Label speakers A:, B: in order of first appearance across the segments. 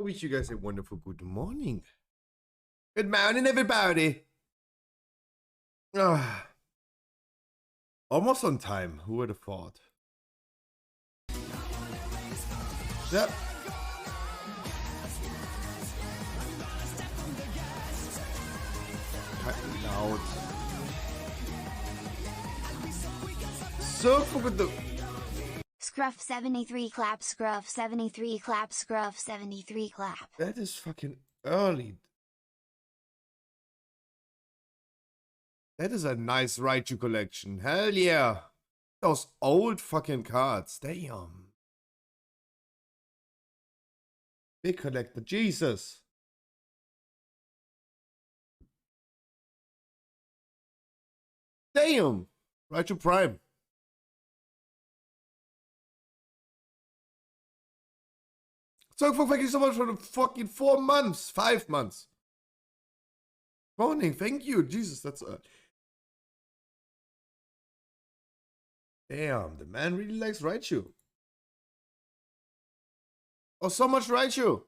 A: I wish you guys a wonderful good morning. Good morning, everybody. Almost on time. Who would have thought? Yep. Loud. So forget the
B: Scruff 73 clap, scruff 73 clap, scruff 73 clap.
A: that is fucking early. That is a nice Raichu collection. Hell yeah. Those old fucking cards. Damn. Big collector. Jesus. Damn. Raichu Prime. So thank you so much for the fucking 4 months. 5 months. Morning. Thank you. Jesus, that's damn, the man really likes Raichu. Oh, so much Raichu.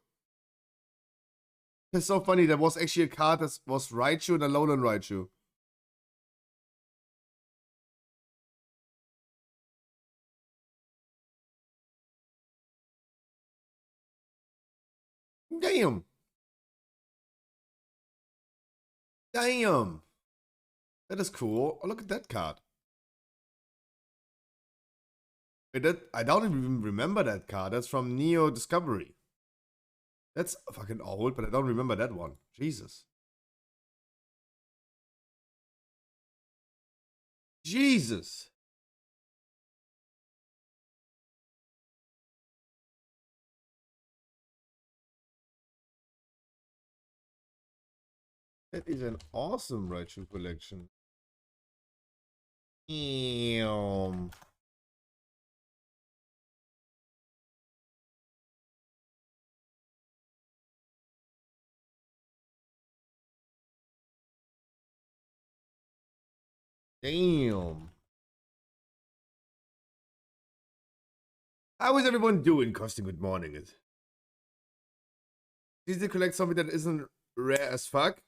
A: It's so funny. There was actually a card that was Raichu and a Alolan Raichu. Damn. Damn. That is cool. Oh, look at that card. Wait, I don't even remember that card. That's from Neo Discovery. That's fucking old, but I don't remember that one. Jesus. Jesus. That is an awesome Raichu collection. Damn. Damn. How is everyone doing? Costing good morning. Is easy to collect something that isn't rare as fuck.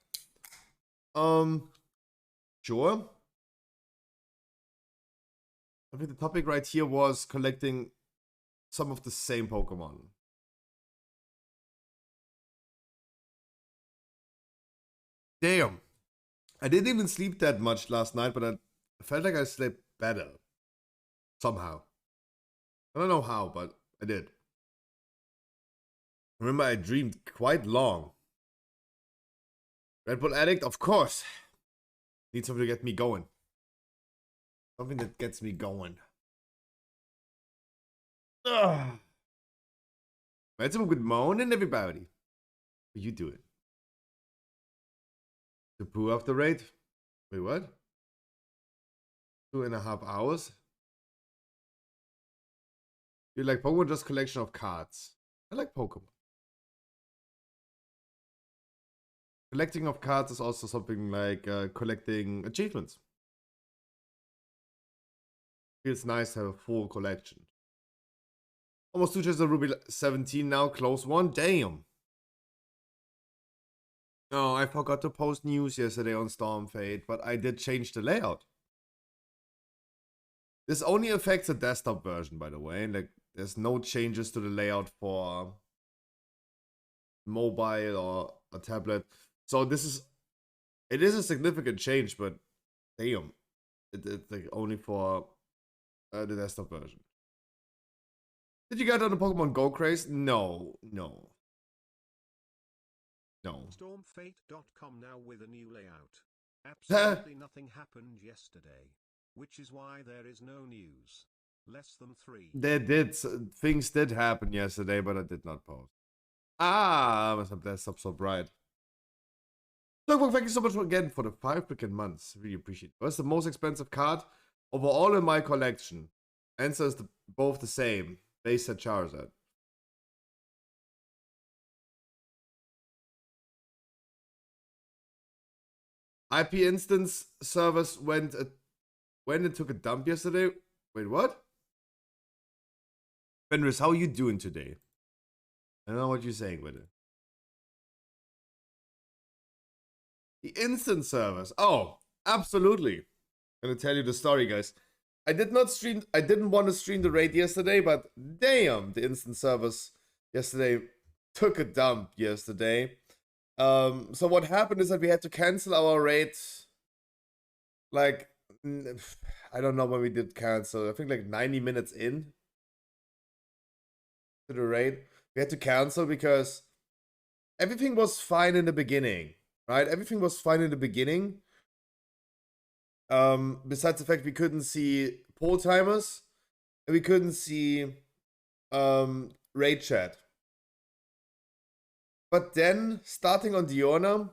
A: Sure. I think the topic right here was collecting some of the same Pokemon. Damn. I didn't even sleep that much last night, but I felt like I slept better. Somehow. I don't know how, but I did. Remember, I dreamed quite long. Red Bull Addict, of course. Need something to get me going. Something that gets me going. Ugh. Right, so good morning, everybody. How you doing? The poo after raid? Wait, what? 2.5 hours? You like Pokemon, just collection of cards. I like Pokemon. Collecting of cards is also something like collecting achievements. Feels nice to have a full collection. Almost 2 chests of Ruby 17 now, close one. Damn. Oh, I forgot to post news yesterday on Stormfade, but I did change the layout. This only affects the desktop version, by the way. Like, there's no changes to the layout for mobile or a tablet. So it is a significant change, but damn, it's like only for the desktop version. Did you get on the Pokemon Go craze? No.
C: Stormfate.com now with a new layout. Absolutely nothing happened yesterday, which is why there is no news. Less than 3.
A: Things did happen yesterday, but I did not post. My desktop so bright. Look, thank you so much again for the 5 freaking months. Really appreciate it. What's the most expensive card overall in my collection? Answer is both the same. Base set Charizard. IP instance servers went and took a dump yesterday. Wait, what? Fenris, how are you doing today? I don't know what you're saying with it. The instant servers. Oh, absolutely. I'm gonna tell you the story, guys. I didn't want to stream the raid yesterday, but damn, the instant servers yesterday took a dump yesterday. So what happened is that we had to cancel our raid. Like, I don't know when we did cancel. I think like 90 minutes in to the raid. We had to cancel because everything was fine in the beginning, right? Everything was fine in the beginning. Besides the fact we couldn't see poll timers and we couldn't see raid chat. But then, starting on Diona,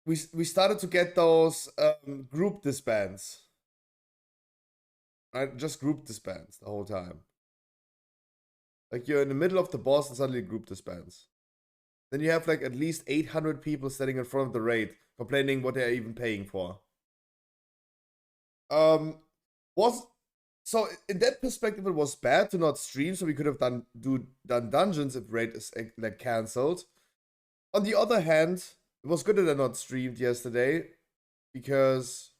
A: we started to get those group disbands. Right? Just group disbands the whole time. Like you're in the middle of the boss and suddenly group disbands. Then you have like at least 800 people standing in front of the raid complaining what they're even paying for. So in that perspective, it was bad to not stream, so we could have done dungeons if raid is like cancelled. On the other hand, it was good that I not streamed yesterday because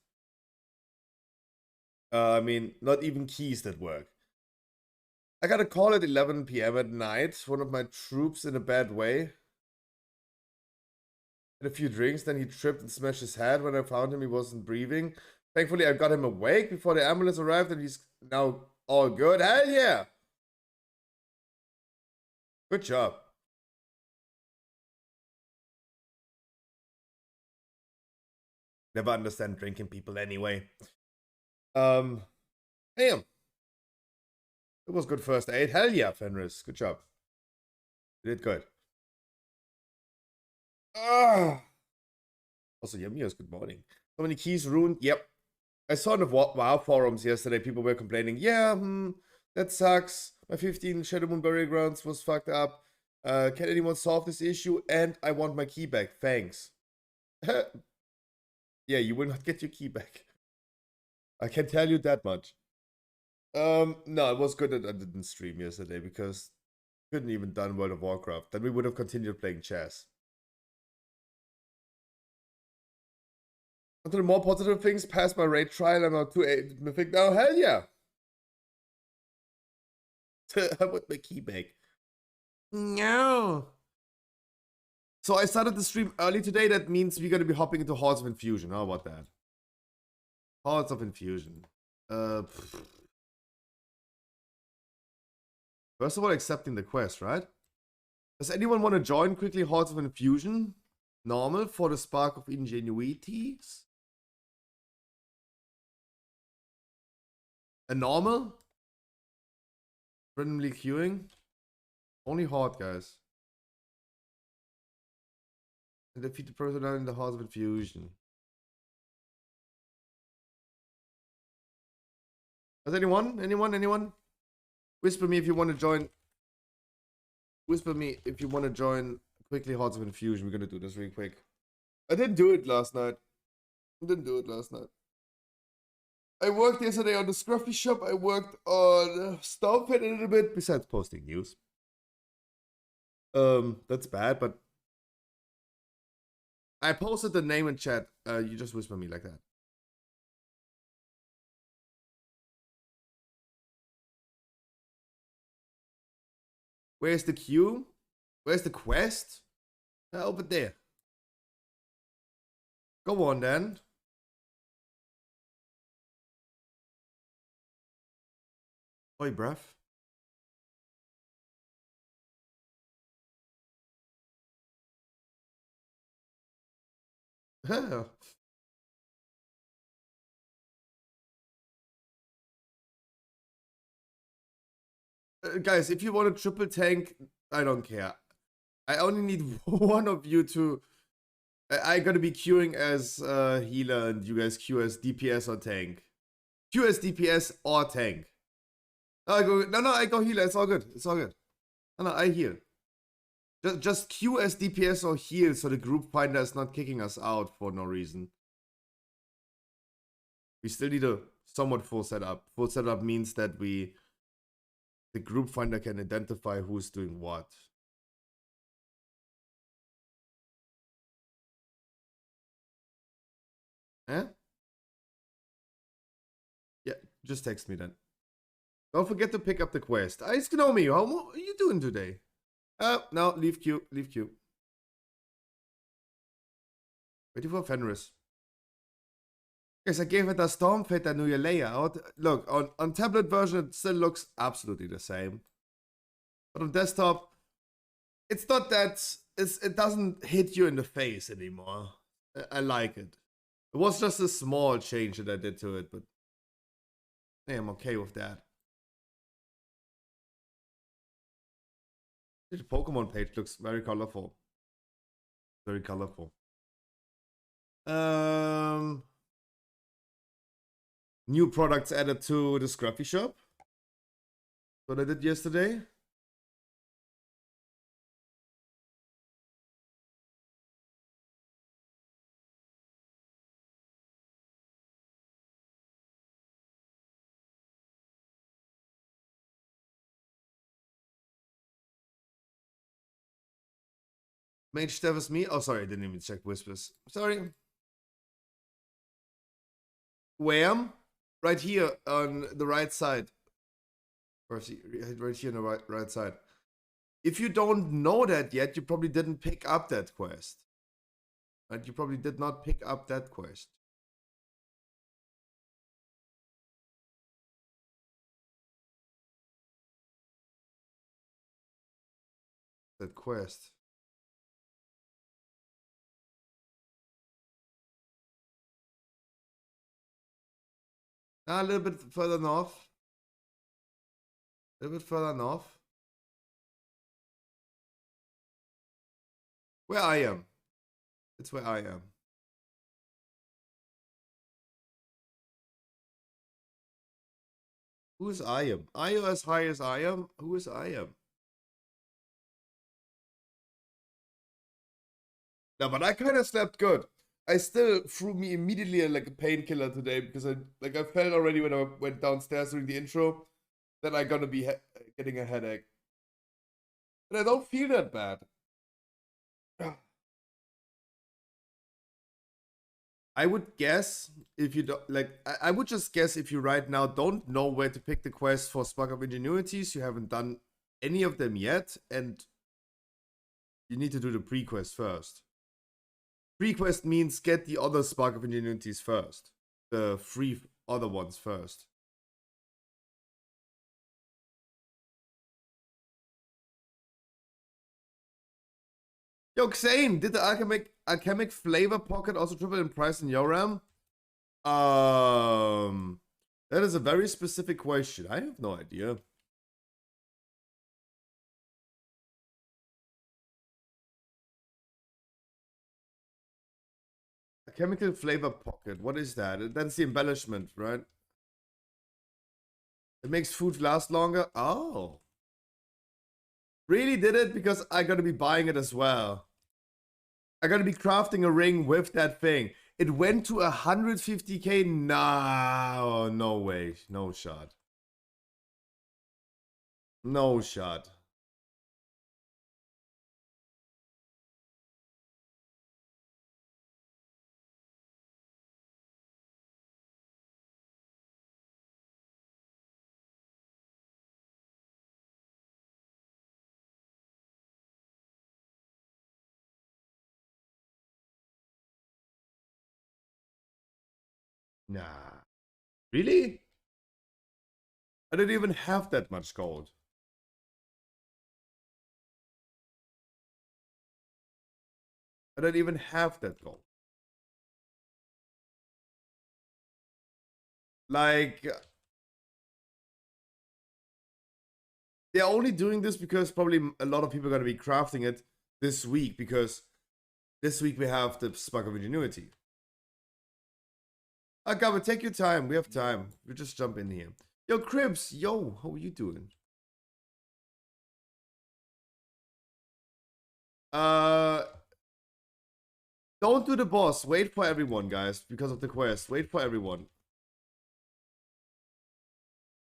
A: I mean, not even keys that work. I got a call at 11 p.m. at night. One of my troops in a bad way. Had a few drinks, then he tripped and smashed his head. When I found him, he wasn't breathing. Thankfully, I got him awake before the ambulance arrived, and he's now all good. Hell yeah! Good job. Never understand drinking people anyway. Damn. It was good first aid. Hell yeah, Fenris. Good job. You did good. Also, Yamios, good morning. So many keys ruined. Yep. I saw in the WoW forums yesterday, people were complaining, yeah, that sucks. My 15 Shadow Moon Burial Grounds was fucked up. Can anyone solve this issue? And I want my key back. Thanks. Yeah, you will not get your key back. I can tell you that much. No, it was good that I didn't stream yesterday because I couldn't even done World of Warcraft. Then we would have continued playing chess. Onto the more positive things, past my raid trial, I'm not too mythic now. Hell yeah! I want my key back. No. So I started the stream early today. That means we're gonna be hopping into Halls of Infusion. How about that? Halls of Infusion. First of all, accepting the quest, right? Does anyone want to join quickly Halls of Infusion? Normal for the spark of ingenuities? A normal? Randomly queuing? Only hard, guys. And defeat the person in the Halls of Infusion. Does anyone? Anyone? Whisper me if you want to join. Whisper me if you want to join quickly Halls of Infusion. We're gonna do this really quick. I didn't do it last night. I worked yesterday on the Scruffy shop. I worked on Stormfed a little bit, besides posting news. That's bad, but I posted the name in chat. You just whisper me like that. Where's the queue? Where's the quest? Over there. Go on then. Oi, bruv. Guys, if you want a triple tank, I don't care. I only need one of you to... I gotta be queuing as healer and you guys queue as DPS or tank. Queue as DPS or tank. I go healer. It's all good. No, I heal. Just queue as DPS or heal so the group finder is not kicking us out for no reason. We still need a somewhat full setup. Full setup means that the group finder can identify who's doing what. Eh? Yeah, just text me then. Don't forget to pick up the quest. It's Gnomi. How are you doing today? No, leave queue. Leave queue. Waiting for Fenris. Guys, I gave it a Stormfit a new layout. Look, on tablet version, it still looks absolutely the same. But on desktop, it's not that... it doesn't hit you in the face anymore. I like it. It was just a small change that I did to it, but I am okay with that. The Pokemon page looks very colorful. Very colorful. New products added to the Scruffy shop. What I did yesterday. Mage Steph is me. Oh, sorry, I didn't even check whispers. Sorry. Wham? Right here on the right side. Or see, right here on the right side. If you don't know that yet, you probably didn't pick up that quest. Right? You probably did not pick up that quest. That quest. A little bit further north. A little bit further north. Where I am. It's where I am. Who is I am? Are you as high as I am? Who is I am? No, but I kind of slept good. I still threw me immediately like a painkiller today because I felt already when I went downstairs during the intro that I'm gonna be getting a headache. But I don't feel that bad. I would guess if you don't like, I would just guess if you right now don't know where to pick the quest for Spark of Ingenuities, you haven't done any of them yet, and you need to do the pre-quest first. Pre-quest means get the other Spark of Ingenuities first. The free other ones first. Yo, Xane, did the alchemic flavor pocket also triple in price in your realm? That is a very specific question. I have no idea. A chemical flavor pocket. What is that? That's the embellishment, right? It makes food last longer. Oh. Really did it? Because I gotta be buying it as well. I gotta be crafting a ring with that thing. It went to 150k? No, no way. No shot. No shot. Nah. Really? I didn't even have that much gold. I don't even have that gold. Like, they're only doing this because probably a lot of people are going to be crafting it this week, because this week we have the Spark of Ingenuity. Gabba, take your time. We have time. We just jump in here. Yo, Cribs. Yo, how are you doing? Don't do the boss. Wait for everyone, guys, because of the quest. Wait for everyone.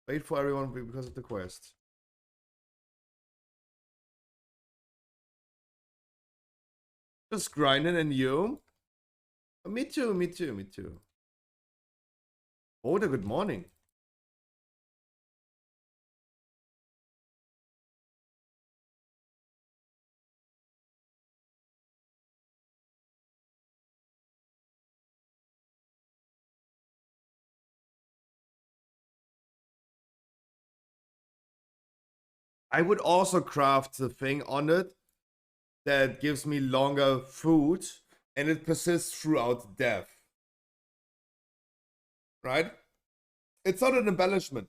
A: Wait for everyone because of the quest. Just grinding and you. Me too, me too, me too. VoD, good morning. I would also craft the thing on it that gives me longer food and it persists throughout death. Right? It's not an embellishment.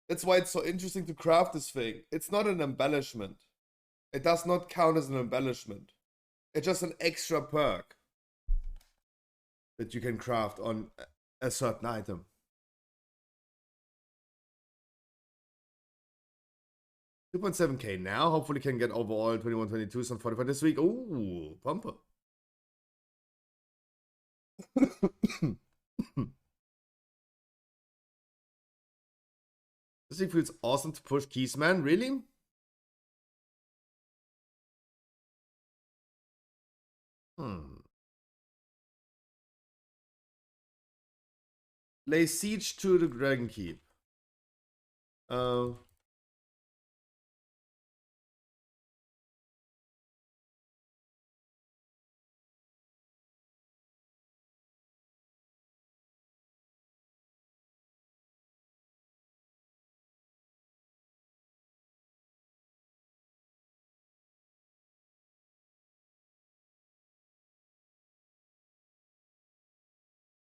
A: That's why it's so interesting to craft this thing. It's not an embellishment. It does not count as an embellishment. It's just an extra perk that you can craft on a certain item. 2.7k now. Hopefully can get overall 21-22, some 45 this week. Ooh, bumper. This thing feels awesome to push keys, man. Really? Lay siege to the Dragon Keep.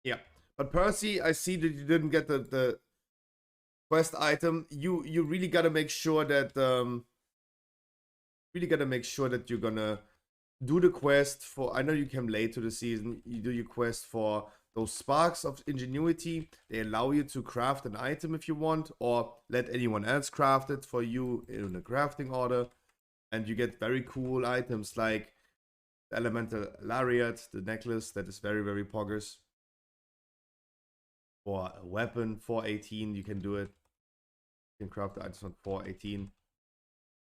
A: Yeah. But Percy, I see that you didn't get the quest item. You really gotta make sure that you're gonna do the quest for. I know you came late to the season. You do your quest for those sparks of ingenuity. They allow you to craft an item if you want, or let anyone else craft it for you in a crafting order, and you get very cool items like the elemental lariat, the necklace that is very, very poggers. For a weapon, 418, you can do it. You can craft the items on 418.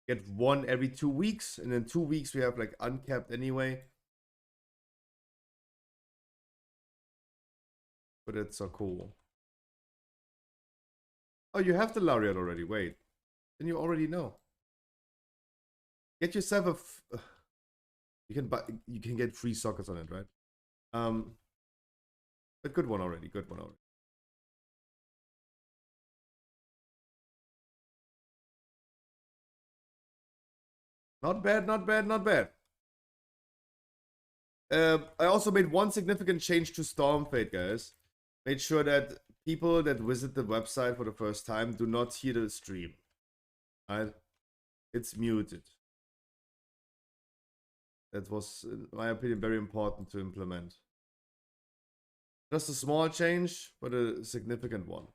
A: Get one every 2 weeks, and in 2 weeks we have like uncapped anyway. But it's so cool. Oh, you have the lariat already. Wait, then you already know. Get yourself a. You can buy. You can get free sockets on it, right? But good one already. Good one already. Not bad. Not bad. Not bad. I also made one significant change to Stormfade, guys. Made sure that people that visit the website for the first time do not hear the stream. Right? It's muted. That was, in my opinion, very important to implement. Just a small change, but a significant one.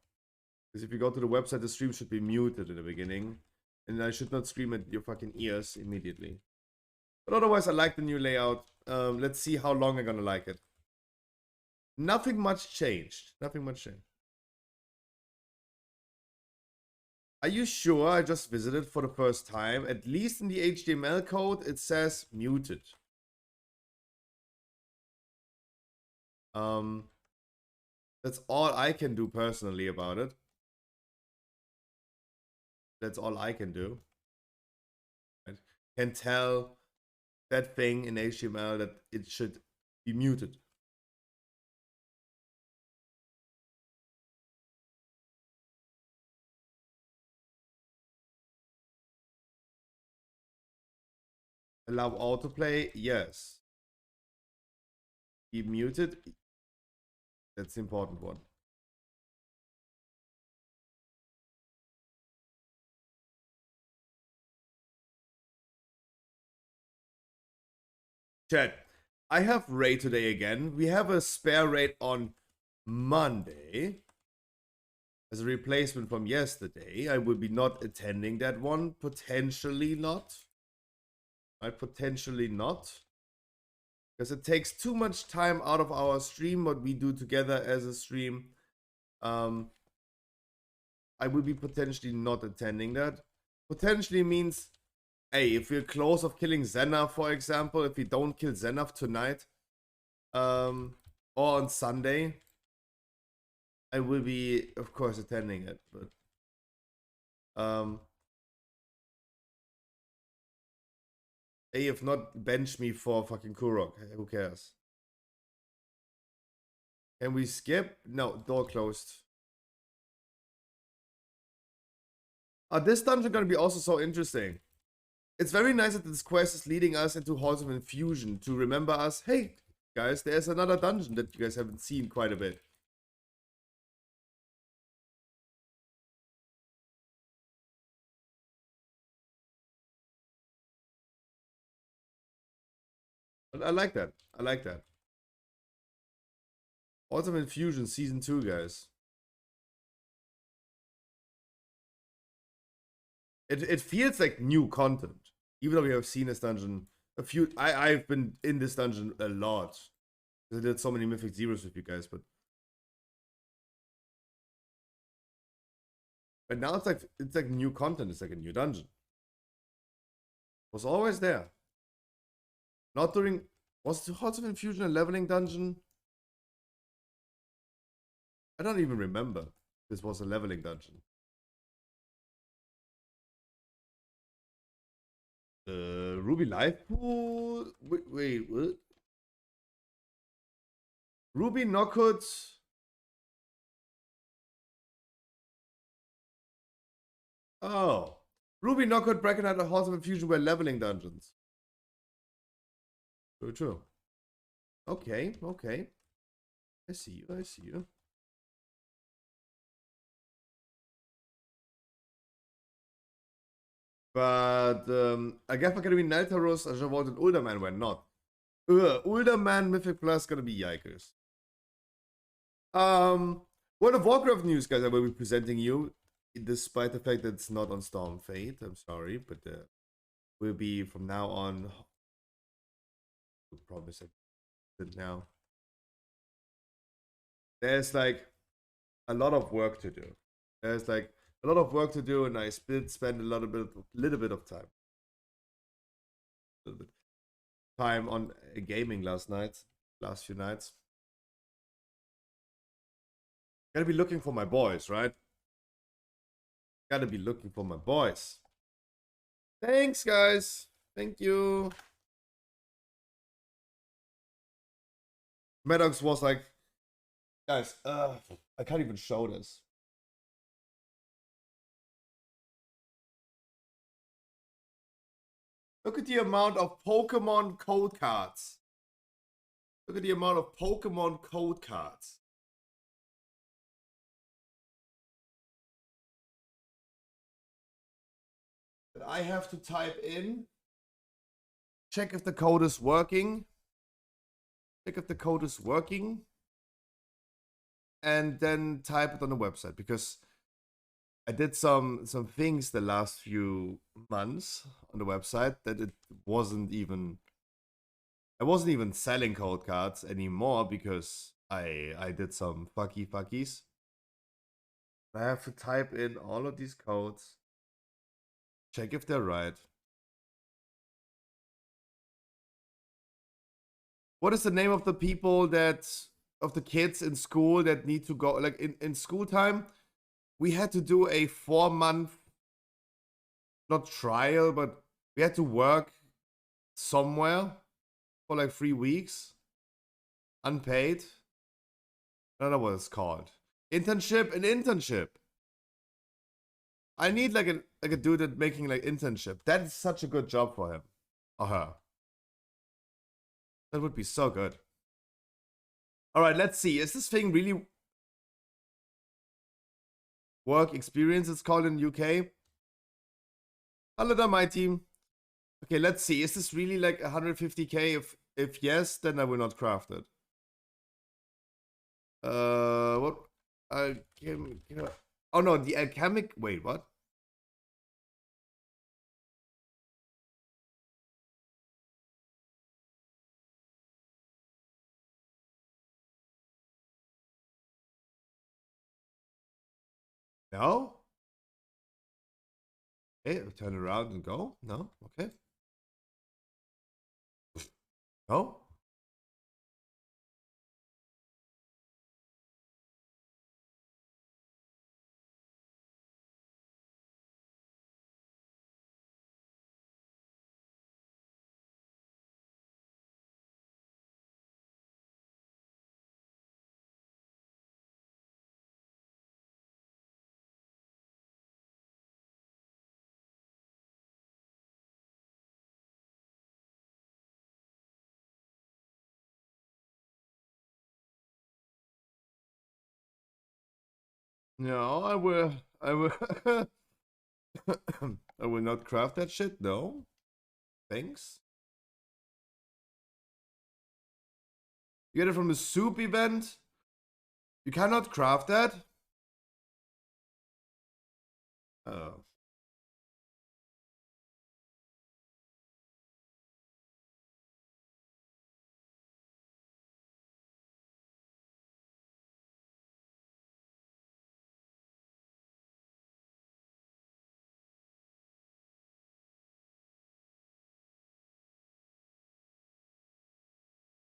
A: Because if you go to the website, the stream should be muted in the beginning. And I should not scream at your fucking ears immediately. But otherwise, I like the new layout. Let's see how long I'm gonna like it. Nothing much changed. Nothing much changed. Are you sure? I just visited for the first time. At least in the HTML code, it says muted. That's all I can do personally about it. That's all I can do. I can tell that thing in HTML that it should be muted. Allow autoplay, yes. Be muted. That's the important one. Chat, I have raid today again. We have a spare raid on Monday. As a replacement from yesterday. I will be not attending that one. Potentially not. Right? Potentially not. Because it takes too much time out of our stream, what we do together as a stream. I will be potentially not attending that. Potentially means, hey, if we're close of killing Zenith, for example, if we don't kill Zenith tonight, or on Sunday. I will be, of course, attending it, but hey, if not, bench me for fucking Kurok. Who cares? Can we skip? No, door closed. This dungeon gonna be also so interesting. It's very nice that this quest is leading us into Halls of Infusion to remember us. Hey, guys, there's another dungeon that you guys haven't seen quite a bit. But I like that. I like that. Halls of Infusion Season 2, guys. It feels like new content. Even though we have seen this dungeon a few... I've been in this dungeon a lot. I did so many Mythic Zeros with you guys, but now it's like new content. It's like a new dungeon. It was always there. Not during... Was the Halls of Infusion a leveling dungeon? I don't even remember this was a leveling dungeon. Ruby Life Pool? Wait, what? Ruby Knockhood? Oh. Ruby Knockhood, Brackenhead, and Halls of Infusion were leveling dungeons. True, true. Okay, okay. I see you, I see you. But Agafa Academy, Naltaros, Javod, and Ulderman were not. Ulderman Mythic Plus gonna be yikers. World of Warcraft news, guys, I will be presenting you, despite the fact that it's not on Storm Fate. I'm sorry, but will be from now on. I promise it now. There's like a lot of work to do. There's like a lot of work to do, and I spend a little bit of time. A little bit time on gaming last few nights. Gotta be looking for my boys, right? Gotta be looking for my boys. Thanks, guys. Thank you. Maddox was like, guys, I can't even show this. Look at the amount of Pokemon code cards. Look at the amount of Pokemon code cards. That I have to type in. Check if the code is working. Check if the code is working. And then type it on the website, because I did some things the last few months on the website that I wasn't even selling code cards anymore, because I did some fuckies. I have to type in all of these codes, check if they're right. What is the name of the people of the kids in school that need to go, like in school time? We had to do a 4-month, not trial, but we had to work somewhere for like 3 weeks, unpaid. I don't know what it's called. An internship. I need like a dude that making like internship. That is such a good job for him or her. That would be so good. All right, let's see. Is this thing really work experience? It's called in UK. Hello there, my team. Okay, let's see. Is this really like 150k? If yes, then I will not craft it. What? Oh no, the alchemic. Wait, what? No? Okay, turn around and go. No? Okay. No? No, I will. I will. I will not craft that shit. No, thanks. You get it from the soup event. You cannot craft that. Oh.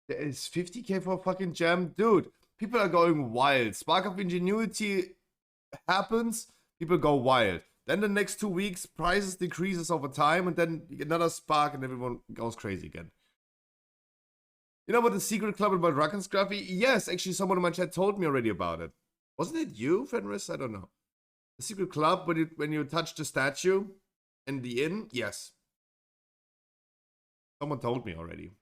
A: There is 50k for a fucking gem, dude. People are going wild. Spark of Ingenuity happens, people go wild. Then the next 2 weeks, prices decreases over time, and then you get another spark, and everyone goes crazy again. You know about the secret club about Rakan Scruffy? Yes, actually, someone in my chat told me already about it. Wasn't it you, Fenris? I don't know. The secret club when you touch the statue in the inn? Yes. Someone told me already.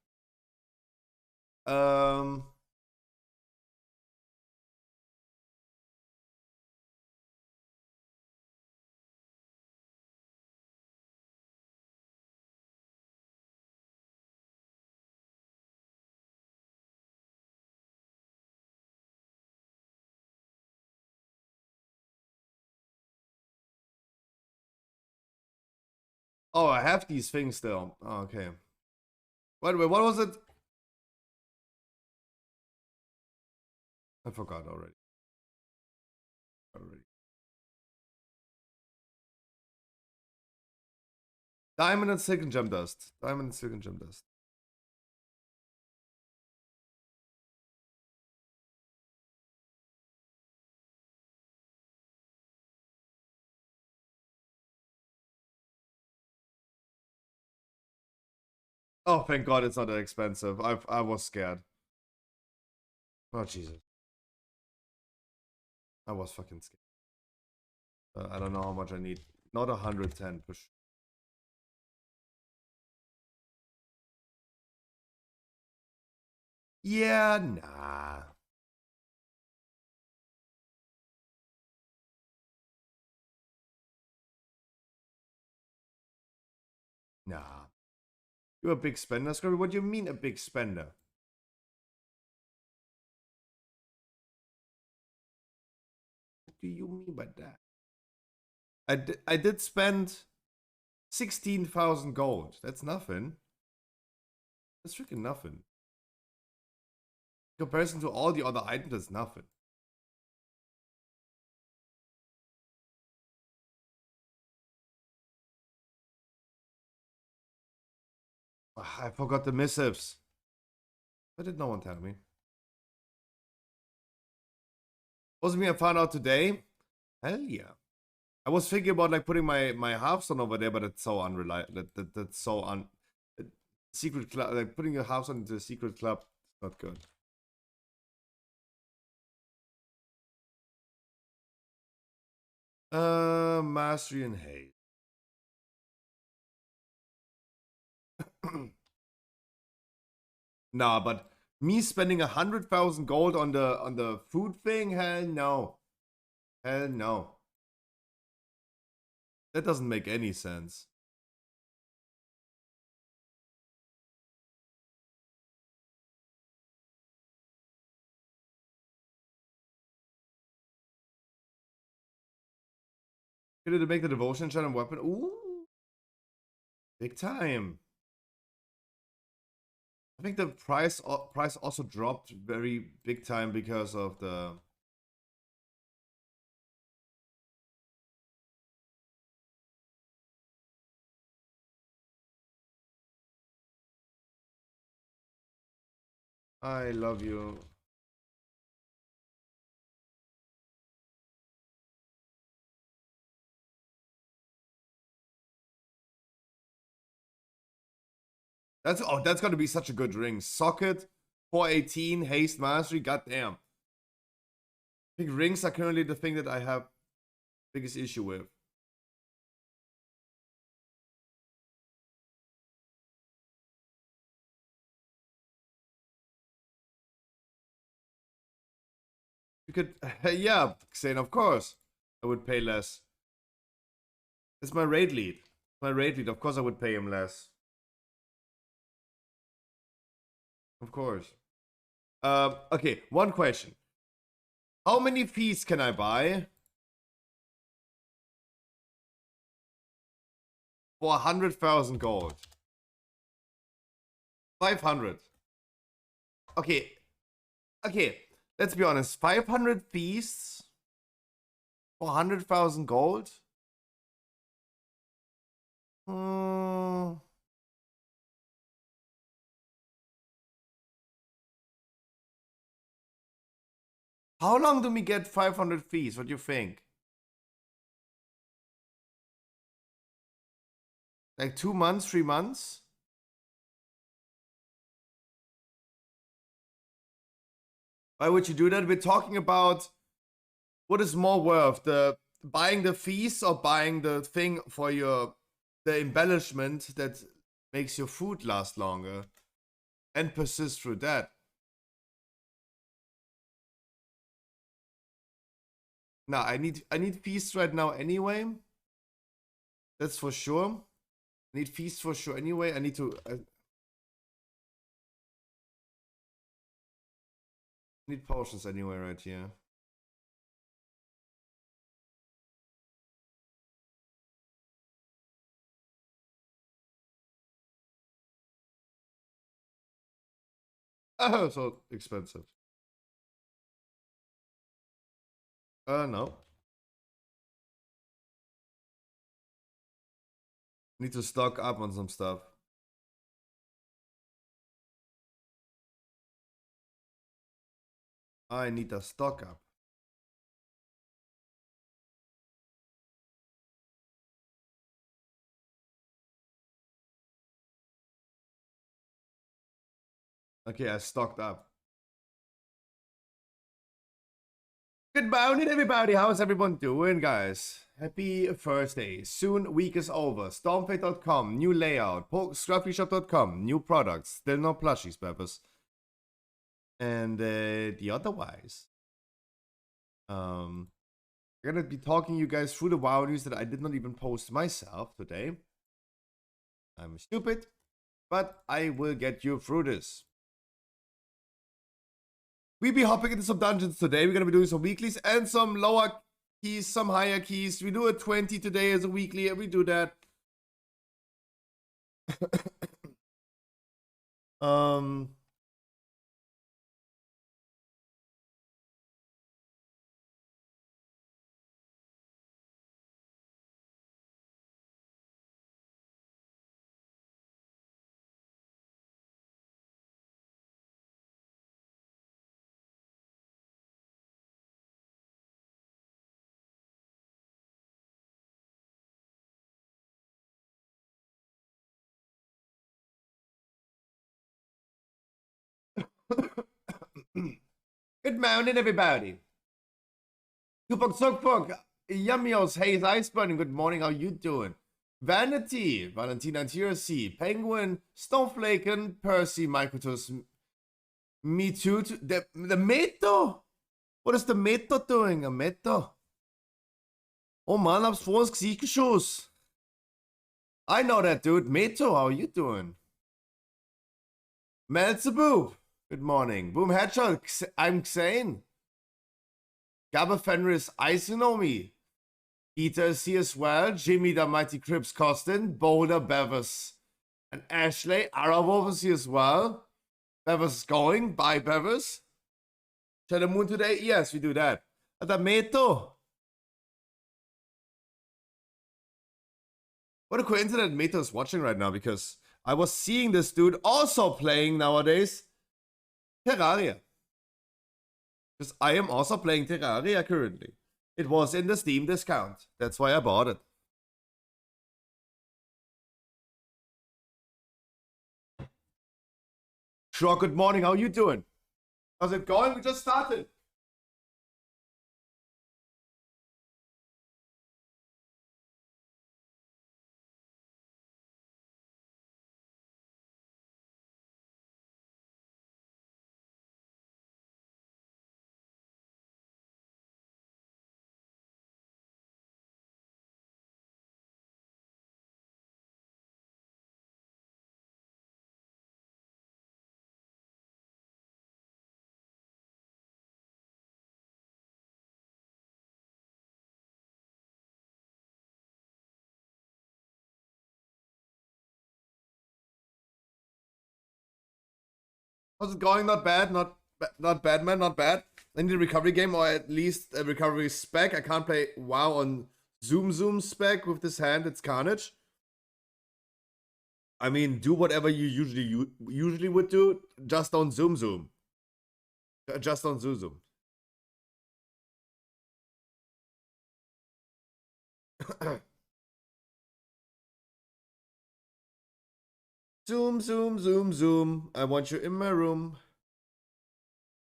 A: Oh, I have these things still. Oh, okay. By the way, what was it? I forgot already. Diamond and Silken Gem Dust. Diamond and Silken Gem Dust. Oh, thank God it's not that expensive. I was scared. Oh, Jesus. I was fucking scared. I don't know how much I need. Not 110 push. Yeah, nah. Nah. You're a big spender, Scrubby. What do you mean a big spender? What do you mean by that? I did spend 16,000 gold. That's nothing. That's freaking nothing. In comparison to all the other items, that's nothing. I forgot the missives. Why did no one tell me? Wasn't me I found out today? Hell yeah. I was thinking about like putting my Hearthstone over there, but it's so unreliable. That's so secret club. Like putting your Hearthstone into a secret club, not good. Mastery and Haze. Nah, but me spending 100,000 gold on the food thing, hell no, hell no. That doesn't make any sense. Could it make the devotion channel weapon? Ooh, big time. I think the price also dropped very big time because of the. I love you. That's gonna be such a good ring. Socket, 418, haste mastery, goddamn. I think rings are currently the thing that I have biggest issue with. You could, yeah, Xane, of course, I would pay less. It's my raid lead. My raid lead, of course I would pay him less. Of course. Okay, one question. How many fees can I buy for 100,000 gold? 500. Okay. Okay, let's be honest. 500 feasts for 100,000 gold? Hmm. How long do we get 500 fees? What do you think? Like 2 months, 3 months? Why would you do that? We're talking about what is more worth, the buying the fees or buying the thing for the embellishment that makes your food last longer and persist through that. Nah, I need feasts right now anyway. That's for sure. I need feasts for sure anyway. I need to need potions anyway right here. Oh, so expensive. No. Need to stock up on some stuff. I need to stock up. Okay, I stocked up. Good morning, everybody. How's everyone doing, guys? Happy Thursday. Soon week is over. Stormfate.com, new layout. Scruffyshop.com, new products. Still no plushies, Beppers. And the otherwise. I'm gonna be talking you guys through the WoW news that I did not even post myself today. I'm stupid, but I will get you through this. We'll be hopping into some dungeons today. We're gonna be doing some weeklies and some lower keys, some higher keys. We do a 20 today as a weekly, and we do that. Good morning, everybody. Tupac Sokpok, Yummios, Hayes Iceburn, good morning, how you doing? Vanity, Valentina TRC, Penguin, Snowflaken, Percy, Microtus, Me Too, the Meto? What is the Meto doing? A Meto? Oh man, hab's vor ins Gesicht geschossen. I know that dude. Meto, how you doing? Melzebub, good morning. Boom Headshot, I'm Xane. Gabba Fenris, Isonomi. Peter is here as well. Jimmy the Mighty Crips Costin. Boulder Bevis. And Ashley. Aravov is here as well. Bevis is going. Bye, Bevis. Share the moon today? Yes, we do that. Meto. What a coincidence Meto is watching right now, because I was seeing this dude also playing nowadays Terraria. Because I am also playing Terraria currently. It was in the Steam discount. That's why I bought it. Sure, good morning. How you doing? How's it going? We just started. How's it going? Not bad. Not bad, man. Not bad. I need a recovery game or at least a recovery spec. I can't play WoW on Zoom spec with this hand. It's carnage. I mean, do whatever you usually would do. Just on Zoom. Just on Zoom. Zoom. I want you in my room.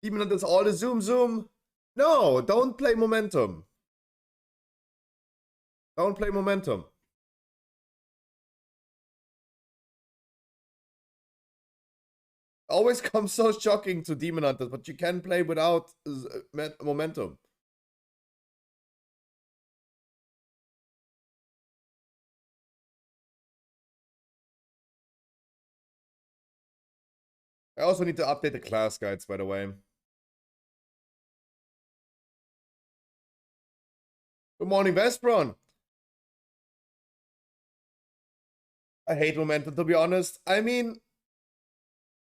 A: Even though that's all the Zoom. No, don't play momentum. Don't play momentum. Always comes so shocking to Demon Hunters, but you can play without momentum. I also need to update the class guides, by the way. Good morning, Vespron. I hate momentum, to be honest. I mean,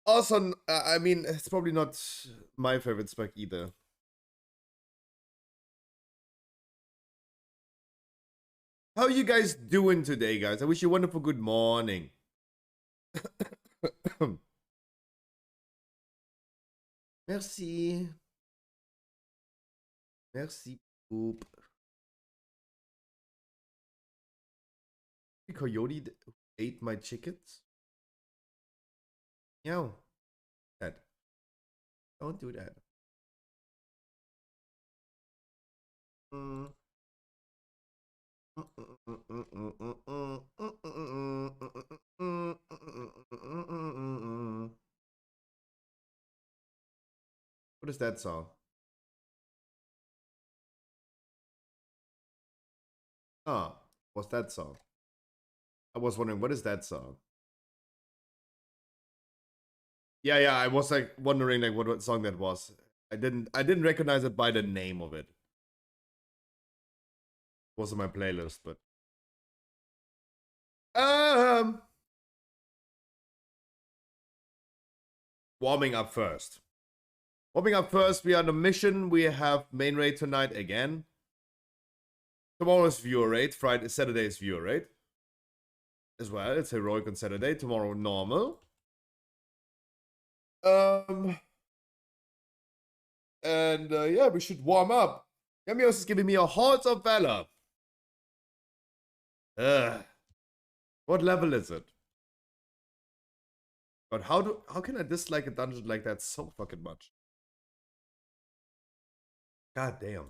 A: also, I mean, it's probably not my favorite spec either. How are you guys doing today, guys? I wish you a wonderful good morning. Merci. Merci, poop. The coyote ate my chickens? Meow. That. Don't do that. What is that song? Ah, what's that song? I was wondering, what is that song? Yeah, I was like wondering like what song that was. I didn't recognize it by the name of it. It was in my playlist, but warming up first. Warming up first, we are on a mission. We have main raid tonight again. Tomorrow's viewer raid. Saturday's viewer raid. As well. It's heroic on Saturday. Tomorrow normal. And yeah, we should warm up. Gamios is giving me a Hordes of Valor. What level is it? But how can I dislike a dungeon like that so fucking much? God damn.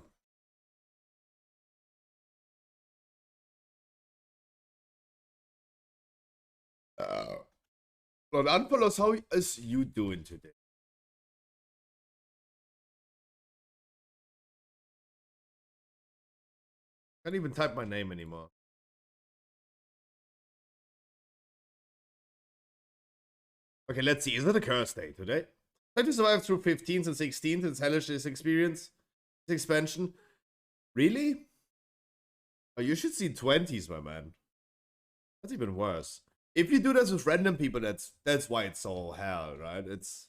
A: Lord Unfollows, how is you doing today? Can't even type my name anymore. Okay, let's see. Is it a curse day today? Try to survive through 15th and 16th. It's hellish this experience. This expansion. Really? Oh, you should see 20s, my man. That's even worse. If you do this with random people, that's why it's so hell, right? It's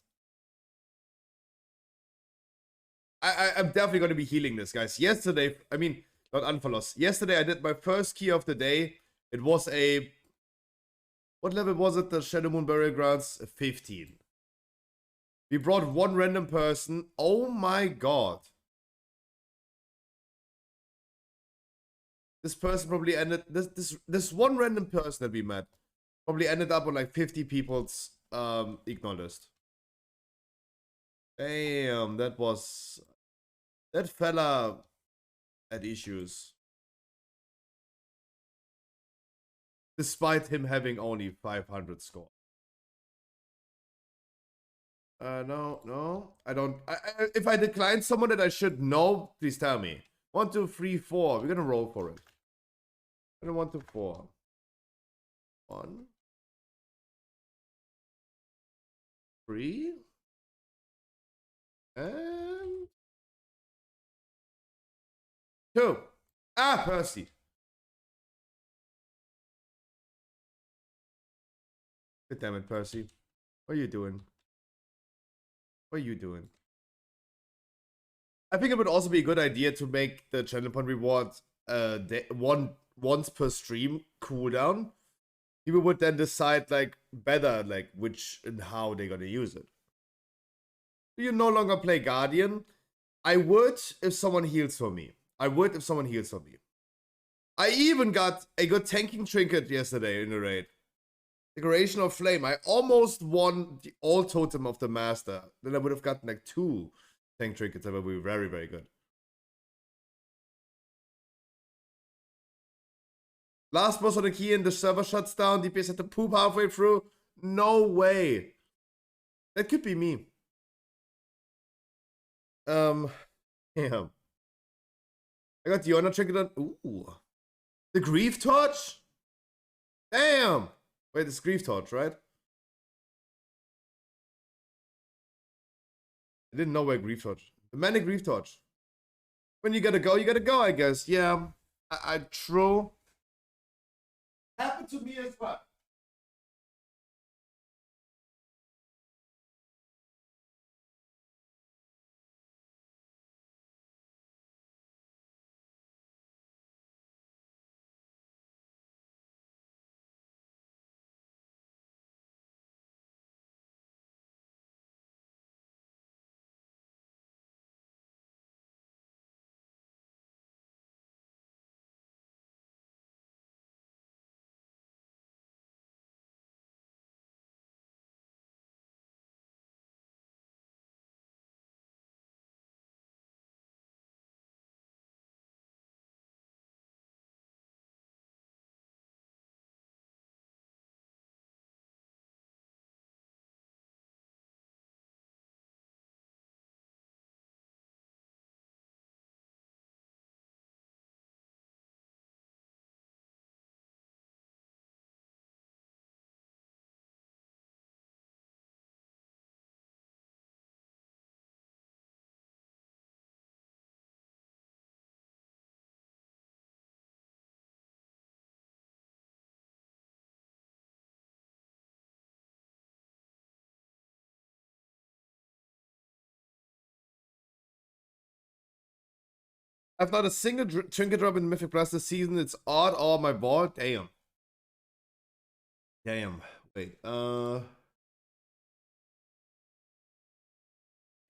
A: I'm definitely gonna be healing this, guys. Yesterday, I mean, not Unfollows. Yesterday I did my first key of the day. It was a what level was it? The Shadow Moon Burial Grounds 15. We brought one random person. Oh my god. This person probably ended this one random person that we met probably ended up on like 50 people's ignore list. Damn, that fella had issues. Despite him having only 500 score. No. I don't. If I decline someone that I should know, please tell me. 1, 2, 3, 4. We're gonna roll for it. 1, 2, 4. 1, 3, and 2. Ah, Percy. God damn it, Percy. What are you doing? What are you doing? I think it would also be a good idea to make the channel point reward once per stream cooldown. People would then decide like better like which and how they're gonna use it. You no longer play Guardian. I would if someone heals for me. I even got a good tanking trinket yesterday in the raid. Decoration of Flame. I almost won the all totem of the master. Then I would have gotten like 2 tank trinkets that would be very, very good. Last boss on the key and the server shuts down. DPS had to poop halfway through. No way. That could be me. Yeah. I got the honor trinket on. Ooh. The Grief Torch? Damn. Wait, it's Grief Torch, right? I didn't know where Grief Torch. The Manic Grief Torch. When you gotta go, I guess. Yeah. I true. Happened to me as well. I've not a single trinket drop in Mythic Plus this season. It's odd all my vault. Damn. Damn. Wait. You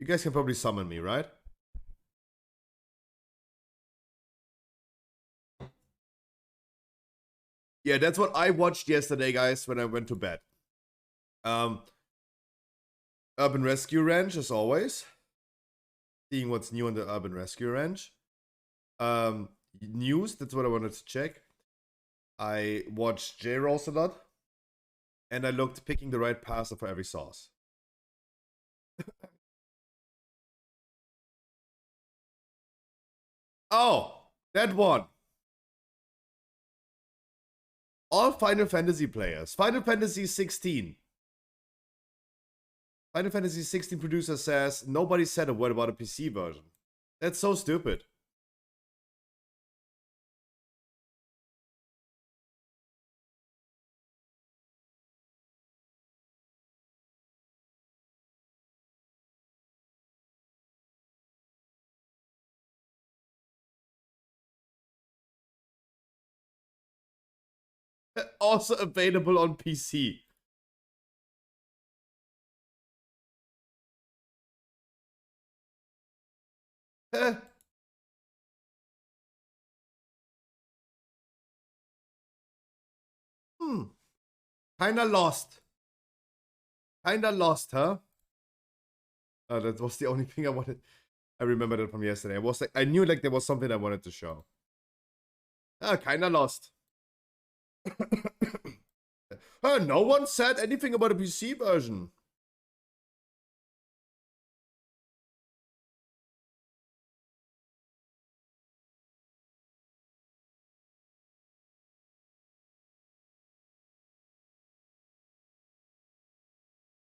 A: guys can probably summon me, right? Yeah, that's what I watched yesterday, guys, when I went to bed. Urban Rescue Ranch, as always. Seeing what's new on the Urban Rescue Ranch. News, that's what I wanted to check. I watched J-Rolls a lot. And I looked picking the right pasta for every sauce. Oh, that one. All Final Fantasy players. Final Fantasy 16. Final Fantasy 16 producer says nobody said a word about a PC version. That's so stupid. Also available on PC. Kinda lost. Kinda lost, huh? That was the only thing I wanted. I remember that from yesterday. I knew like there was something I wanted to show. Kinda lost. No one said anything about a PC version.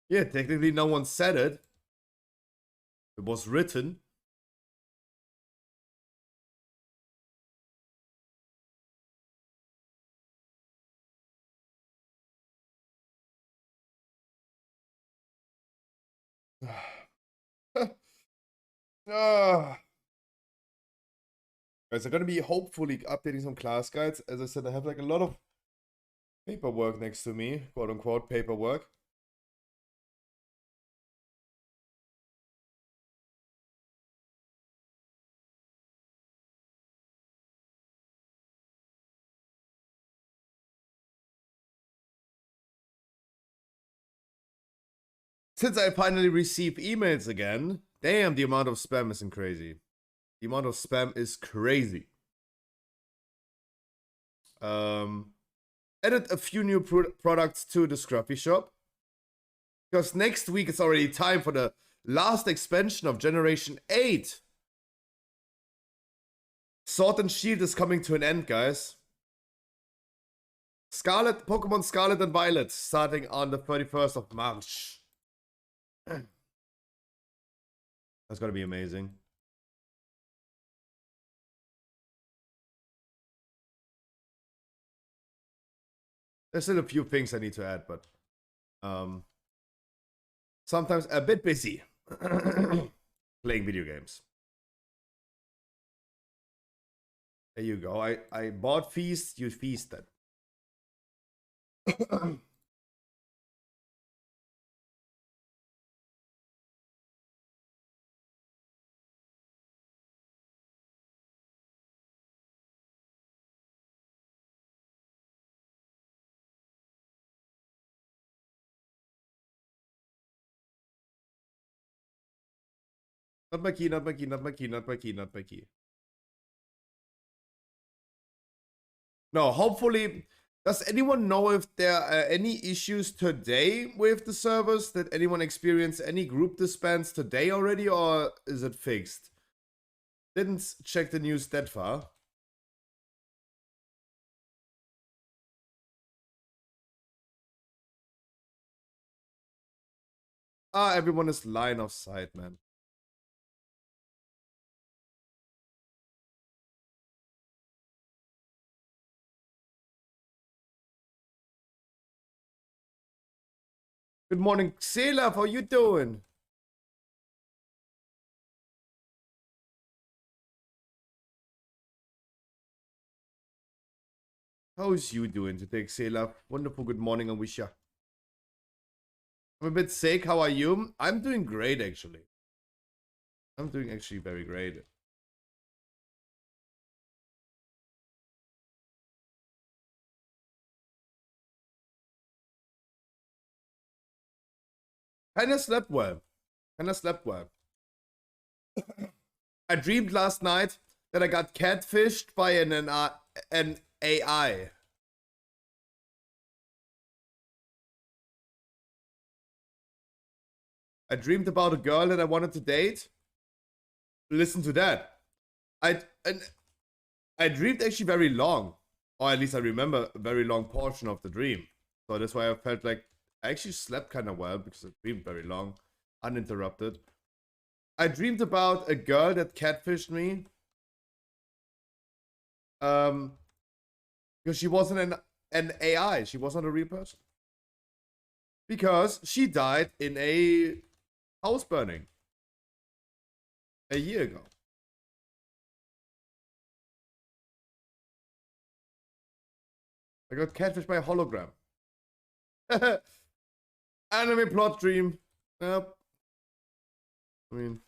A: Yeah, technically no one said it. It was written. Ah. Guys, I'm gonna be hopefully updating some class guides. As I said, I have like a lot of paperwork next to me, quote unquote paperwork. Since I finally receive emails again, damn, the amount of spam isn't crazy. The amount of spam is crazy. Added a few new products to the Scruffy shop. Because next week it's already time for the last expansion of Generation 8. Sword and Shield is coming to an end, guys. Pokemon Scarlet and Violet starting on the 31st of March. That's gonna be amazing. There's still a few things I need to add, but sometimes a bit busy playing video games. There you go. I bought Feast, you feasted. Not my key, not my key, not my key, not my key, not my key. No, hopefully. Does anyone know if there are any issues today with the servers? Did anyone experience any group disbands today already, or is it fixed? Didn't check the news that far. Ah, everyone is line of sight, man. Good morning, Xela. How you doing? How's you doing today, Xela? Wonderful good morning, and wish ya. I'm a bit sick. How are you? I'm doing great, actually. I'm doing actually very great. Kinda slept well. Kinda slept well. I dreamed last night that I got catfished by an AI. I dreamed about a girl that I wanted to date. Listen to that. I dreamed actually very long. Or at least I remember a very long portion of the dream. So that's why I felt like I actually slept kind of well because I dreamed very long, uninterrupted. I dreamed about a girl that catfished me. Because she wasn't an AI. She wasn't a real person. Because she died in a house burning a year ago. I got catfished by a hologram. Anime plot dream. Yep. I mean,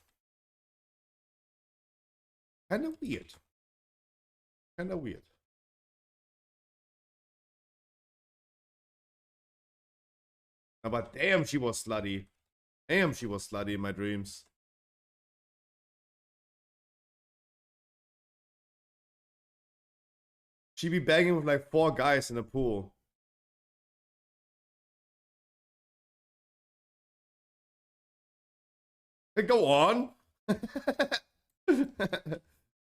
A: kind of weird. Kind of weird. But damn, she was slutty. Damn, she was slutty in my dreams. She be banging with like 4 guys in a pool. Hey, go on.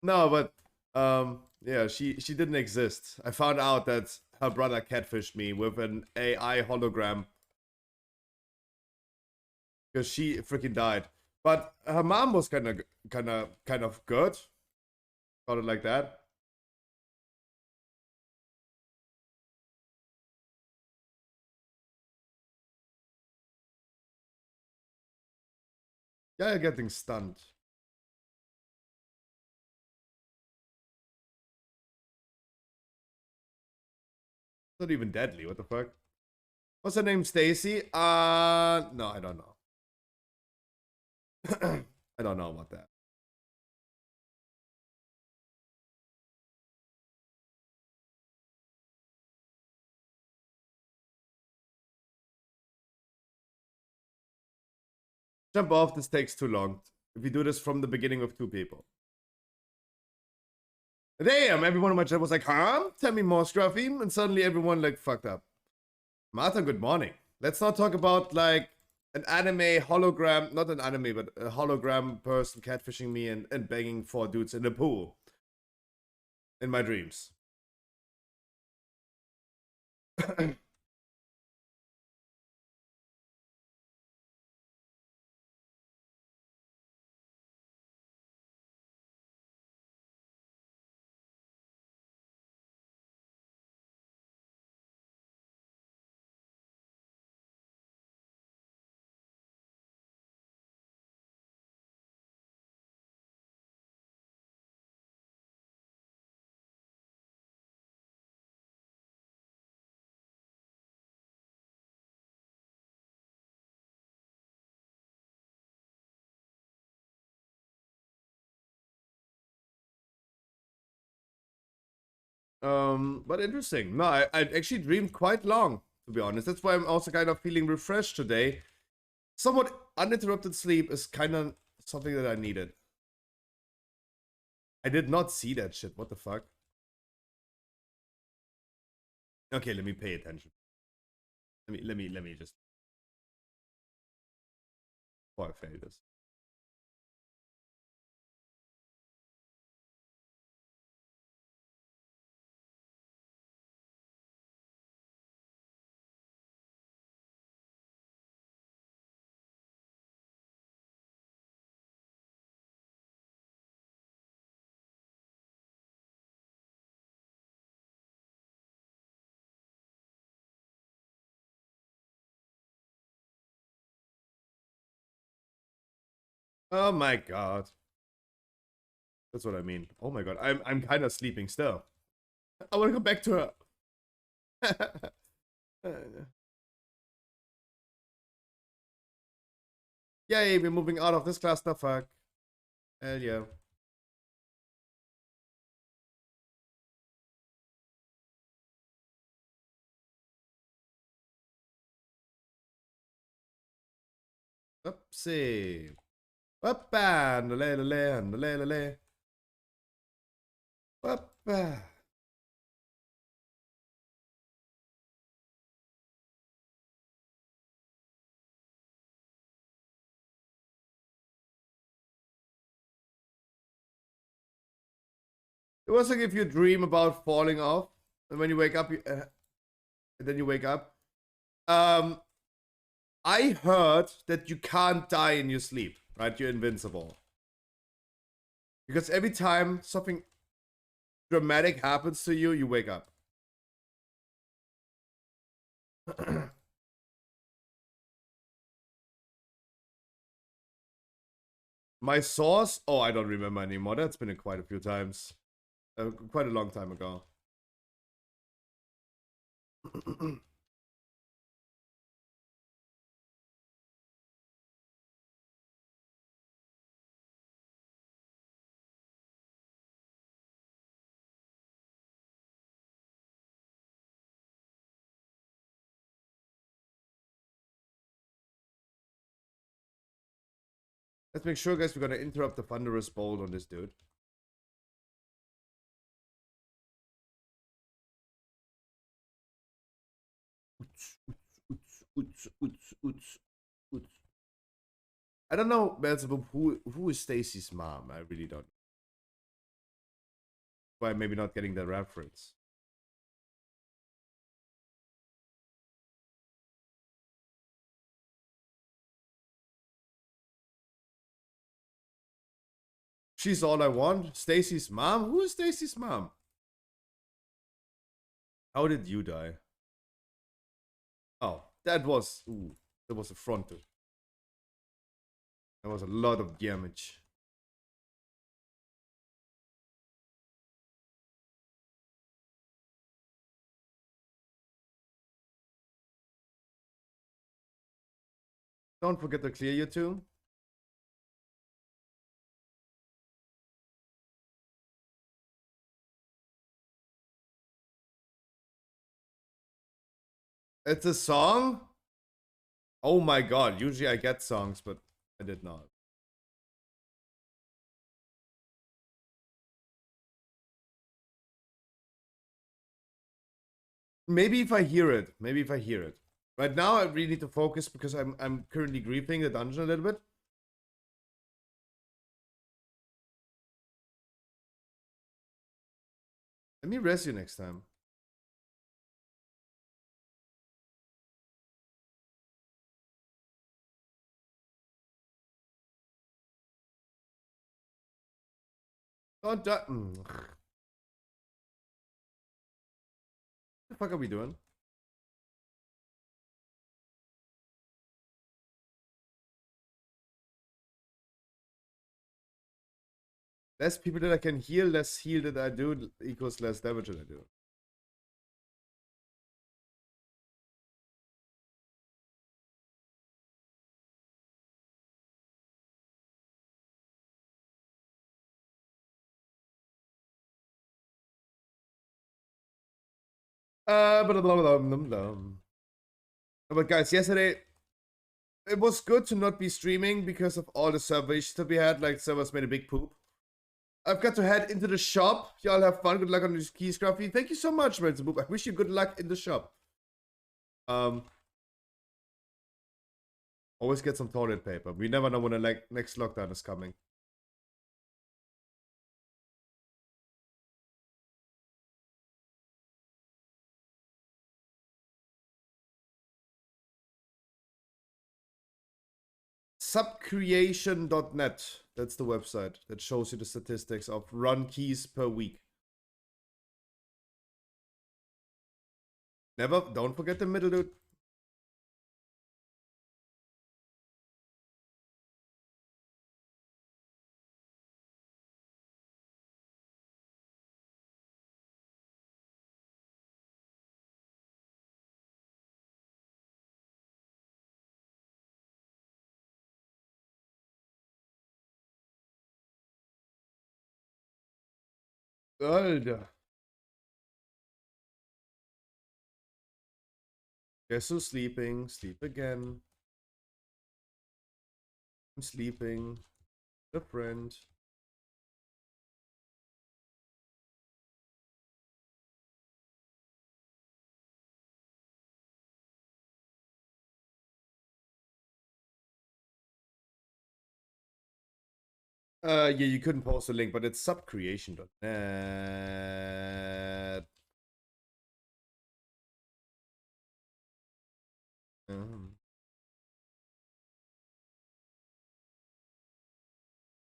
A: No, but yeah, she didn't exist. I found out that her brother catfished me with an AI hologram because she freaking died. But her mom was kind of good. Call it like that. Yeah, you're getting stunned. not even deadly. What the fuck? What's her name? Stacy? No, I don't know. I don't know about that. Jump off, this takes too long. If you do this from the beginning with 2 people. Damn, everyone in my chat was like, huh? Tell me more, Scruffy. And suddenly everyone like fucked up. Martha, good morning. Let's not talk about like an anime hologram, not an anime, but a hologram person catfishing me and banging 4 dudes in the pool. In my dreams. But interesting. No, I actually dreamed quite long, to be honest. That's why I'm also kind of feeling refreshed today. Somewhat uninterrupted sleep is kind of something that I needed. I did not see that shit. What the fuck? Okay, let me pay attention. Let me just before I fail this. Oh my god. That's what I mean. Oh my god. I'm kind of sleeping still. I want to go back to her. Yay, we're moving out of this clusterfuck. Hell yeah. Oopsie. Hoppa. Le le le le le le. Hoppa. It was like if you dream about falling off, and when you wake up, and then you wake up. I heard that you can't die in your sleep, right? You're invincible. Because every time something dramatic happens to you, you wake up. My source? Oh, I don't remember anymore. That's been quite a few times. Quite a long time ago. Let's make sure, guys, we're gonna interrupt the thunderous bolt on this dude. I don't know, Beelzebub, who is Stacy's mom? I really don't. Why maybe not getting the reference. She's all I want. Stacy's mom? Who is Stacy's mom? How did you die? Oh, that was a frontal. That was a lot of damage. Don't forget to clear you too. It's a song? Oh my god, usually I get songs, but I did not. Maybe if I hear it. Maybe if I hear it. Right now I really need to focus because I'm currently griefing the dungeon a little bit. Let me rest you next time. Don't die. What the fuck are we doing? Less people that I can heal, less heal that I do equals less damage that I do. Blah, blah, blah, blah, blah. But guys, yesterday it was good to not be streaming because of all the server issues that we had. Like servers made a big poop. I've got to head into the shop. Y'all have fun. Good luck on this key scruffy. Thank you so much, Ransom Boop. I wish you good luck in the shop. Always get some toilet paper. We never know when the next lockdown is coming. Subcreation.net. That's the website that shows you the statistics of run keys per week. Don't forget the middle, dude. Alter. Guess who's sleeping? Sleep again. I'm sleeping. A friend. Yeah, you couldn't post a link, but it's subcreation.net.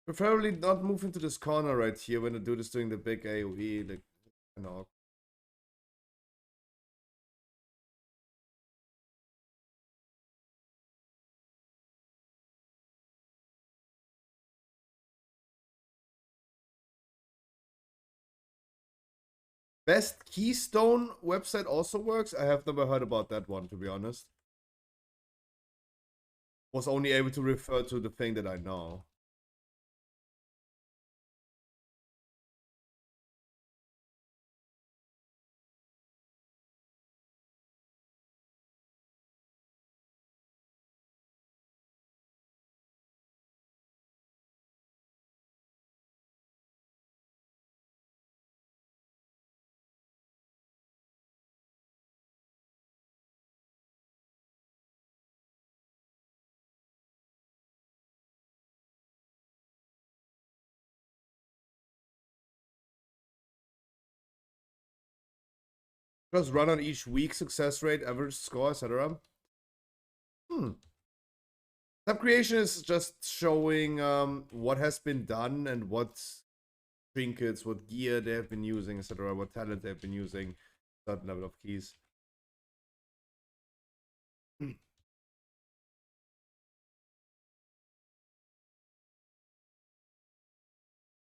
A: Preferably not move into this corner right here when the dude is doing the big AoE, like, you know. Best Keystone website also works. I have never heard about that one, to be honest. Was only able to refer to the thing that I know. Just run on each week, success rate, average score, etc. Subcreation is just showing what has been done and what trinkets, what gear they have been using, etc. What talent they have been using, certain level of keys. So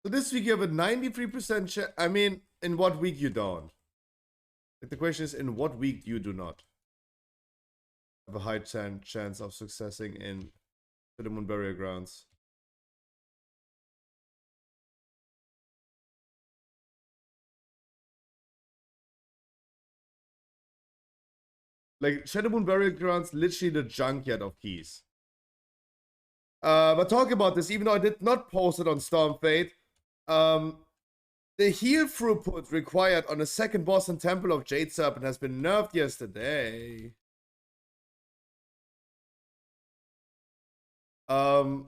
A: this week you have a 93% chance. I mean, in what week you don't? Like the question is, in what week you do not? have a high chance of successing in the Moon Burial Grounds. Like, Shadow Moon Burial Grounds, literally the junkyard of keys. But talking about this, even though I did not post it on Stormfade, the heal throughput required on the second boss in Temple of Jade Serpent has been nerfed yesterday. I'm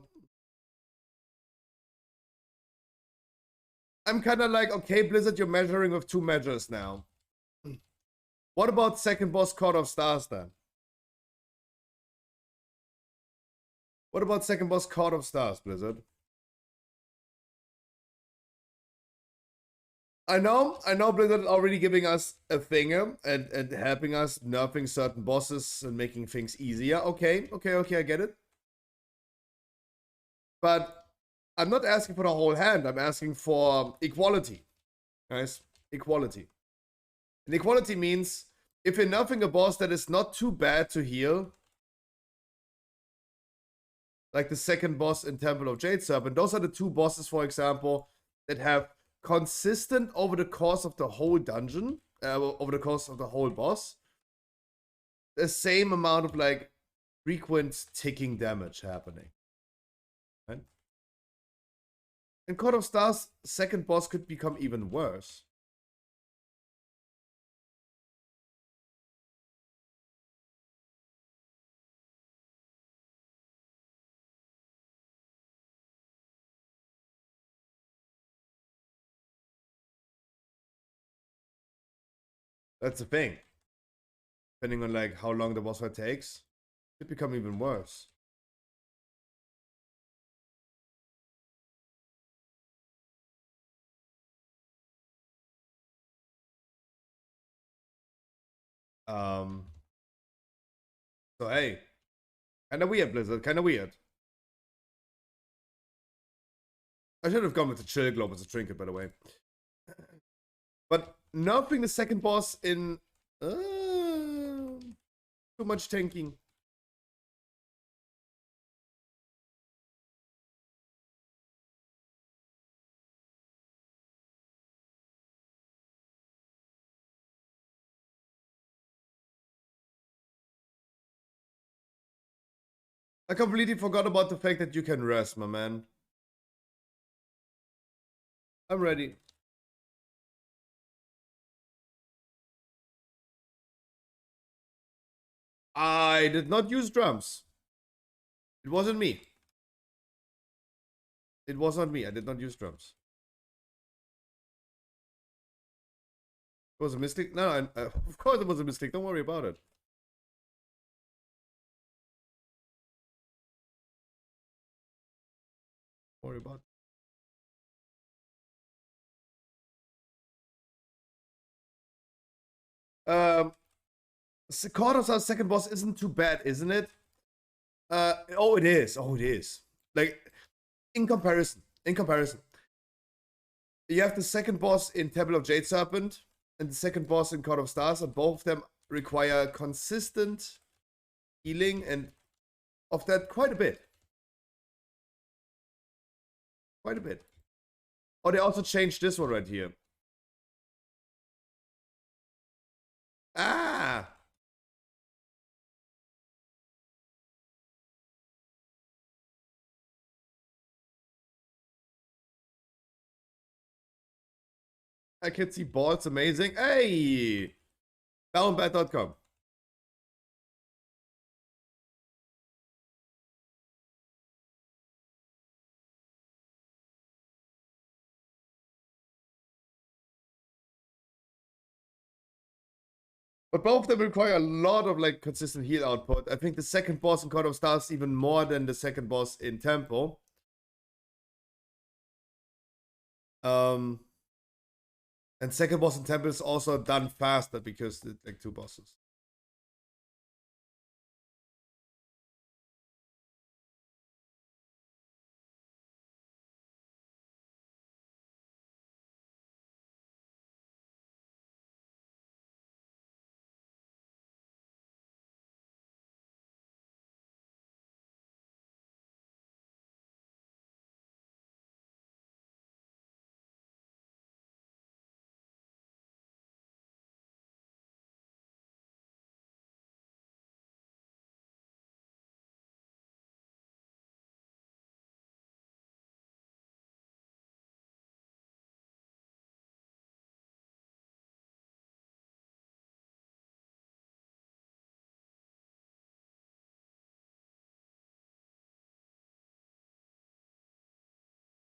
A: kind of like, okay, Blizzard, you're measuring with 2 measures now. What about second boss Court of Stars then? What about second boss Court of Stars, Blizzard? I know Blizzard already giving us a finger and helping us nerfing certain bosses and making things easier. Okay, I get it. But I'm not asking for the whole hand. I'm asking for equality, guys. Equality. And equality means if you're nerfing a boss that is not too bad to heal, like the second boss in Temple of Jade Serpent, those are the 2 bosses, for example, that have consistent over the course of the whole dungeon, over the course of the whole boss, the same amount of like frequent ticking damage happening. Right? In Court of Stars, second boss could become even worse. That's the thing. Depending on like how long the boss fight takes, it could become even worse. So hey, kind of weird, Blizzard. Kind of weird. I should have gone with the Chill Globe as a trinket, by the way. But nerfing the second boss in too much tanking. I completely forgot about the fact that you can rest, my man. I'm ready. I did not use drums. It wasn't me. It was not me. I did not use drums. It was a mistake. No, of course it was a mistake. Don't worry about it. Don't worry about it. Cordosa's second boss isn't too bad, isn't it? Oh, it is. Oh, it is. Like, in comparison. You have the second boss in Temple of Jade Serpent and the second boss in Court of Stars, and both of them require consistent healing, and of that quite a bit. Quite a bit. Oh, they also changed this one right here. Ah! I can see balls amazing. Hey! Downbat.com. But both of them require a lot of like consistent heal output. I think the second boss in Court of Stars even more than the second boss in Temple. And second boss in Temple is also done faster because it's like 2 bosses.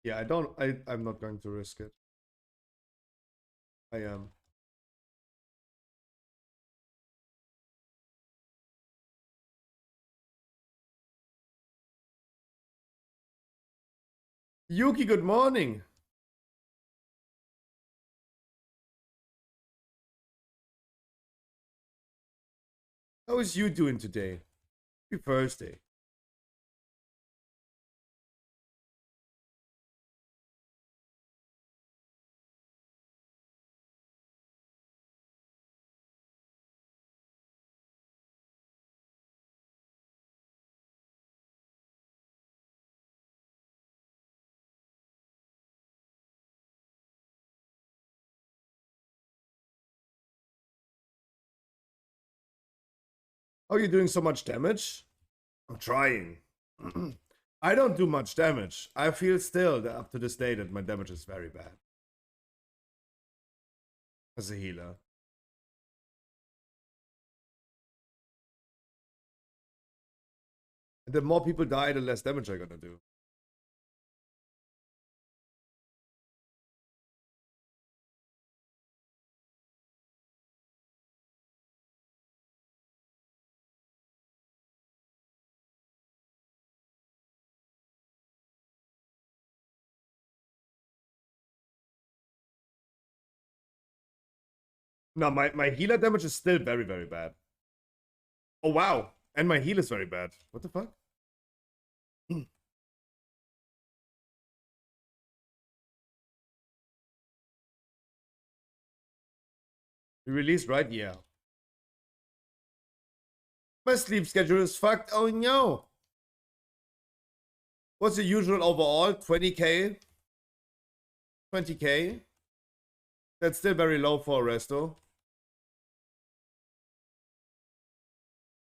A: Yeah, I'm not going to risk it. I am. Yuki, good morning. How is you doing today? Happy Thursday. How are you doing so much damage? I'm trying. I don't do much damage. I feel still that up to this day that my damage is very bad. As a healer. And the more people die, the less damage I'm gonna do. No, my healer damage is still very, very bad. Oh, wow. And my heal is very bad. What the fuck? You released, right? Yeah. My sleep schedule is fucked. Oh, no. What's the usual overall? 20k? 20k? That's still very low for a resto.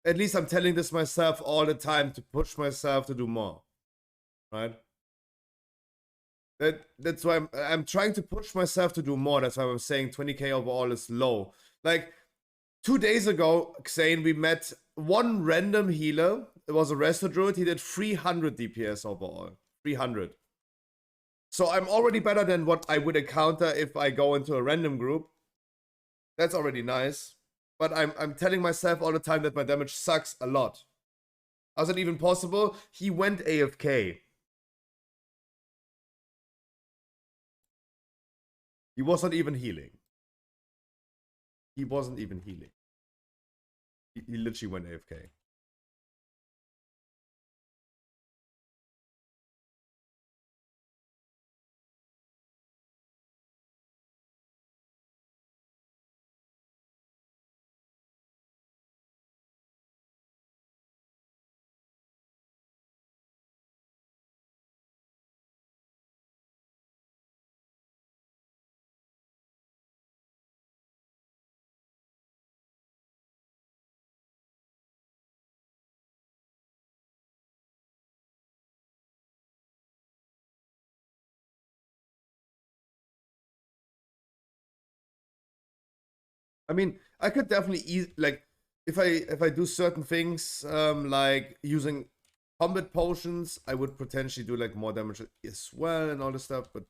A: At least I'm telling this myself all the time to push myself to do more. Right? That's why I'm trying to push myself to do more. That's why I'm saying 20k overall is low. Like 2 days ago, Xane, we met one random healer. It was a resto druid. He did 300 DPS overall. 300. So I'm already better than what I would encounter if I go into a random group. That's already nice. But I'm telling myself all the time that my damage sucks a lot. How's it even possible? He went AFK. He was not even healing. He wasn't even healing. He literally went AFK. I mean, I could definitely like if I do certain things like using combat potions, I would potentially do like more damage as well and all this stuff, but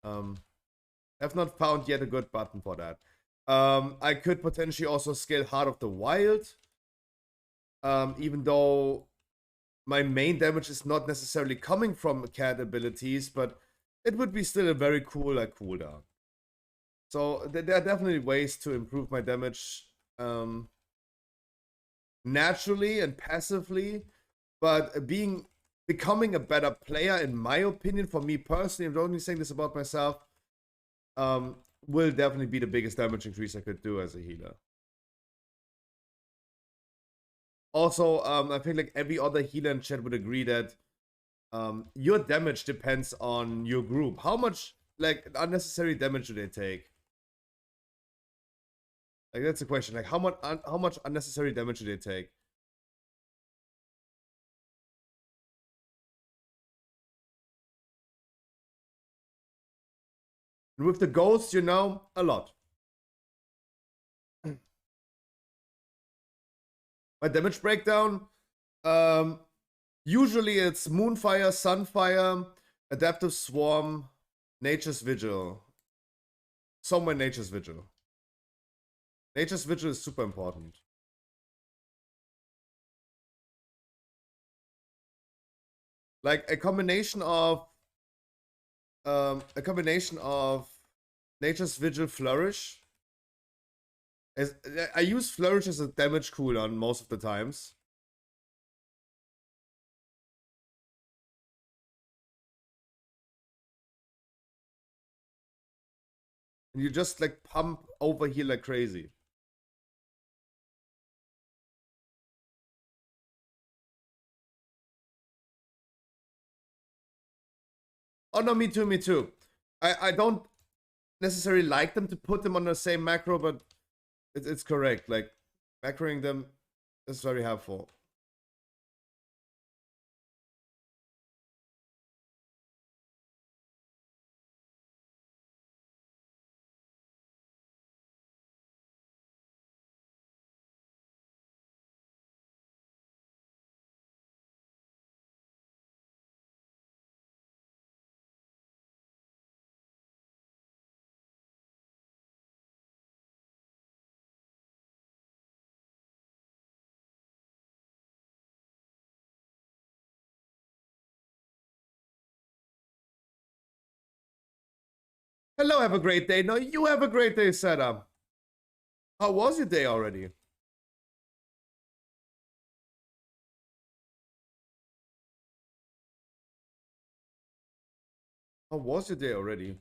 A: I've not found yet a good button for that. I could potentially also scale Heart of the Wild, even though my main damage is not necessarily coming from cat abilities, but it would be still a very cool like cooldown. So there are definitely ways to improve my damage naturally and passively, but becoming a better player, in my opinion, for me personally, I'm only saying this about myself, will definitely be the biggest damage increase I could do as a healer. Also, I think like every other healer in chat would agree that your damage depends on your group. How much like unnecessary damage do they take? Like that's the question. Like how much unnecessary damage do they take? And with the ghosts, you know, a lot. My damage breakdown, usually it's Moonfire, Sunfire, Adaptive Swarm, Nature's Vigil. Somewhere Nature's Vigil. Nature's Vigil is super important. Like a combination of Nature's Vigil Flourish. I use Flourish as a damage cooldown most of the times. And you just like pump over here like crazy. Oh no, me too, me too. I don't necessarily like them to put them on the same macro, but it's correct. Like macroing them is very helpful. Hello, have a great day. No, you have a great day, Sada. How was your day already? How was your day already?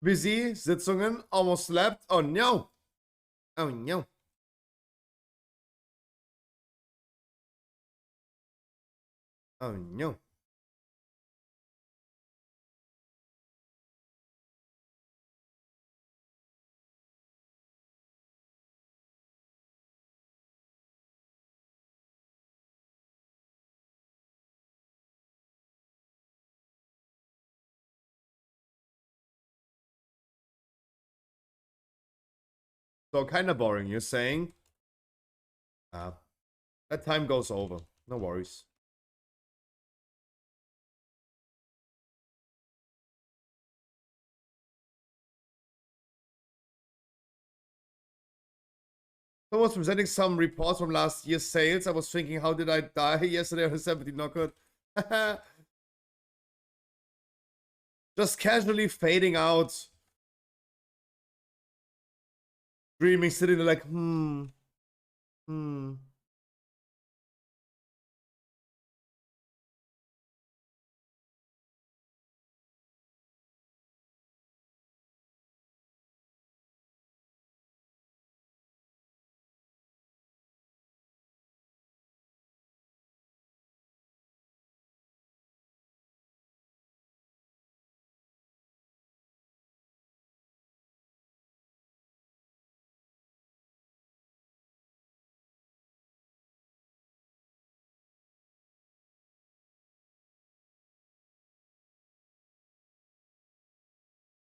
A: Busy, Sitzungen, almost slept. Oh no. Oh no. Oh no. So kind of boring, you're saying? That time goes over. No worries. I was presenting some reports from last year's sales. I was thinking, how did I die yesterday on a 17? Not good. Just casually fading out. Dreaming, sitting there like, hmm.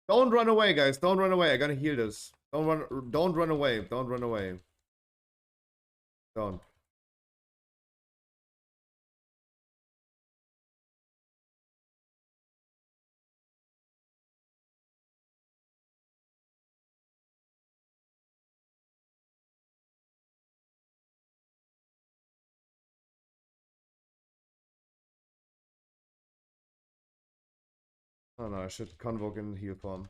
A: Don't run away, guys. Don't run away. I gotta heal this. Don't run away. Don't run away. Don't. Oh no, I should convoke in heal form.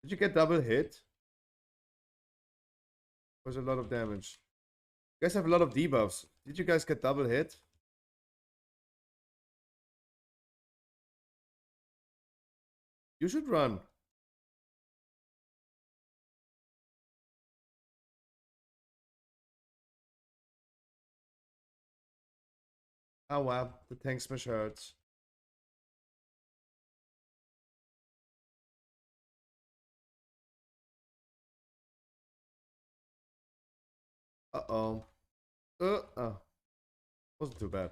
A: Did you get double hit? Was a lot of damage. You guys have a lot of debuffs. Did you guys get double hit? You should run. Oh wow, the tank smash hurts. Uh-oh. Oh. Wasn't too bad.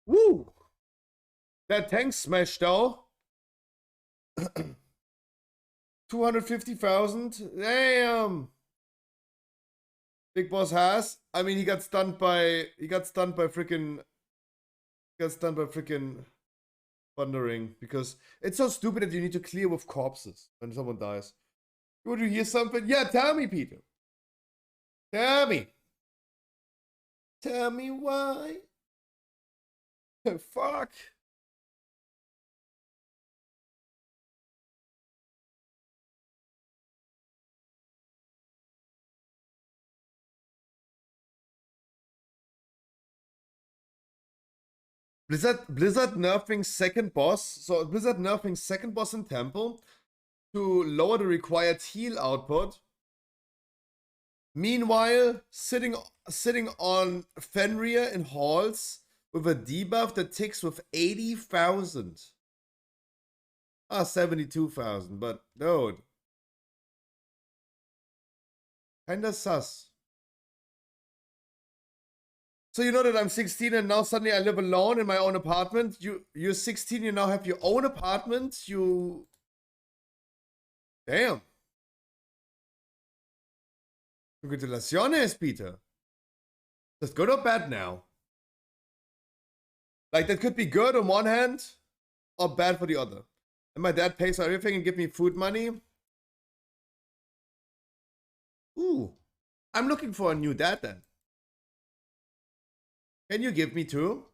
A: Woo! That tank smash though. 250,000. Damn. Big Boss has. I mean, he got stunned by freaking thundering because it's so stupid that you need to clear with corpses when someone dies. Would you hear something? Yeah, tell me, Peter. Tell me. Tell me why. The fuck. Blizzard nerfing second boss. So Blizzard nerfing second boss in Temple to lower the required heal output. Meanwhile, sitting on Fenrir in halls with a debuff that ticks with 80,000. 72,000, but dude. Kinda sus. So you know that I'm 16 and now suddenly I live alone in my own apartment. You're 16, you now have your own apartment. You damn. Congratulations, Peter. That's good or bad now? Like that could be good on one hand or bad for the other. And my dad pays for everything and give me food money. Ooh. I'm looking for a new dad then. Can you give me two?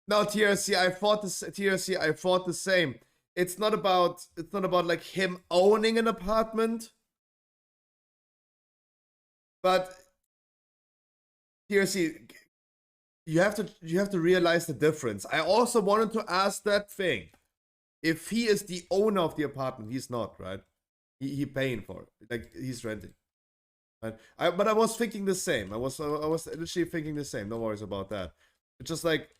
A: No, TRC, I thought the same. It's not about like him owning an apartment. But TRC, you have to realize the difference. I also wanted to ask that thing. If he is the owner of the apartment, he's not, right? He paying for it. Like he's renting. Right? But I was thinking the same. I was literally thinking the same. No worries about that. It's just like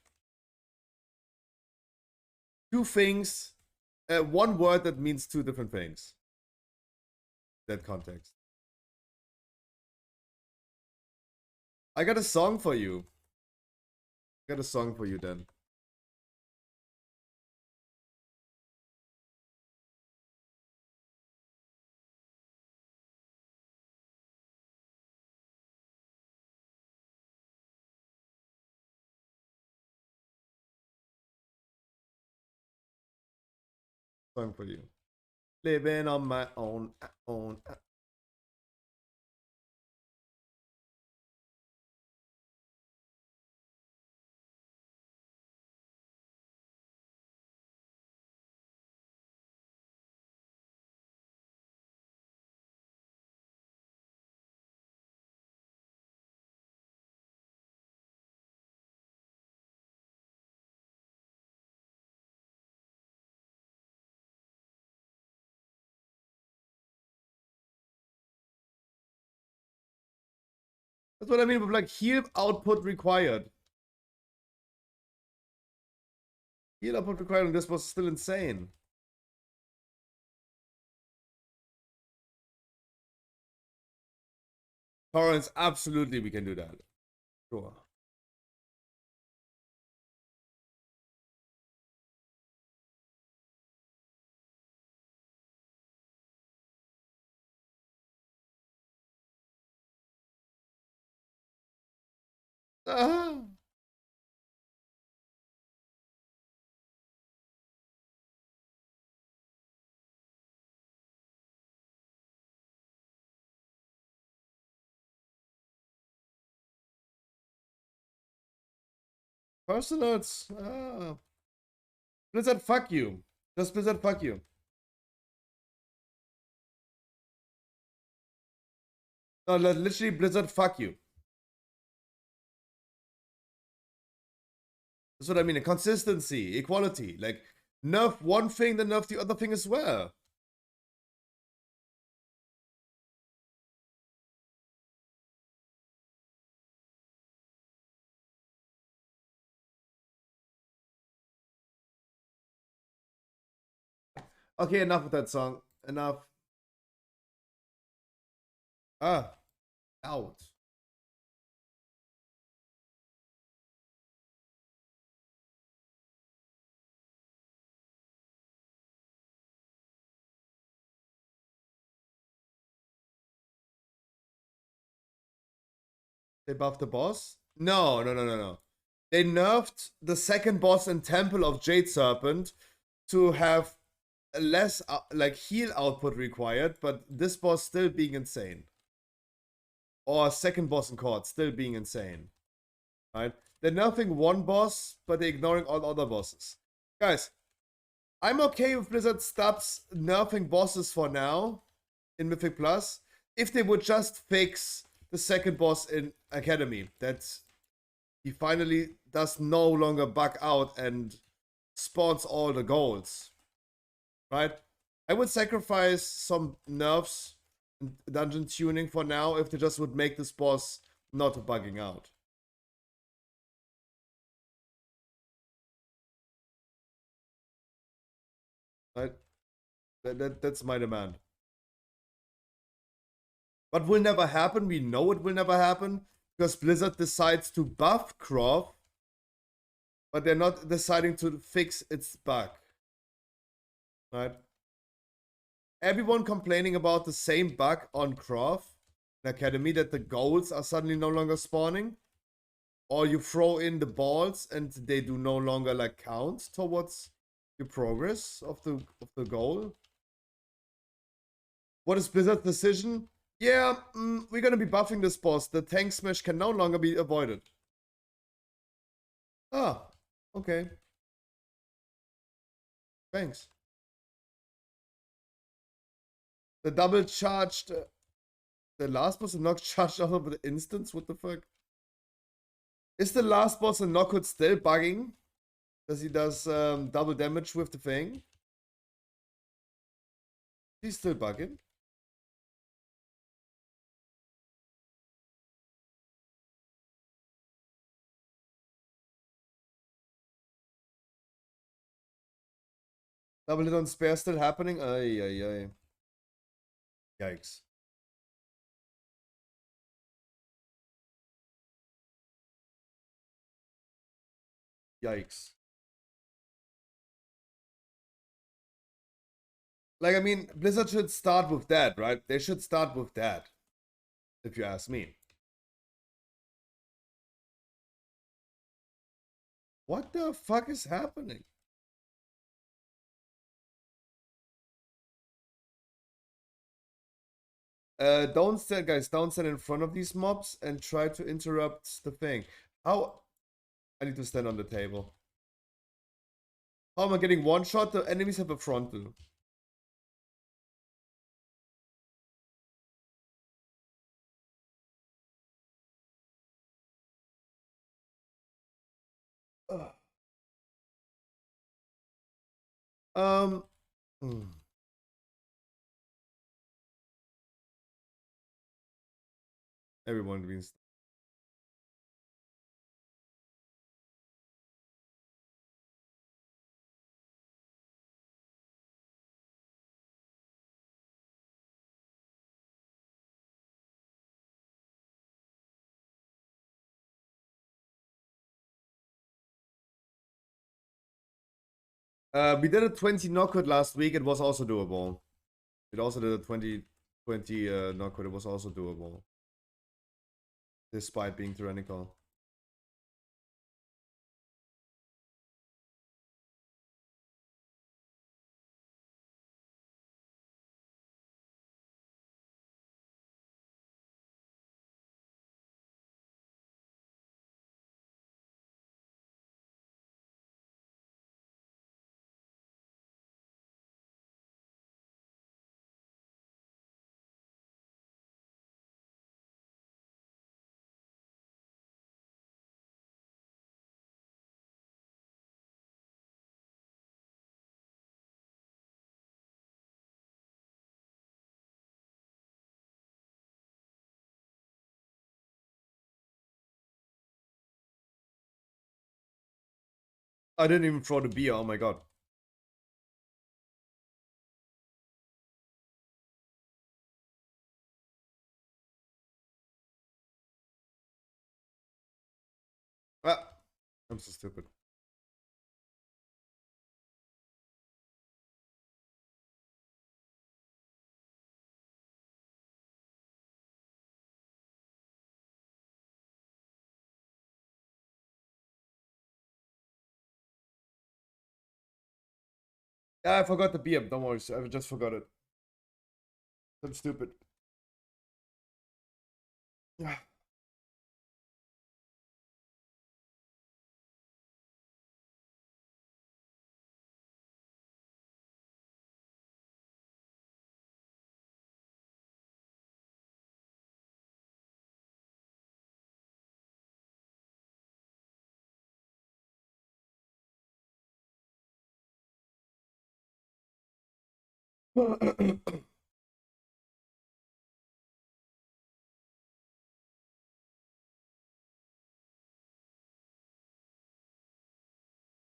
A: two things, one word that means two different things. That context. I got a song for you. I got a song for you then. Song for you. Living on my own. That's what I mean with like heal output required. Heal output required, and this was still insane. Torrents, absolutely we can do that. Sure. Ah. Personals. Blizzard, fuck you. Just Blizzard, fuck you. No, literally Blizzard, fuck you. That's what I mean. Consistency, equality. Like, nerf one thing, then nerf the other thing as well. Okay, enough of that song. Enough. Out. They buffed the boss? No. They nerfed the second boss in Temple of Jade Serpent to have less like heal output required, but this boss still being insane. Or second boss in court still being insane. Right? They're nerfing one boss, but they're ignoring all other bosses. Guys, I'm okay with Blizzard stops nerfing bosses for now in Mythic Plus if they would just fix the second boss in Academy. That he finally does no longer bug out and spawns all the golds. Right? I would sacrifice some nerfs and dungeon tuning for now if they just would make this boss not bugging out. Right? That's my demand. What will never happen, we know it will never happen, because Blizzard decides to buff Croft, but they're not deciding to fix its bug. Right? Everyone complaining about the same bug on Croft in Academy, that the golds are suddenly no longer spawning, or you throw in the balls and they do no longer like count towards your progress of the goal. What is Blizzard's decision? Yeah, we're gonna be buffing this boss. The tank smash can no longer be avoided. Ah, okay. Thanks. The double charged... the last boss not charged out of the instance? What the fuck? Is the last boss in Knockhood still bugging? Does he double damage with the thing? He's still bugging. Double hit on spare still happening? Ay. Yikes. Yikes. Like, I mean, Blizzard should start with that, right? They should start with that, if you ask me. What the fuck is happening? Don't stand, guys, don't stand in front of these mobs and try to interrupt the thing. How? I need to stand on the table. How am I getting one shot? The enemies have a frontal. Ugh. Um. Everyone means. We did a 20 knockout last week. It was also doable. It also did a 20 knockout. It was also doable. Despite being tyrannical. I didn't even throw the beer. Oh my god. Ah, I'm so stupid. Yeah, I forgot the beer. Don't worry. I just forgot it. I'm stupid.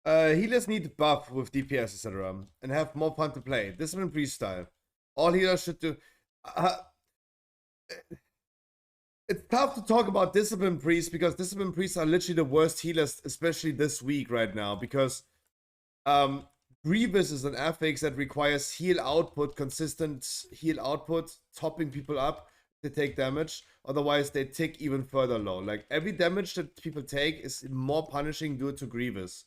A: Healers need buff with DPS, etc., and have more fun to play. Discipline Priest style. All healers should do. Uh, it's tough to talk about Discipline Priests because Discipline Priests are literally the worst healers, especially this week right now. Because Grievous is an affix that requires heal output, consistent heal output, topping people up to take damage. Otherwise, they tick even further low. Like every damage that people take is more punishing due to Grievous.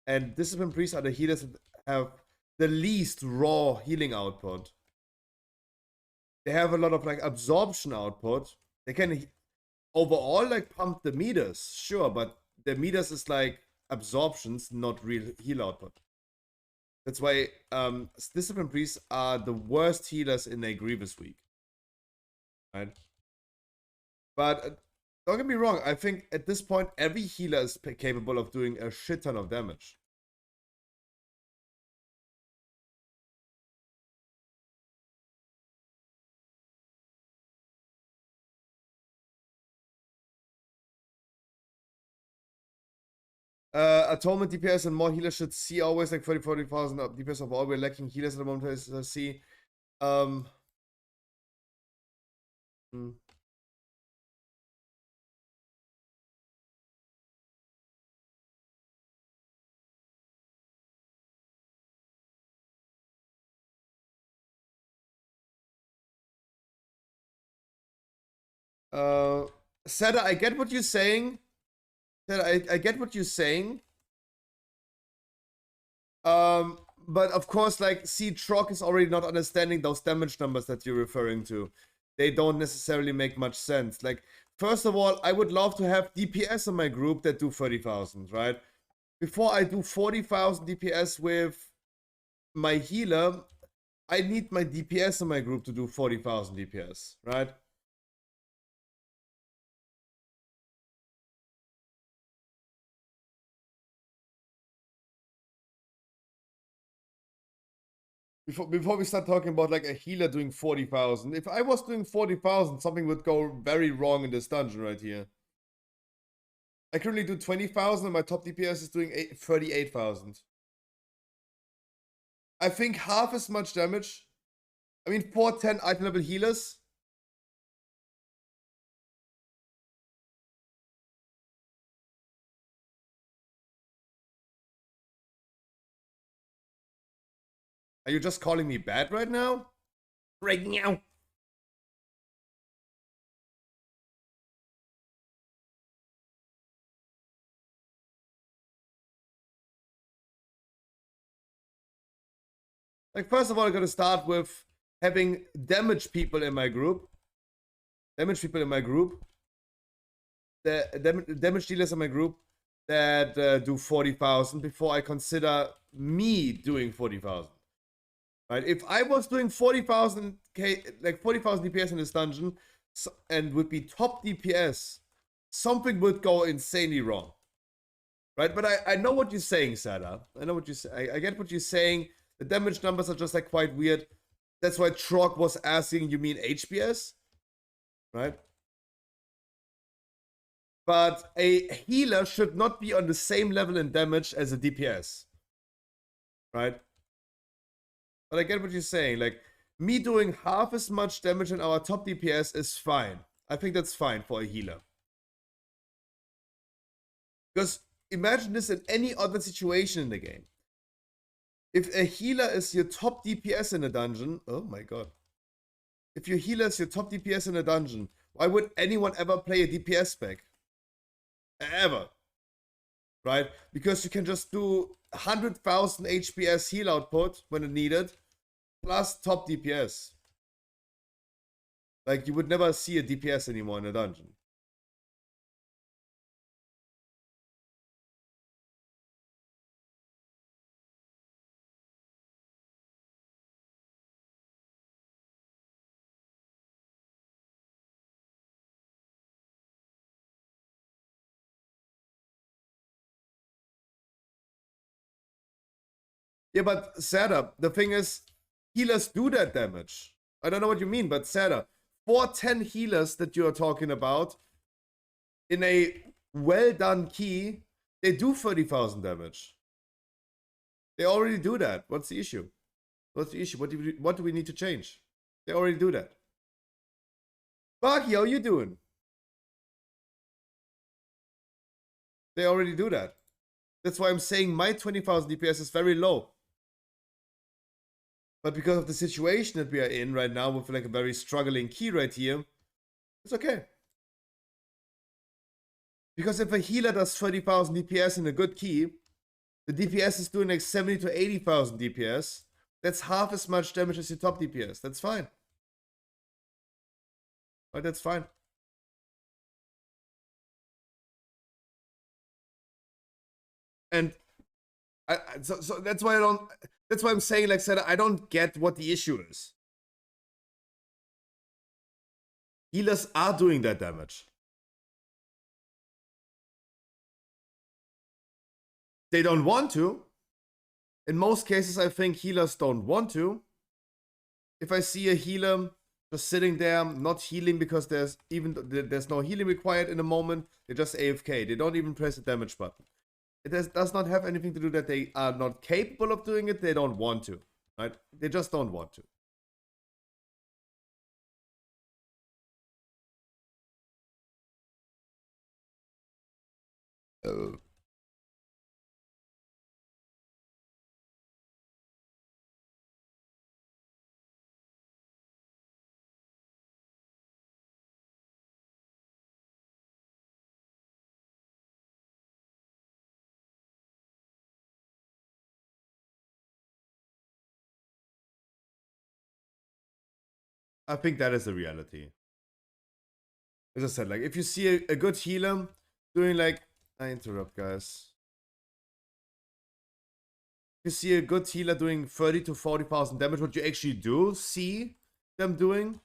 A: And Discipline Priests are the healers that have the least raw healing output. They have a lot of like absorption output. They can overall like pump the meters, sure, but the meters is like absorptions, not real heal output. That's why Discipline Priests are the worst healers in a Grievous week. Right? But don't get me wrong, I think at this point every healer is capable of doing a shit ton of damage. Atonement DPS and more healers should see always like 40,000 DPS of all. We're lacking healers at the moment, as I see. Hmm. Sada, I get what you're saying. Sada, I get what you're saying. But of course, like, see, Trock is already not understanding those damage numbers that you're referring to. They don't necessarily make much sense. Like, first of all, I would love to have DPS in my group that do 30,000, right? Before I do 40,000 DPS with my healer, I need my DPS in my group to do 40,000 DPS, right? Before we start talking about like a healer doing 40,000, if I was doing 40,000, something would go very wrong in this dungeon right here. I currently do 20,000 and my top DPS is doing 38,000. I think half as much damage. I mean, 410 item level healers. Are you just calling me bad right now? Right now. Like, first of all, I'm gonna start with having damage people in my group. Damage people in my group. The damage dealers in my group that do 40,000 before I consider me doing 40,000. Right? If I was doing 40,000 like 40,000 DPS in this dungeon and would be top DPS, something would go insanely wrong. Right? But I know what you're saying, Sada. I know what you say. I get what you're saying. The damage numbers are just like quite weird. That's why Trog was asking, you mean HBS? Right? But a healer should not be on the same level in damage as a DPS. Right? But I get what you're saying. Like, me doing half as much damage in our top DPS is fine. I think that's fine for a healer. Because imagine this in any other situation in the game. If a healer is your top DPS in a dungeon, oh my god. If your healer is your top DPS in a dungeon, why would anyone ever play a DPS spec? Ever. Right? Because you can just do 100,000 HPS heal output when needed, plus top DPS. Like, you would never see a DPS anymore in a dungeon. Yeah, but Sada, the thing is, healers do that damage. I don't know what you mean, but Sada, 410 healers that you're talking about, in a well-done key, they do 30,000 damage. They already do that. What's the issue? What's the issue? What do we need to change? They already do that. Buggy, how you doing? They already do that. That's why I'm saying my 20,000 DPS is very low. But because of the situation that we are in right now with like a very struggling key right here, it's okay. Because if a healer does 30,000 DPS in a good key, the DPS is doing like 70 to 80,000 DPS. That's half as much damage as your top DPS. That's fine. Right, that's fine. And so that's why I don't. That's why I'm saying, like I said, I don't get what the issue is. Healers are doing that damage. They don't want to. In most cases, I think healers don't want to. If I see a healer just sitting there, not healing because there's no healing required in the moment, they're just AFK. They don't even press the damage button. It does not have anything to do that they are not capable of doing it. They don't want to, right? They just don't want to. I think that is the reality. As I said, like, if you see a good healer doing like, I interrupt, guys. If you see a good healer doing 30 to 40,000 damage, what you actually do see them doing.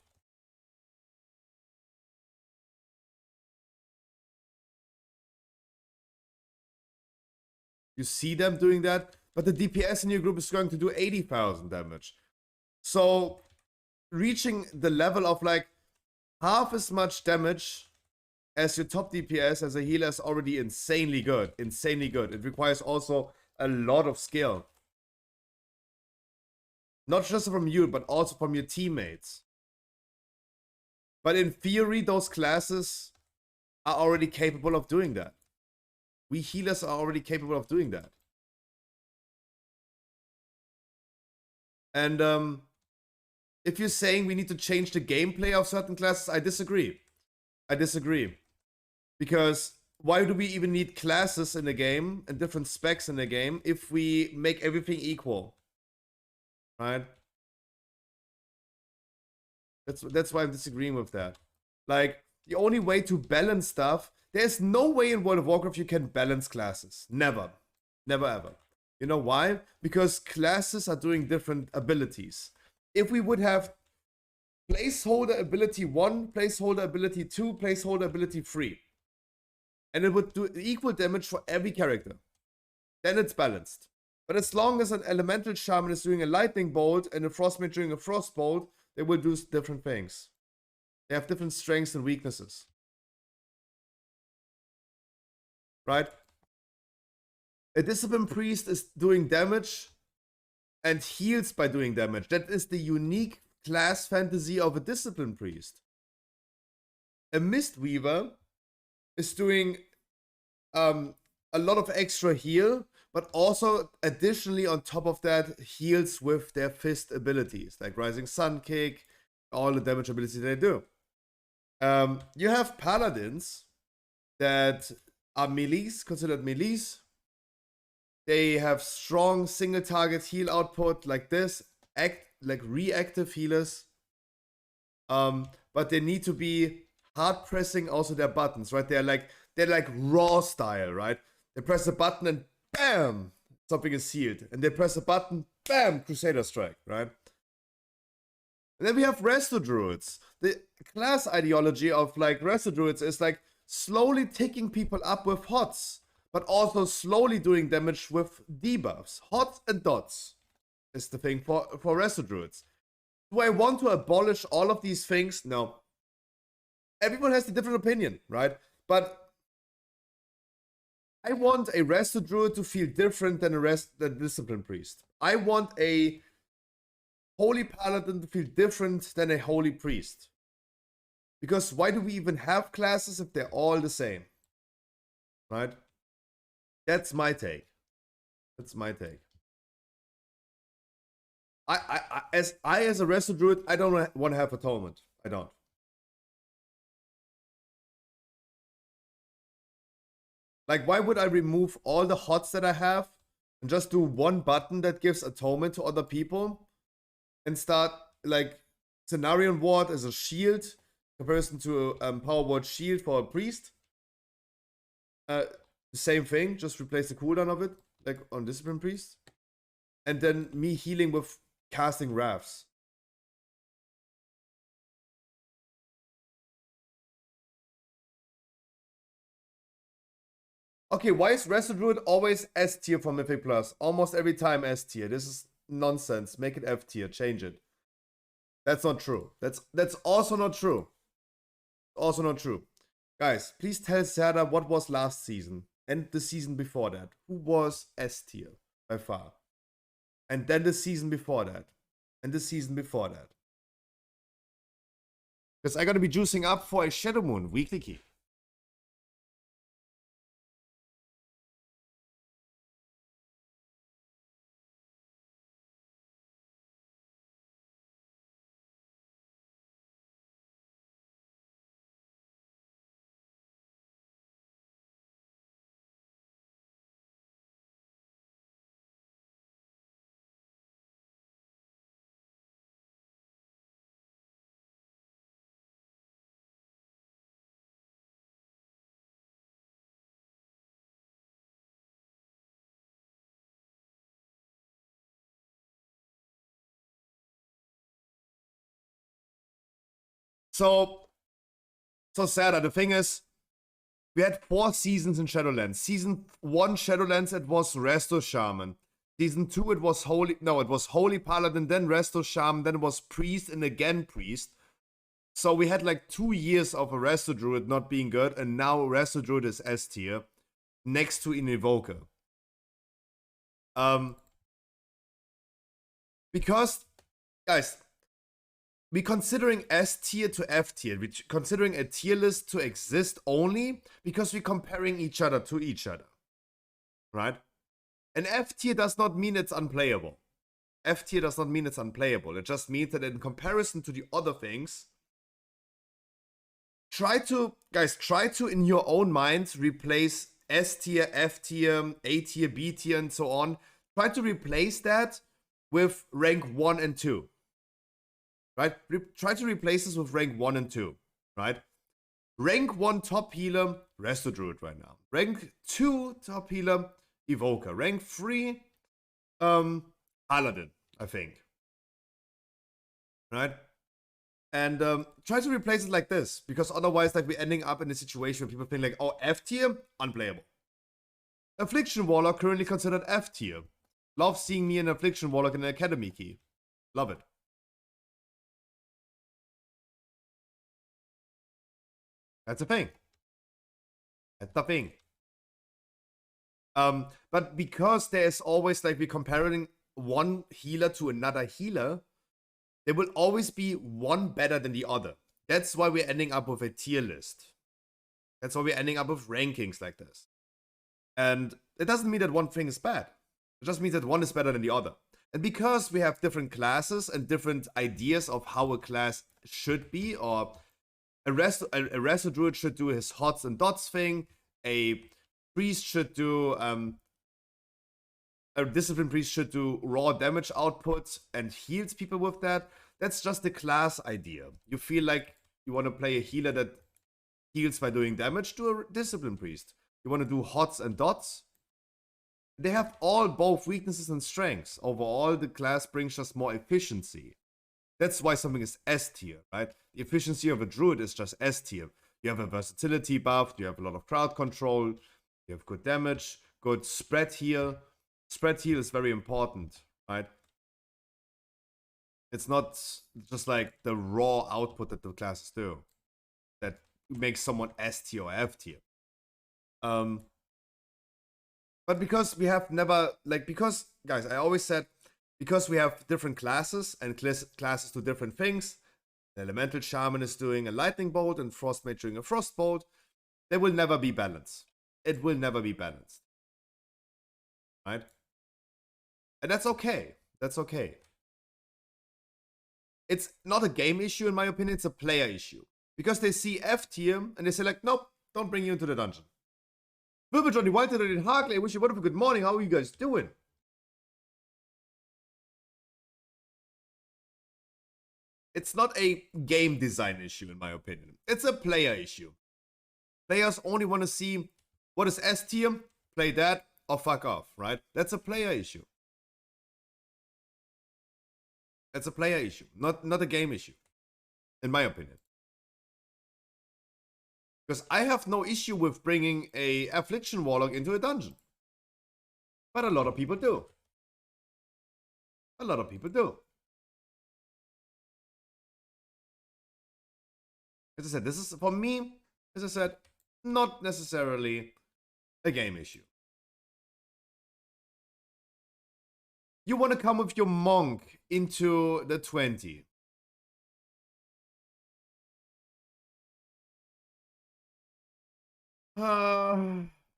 A: You see them doing that, but the DPS in your group is going to do 80,000 damage. So reaching the level of like half as much damage as your top DPS as a healer is already insanely good. Insanely good. It requires also a lot of skill. Not just from you, but also from your teammates. But in theory, those classes are already capable of doing that. We healers are already capable of doing that. And if you're saying we need to change the gameplay of certain classes, I disagree. I disagree. Because why do we even need classes in the game and different specs in the game if we make everything equal? Right? That's why I'm disagreeing with that. Like, the only way to balance stuff, there's no way in World of Warcraft you can balance classes. Never. Never ever. You know why? Because classes are doing different abilities. If we would have placeholder ability 1, placeholder ability 2, placeholder ability 3, and it would do equal damage for every character, then it's balanced. But as long as an elemental shaman is doing a lightning bolt and a frost mage doing a frost bolt, they will do different things. They have different strengths and weaknesses. right? A Discipline Priest is doing damage and heals by doing damage. That is the unique class fantasy of a Discipline Priest. A Mistweaver is doing a lot of extra heal, but also additionally on top of that heals with their fist abilities, like Rising Sun Kick, all the damage abilities they do. You have Paladins that are melees, considered melees. They have strong single target heal output like this, like reactive healers. But they need to be hard pressing also their buttons, right? They're like raw style, right? They press a button and bam, something is sealed. And they press a button, bam, Crusader Strike, right? And then we have Resto Druids. The class ideology of like Resto Druids is like slowly ticking people up with HOTS, but also slowly doing damage with debuffs. HOTS and dots is the thing for Resto Druids. Do I want to abolish all of these things? No. Everyone has a different opinion, right? But I want a Resto Druid to feel different than the Discipline Priest. I want a Holy Paladin to feel different than a Holy Priest. Because why do we even have classes if they're all the same? Right? That's my take. That's my take. As a Resto Druid, I don't want to have Atonement. I don't. Like, why would I remove all the HOTS that I have and just do one button that gives Atonement to other people and start, like, Cenarion Ward as a shield, comparison to Power Ward Shield for a Priest? The same thing, just replace the cooldown of it, like on Discipline Priest. And then me healing with casting Wraths. Okay, why is Resto Druid always S tier for Mythic Plus? Almost every time S tier. This is nonsense. Make it F tier. Change it. That's not true. That's also not true. Also not true. Guys, please tell Serda what was last season and the season before that. Who was S tier by far? And then the season before that. And the season before that. Because I gotta be juicing up for a Shadow Moon weekly key. So Serda, the thing is, we had 4 seasons in Shadowlands. Season 1 Shadowlands, it was Resto Shaman. Season 2, it was Holy Paladin, then Resto Shaman, then it was Priest, and again Priest. So we had like 2 years of a Resto Druid not being good, and now Resto Druid is S tier, next to an Evoker. Because, guys, we're considering S tier to F tier. We're considering a tier list to exist only because we're comparing each other to each other. Right? And F tier does not mean it's unplayable. F tier does not mean it's unplayable. It just means that in comparison to the other things, try to in your own mind replace S tier, F tier, A tier, B tier, and so on. Try to replace that with rank 1 and 2. Right? Try to replace this with rank 1 and 2. Right? Rank 1 top healer, Resto Druid right now. Rank 2 top healer, Evoker. Rank 3, Paladin, I think. Right? And try to replace it like this, because otherwise, like, we're ending up in a situation where people think like, oh, F tier, unplayable. Affliction Warlock currently considered F tier. Love seeing me in Affliction Warlock in an Academy key. Love it. That's a thing. That's the thing. But because there's always like we're comparing one healer to another healer, there will always be one better than the other. That's why we're ending up with a tier list. That's why we're ending up with rankings like this. And it doesn't mean that one thing is bad. It just means that one is better than the other. And because we have different classes and different ideas of how a class should be, or a Resto Druid should do his hots and dots thing, a priest should do, a discipline priest should do raw damage output and heals people with that. That's just the class idea. You feel like you want to play a healer that heals by doing damage to a discipline priest. You want to do hots and dots. They have all both weaknesses and strengths. Overall, the class brings just more efficiency. That's why something is S tier, right? The efficiency of a druid is just S tier. You have a versatility buff, you have a lot of crowd control, you have good damage, good spread heal. Spread heal is very important, right? It's not just like the raw output that the classes do that makes someone S tier or F tier. But because we have never, like, because, guys, I always said, because we have different classes and classes do different things, the Elemental Shaman is doing a Lightning Bolt and Frost Mage doing a Frost Bolt, they will never be balanced. It will never be balanced. Right? And that's okay. That's okay. It's not a game issue, in my opinion, it's a player issue. Because they see F tier and they say, like, nope, don't bring you into the dungeon. Wilbur Johnny White and in Harkley, I wish you a wonderful good morning. How are you guys doing? It's not a game design issue, in my opinion. It's a player issue. Players only want to see what is S tier, play that, or fuck off, right? That's a player issue. That's a player issue, not a game issue, in my opinion. Because I have no issue with bringing a Affliction Warlock into a dungeon. But a lot of people do. A lot of people do. As I said, this is, for me, as I said, not necessarily a game issue. You want to come with your monk into the 20.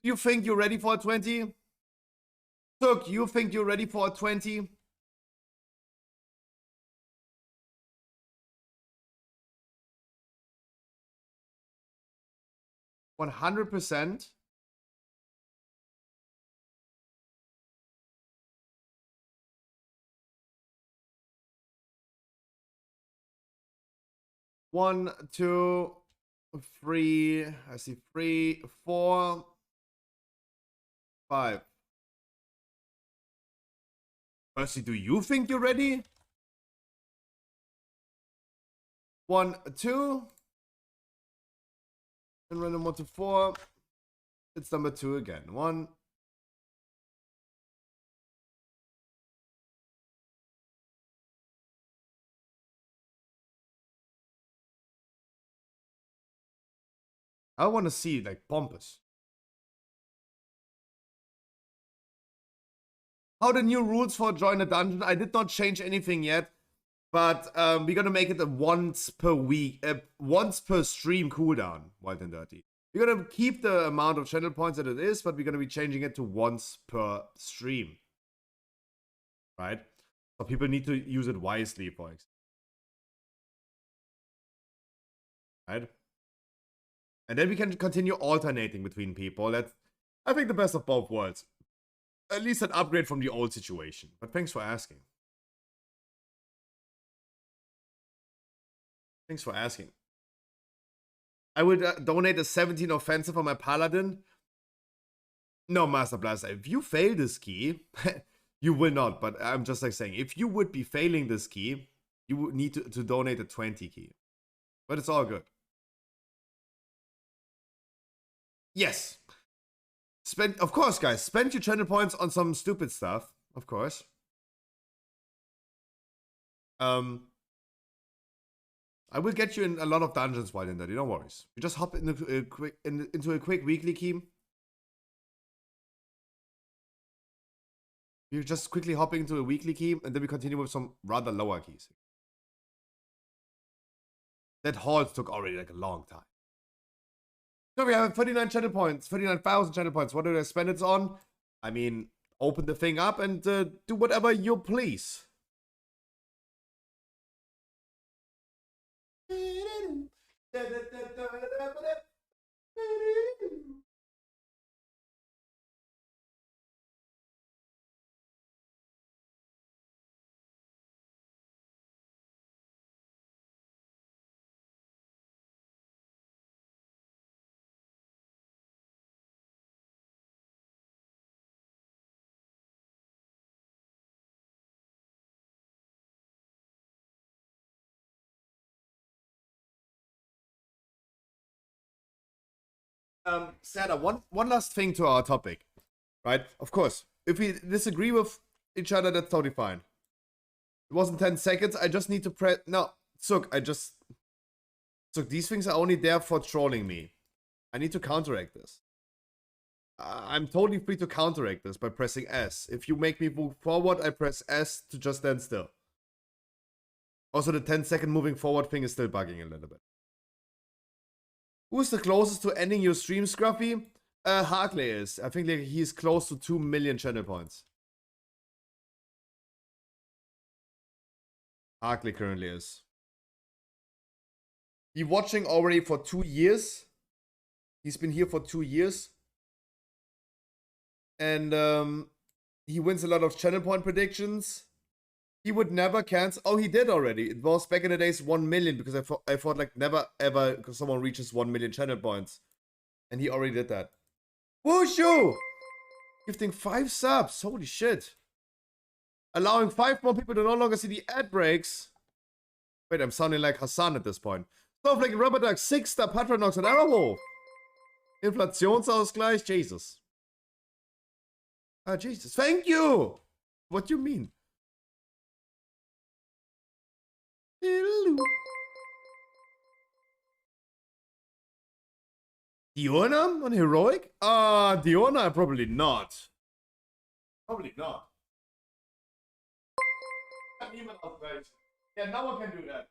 A: You think you're ready for a 20? Took, you think you're ready for a 20? $100%. One, two, three. I see 3, 4, 5. Percy, do you think you're ready? 1, 2. And random 1 to 4. It's number 2 again. 1. I want to see like Pompous. How the new rules for join a dungeon? I did not change anything yet, but we're gonna make it a once per week, once per stream cooldown. Wild and Dirty. We're gonna keep the amount of channel points that it is, but we're gonna be changing it to once per stream. Right? So people need to use it wisely, for example. Right? And then we can continue alternating between people. That's, I think, the best of both worlds. At least an upgrade from the old situation. But thanks for asking. Thanks for asking. I would donate a 17 offensive for my Paladin. No, Master Blaster. If you fail this key, you will not. But I'm just like saying, if you would be failing this key, you would need to donate a 20 key. But it's all good. Yes. Spend, of course, guys. Spend your channel points on some stupid stuff. Of course. I will get you in a lot of dungeons while in there. Don't worry. You just hop into a quick weekly key. We're just quickly hopping into a weekly key, and then we continue with some rather lower keys. That halt took already like a long time. So we have 39 channel points, 39,000 channel points. What do I spend it on? I mean, open the thing up and do whatever you please. Sada, one last thing to our topic, right? Of course, if we disagree with each other, that's totally fine. It wasn't 10 seconds. I just need to press. No, Zook, Zook, these things are only there for trolling me. I need to counteract this. I'm totally free to counteract this by pressing S. If you make me move forward, I press S to just stand still. Also, the 10-second moving forward thing is still bugging a little bit. Who's the closest to ending your stream, Scruffy? Harkley is. I think like, he's close to 2 million channel points. Harkley currently is. He's watching already for 2 years. He's been here for 2 years. And he wins a lot of channel point predictions. He would never cancel. Oh, he did already. It was back in the days 1 million because I thought like never ever someone reaches 1 million channel points. And he already did that. Wushu! Gifting 5 subs. Holy shit. Allowing 5 more people to no longer see the ad breaks. Wait, I'm sounding like Hassan at this point. Snowflake and Rubber Duck, 6-star Patronox and Arrowwolf. Inflationsausgleich, Jesus. Ah, Jesus. Thank you! What do you mean? Diona on Heroic? Diona, probably not. Probably not. Yeah, no one can do that.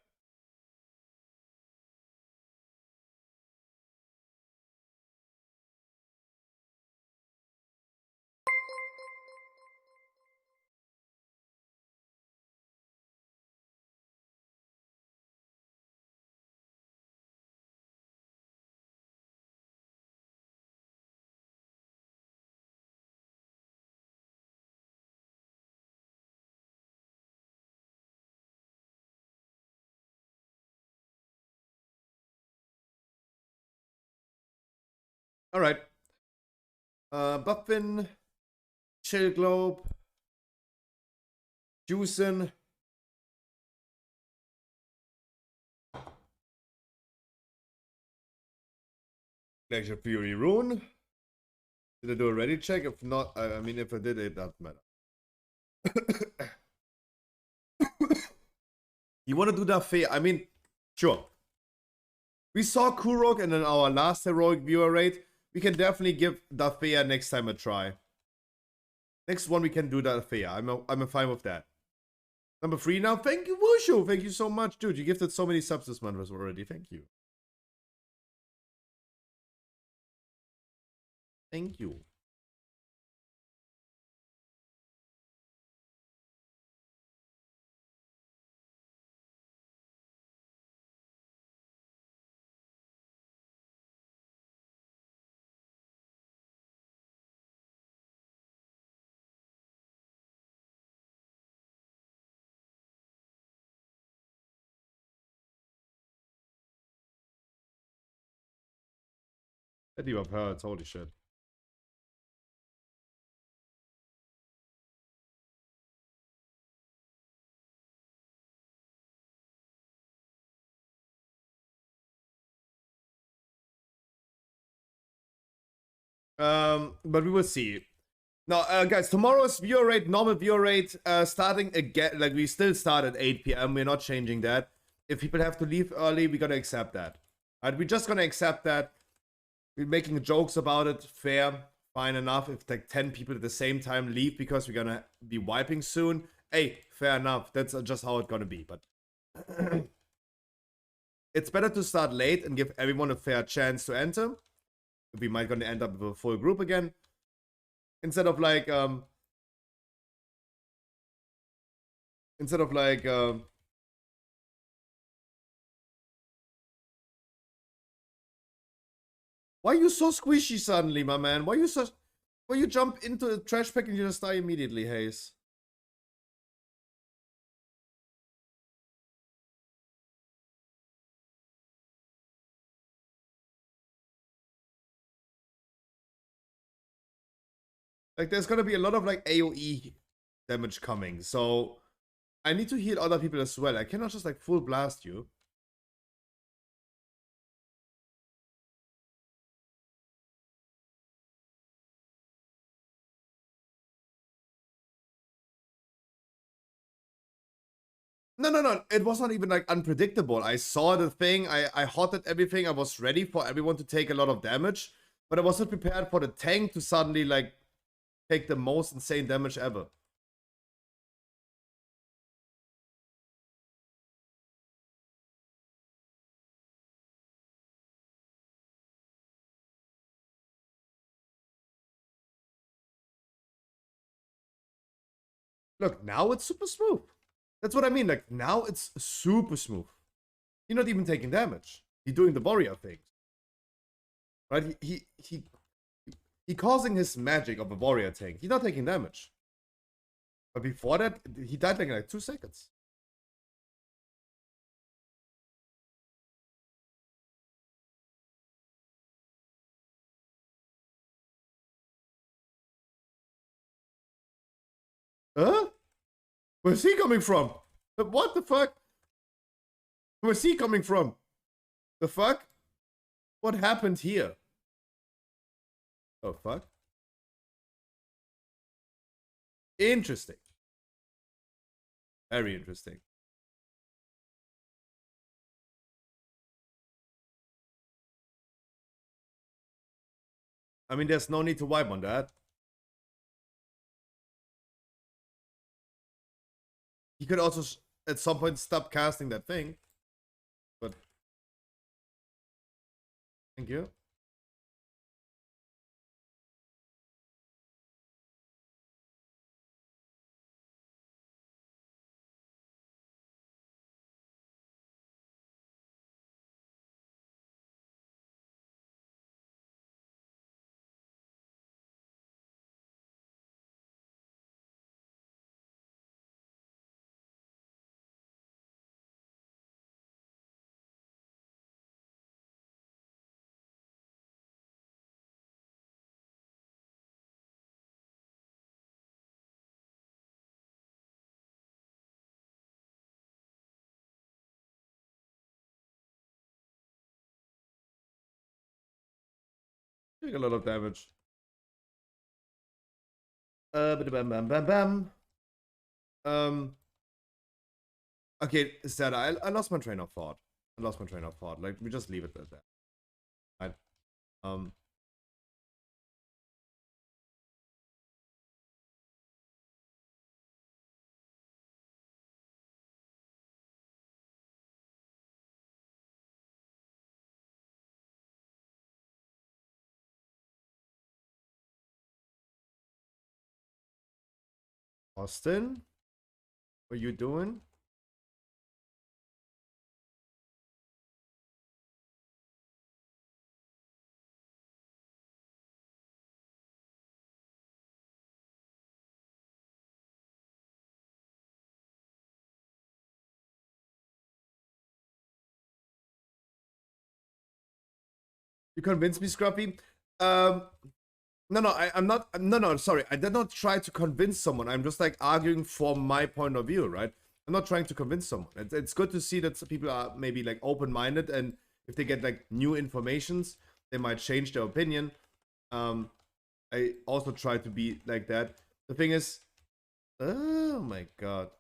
A: All right. Buffin, Chill Globe, Juicin. Glacier Fury Rune. Did I do a ready check? If not, I mean, if I did, it doesn't matter. You want to do that fair? I mean, sure. We saw Kurok and in our last heroic viewer rate. We can definitely give Dafea next time a try. Next one we can do Dafea. I'm fine with that. Number 3 now. Thank you, Wushu. Thank you so much, dude. You gifted so many subs this month already. Thank you. Thank you. That you have heard. Holy shit. But we will see. Now, guys, tomorrow's viewer rate, normal viewer rate, starting again. Like, we still start at 8 p.m. We're not changing that. If people have to leave early, we're gonna accept that. Right? We're just gonna accept that. We're making jokes about it. Fair. fine enough. If like 10 people at the same time leave because we're gonna be wiping soon, hey, fair enough. That's just how it's gonna be. But it's better to start late and give everyone a fair chance to enter. We might gonna end up with a full group again. Instead of like why are you so squishy suddenly, my man? Why you jump into a trash pack and you just die immediately, Hayes? Like, there's gonna be a lot of like AoE damage coming, so I need to heal other people as well. I cannot just like full blast you. No. It was not even like unpredictable. I saw the thing. I hotted everything. I was ready for everyone to take a lot of damage, but I wasn't prepared for the tank to suddenly like take the most insane damage ever. Look, now it's super smooth. That's what I mean. Like, now it's super smooth. You're not even taking damage. You're doing the warrior things. Right? He causing his magic of a warrior tank. He's not taking damage. But before that, he died like 2 seconds. Huh? Where's he coming from? What the fuck? Where's he coming from? The fuck? What happened here? Oh, fuck. Interesting. Very interesting. I mean, there's no need to wipe on that. He could also at some point stop casting that thing. But thank you. Take a lot of damage. Bam, bam, bam, bam. Okay, Zeta, I lost my train of thought. Like, we just leave it at that. Right? Austin? What are you doing? You convinced me, Scruffy. I'm not. No, sorry. I did not try to convince someone. I'm just like arguing from my point of view, right? I'm not trying to convince someone. It's good to see that some people are maybe like open-minded, and if they get like new informations, they might change their opinion. I also try to be like that. The thing is, oh my god.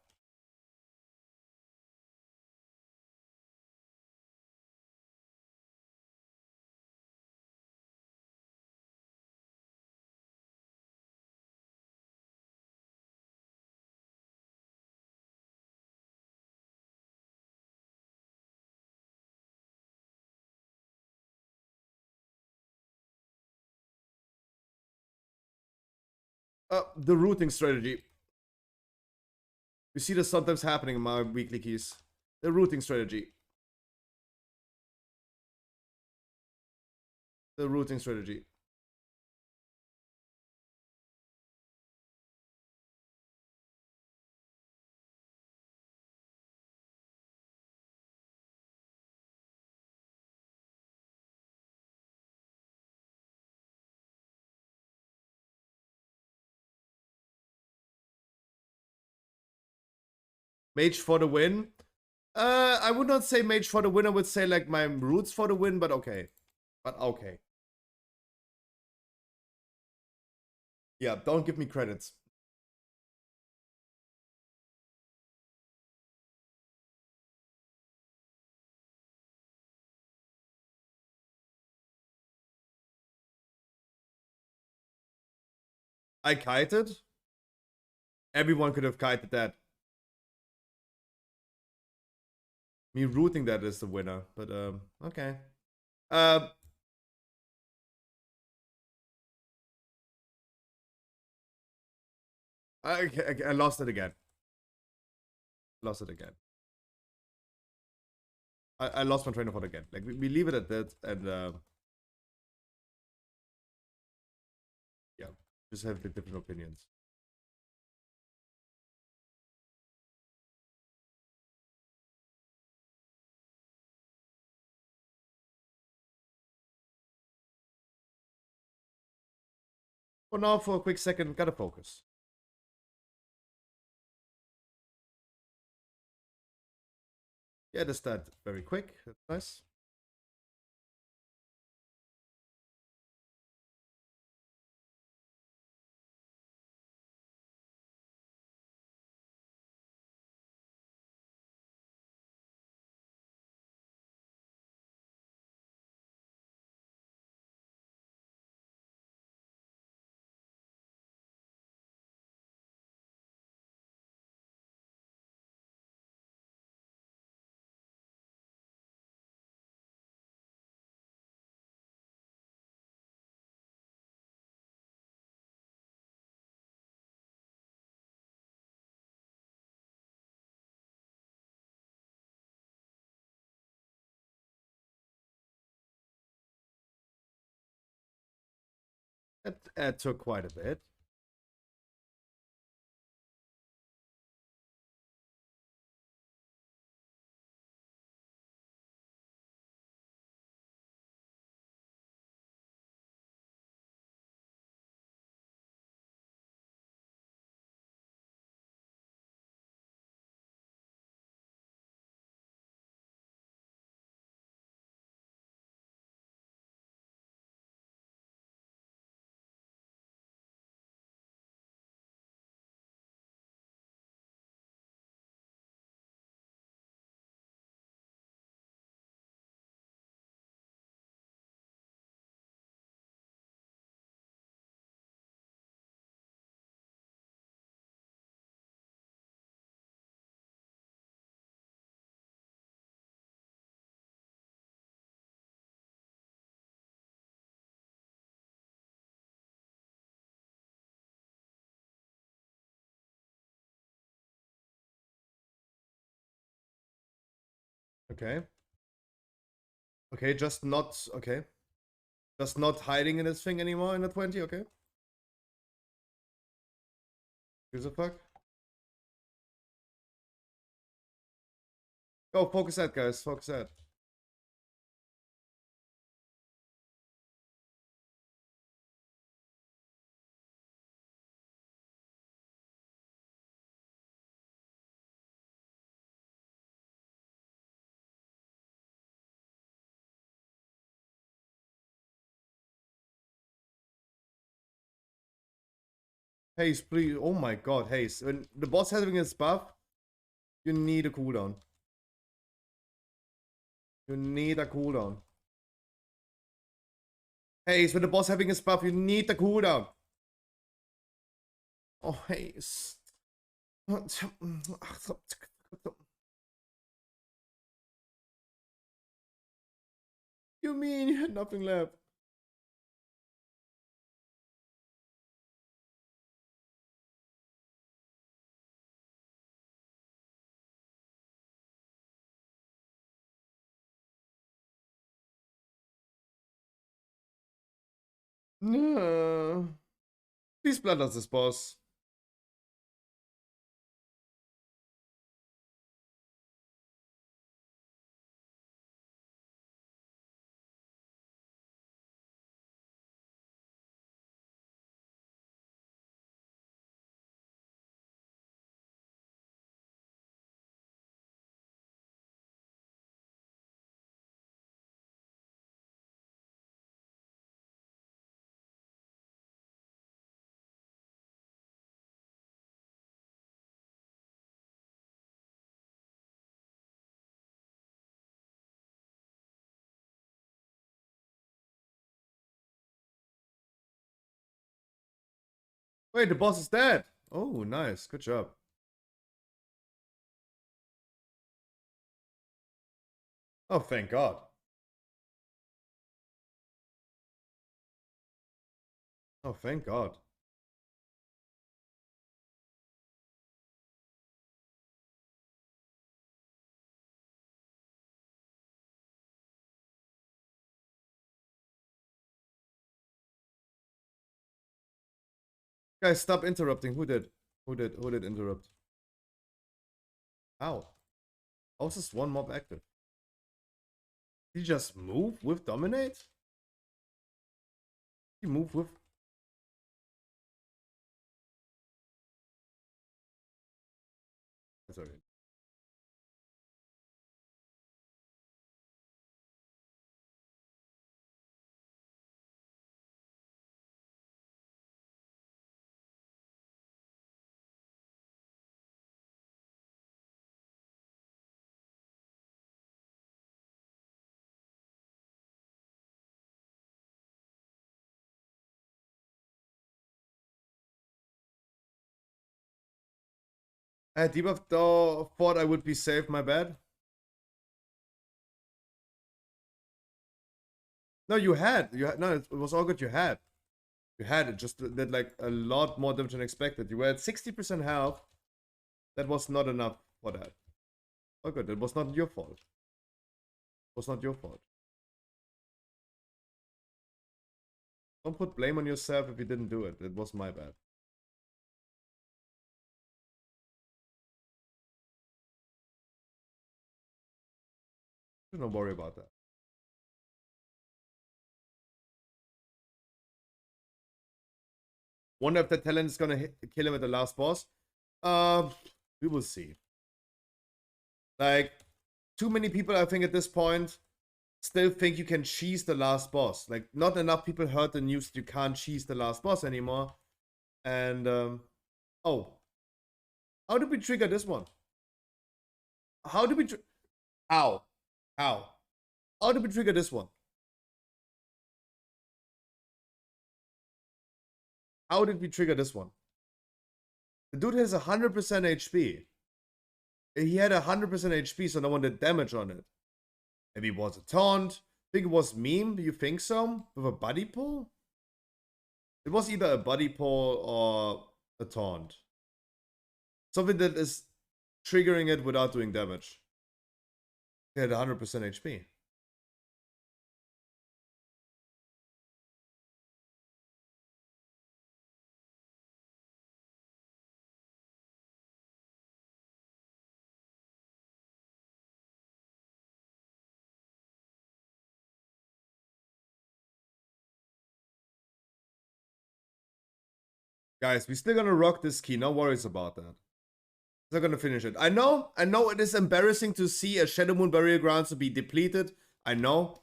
A: The routing strategy. You see this sometimes happening in my weekly keys. The routing strategy. The routing strategy. Mage for the win. I would not say mage for the win. I would say like my roots for the win, but okay. But okay. Yeah, don't give me credits. I kited. Everyone could have kited that. Me rooting that is the winner, but okay. I lost it again. Lost it again. I lost my train of thought again. Like we leave it at that, and yeah, just have the different opinions. For now, for a quick second, gotta focus. Yeah, that's that very quick. That's nice. That took quite a bit. Okay. Okay, just not okay. Just not hiding in this thing anymore in the 20, okay? Gives a fuck. Go, focus that, guys. Focus that. Haze, please. Oh my god, Haze. When the boss having his buff, you need a cooldown. You need a cooldown. Haze, when the boss having his buff, you need the cooldown. Oh, Haze. You mean you had nothing left? No. Please blood us this boss. Wait, the boss is dead. Oh, nice. Good job. Oh, thank God. Oh, thank God. Guys, stop interrupting. Who did? Who did interrupt? How? How is this one mob active? Did he just move with dominate? He move with... Sorry. I had debuff though, thought I would be safe, my bad. No, you had. No, it was all good. You had. You had it. Just did like a lot more damage than expected. You were at 60% health. That was not enough for that. Oh, good. It was not your fault. It was not your fault. Don't put blame on yourself if you didn't do it. It was my bad. Don't worry about that. Wonder if the talent is gonna kill him at the last boss. We will see. Like, too many people, I think, at this point still think you can cheese the last boss. Like, not enough people heard the news that you can't cheese the last boss anymore. And, oh. How did we trigger this one? How did we... How? How? How did we trigger this one? How did we trigger this one? The dude has 100% HP. He had 100% HP, so no one did damage on it. Maybe it was a taunt. Think it was meme? Do you think so? With a buddy pull? It was either a buddy pull or a taunt. Something that is triggering it without doing damage. He had 100% HP. Guys, we're still gonna rock this key. No worries about that. They're gonna finish it. I know it is embarrassing to see a Shadow Moon Burial Grounds to be depleted. I know.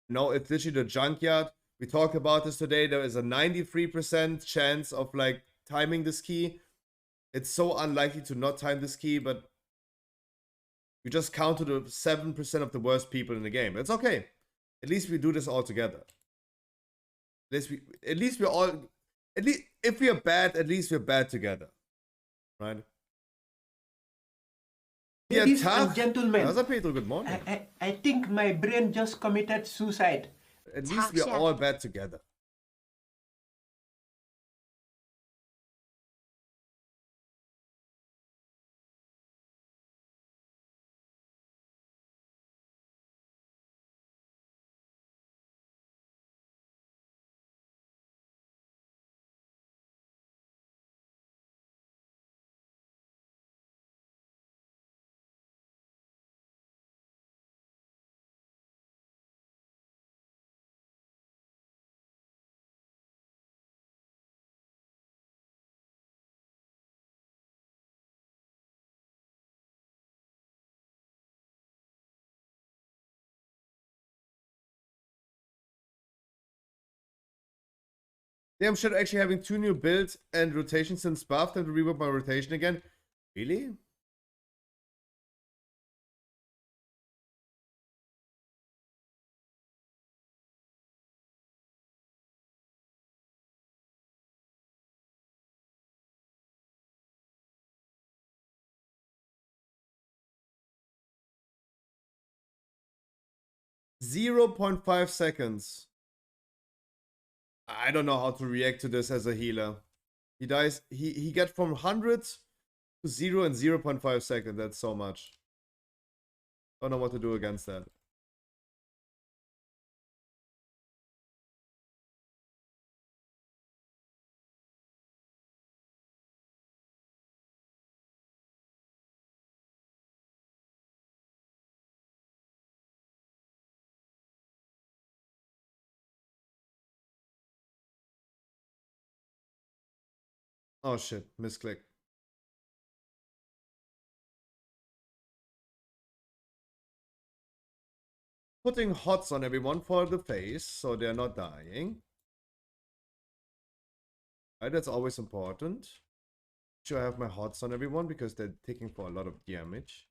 A: No, it's literally the junkyard. We talked about this today. There is a 93% chance of like timing this key. It's so unlikely to not time this key, but we just counted the 7% of the worst people in the game. It's okay. At least we do this all together. At least we're all, at least if we are bad, at least we're bad together, right?
D: Ladies
A: Yeah,
D: and gentlemen,
A: How's Pedro? Good morning.
D: I think my brain just committed suicide.
A: At least we're all bad together. Damn shit, actually having 2 new builds and rotation since buffed and to rework my rotation again. Really? .5 seconds. I don't know how to react to this as a healer. He dies. He get from 100 to 0 in 0.5 seconds. That's so much. Don't know what to do against that. Oh shit, misclick. Putting hots on everyone for the face so they're not dying. Right, that's always important. Sure, I have my hots on everyone because they're taking for a lot of damage.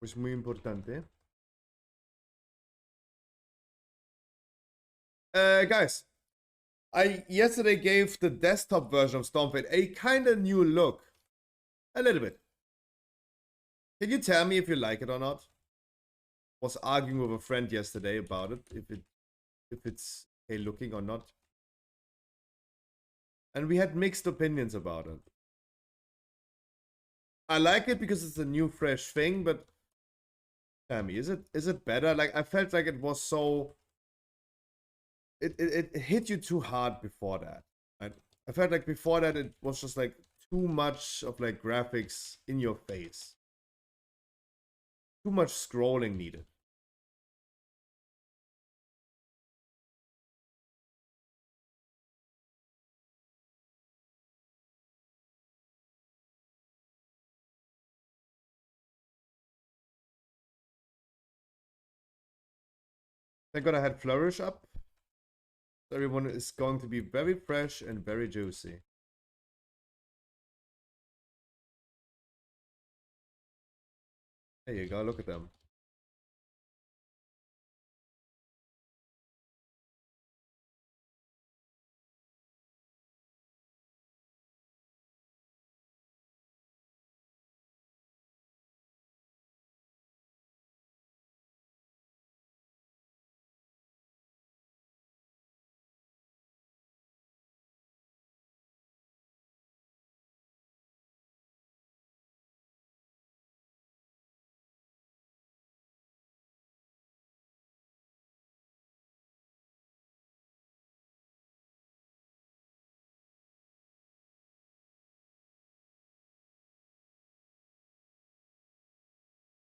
A: Es muy importante. Guys, I yesterday gave the desktop version of Stormfade a kind of new look. A little bit. Can you tell me if you like it or not? Was arguing with a friend yesterday about it, if it's okay looking or not. And we had mixed opinions about it. I like it because it's a new fresh thing, but tell me, is it better? Like I felt like it was so it hit you too hard before that. Right? I felt like before that it was just like too much of like graphics in your face. Too much scrolling needed. Thank God I had Flourish up. Everyone is going to be very fresh and very juicy. There you go, look at them.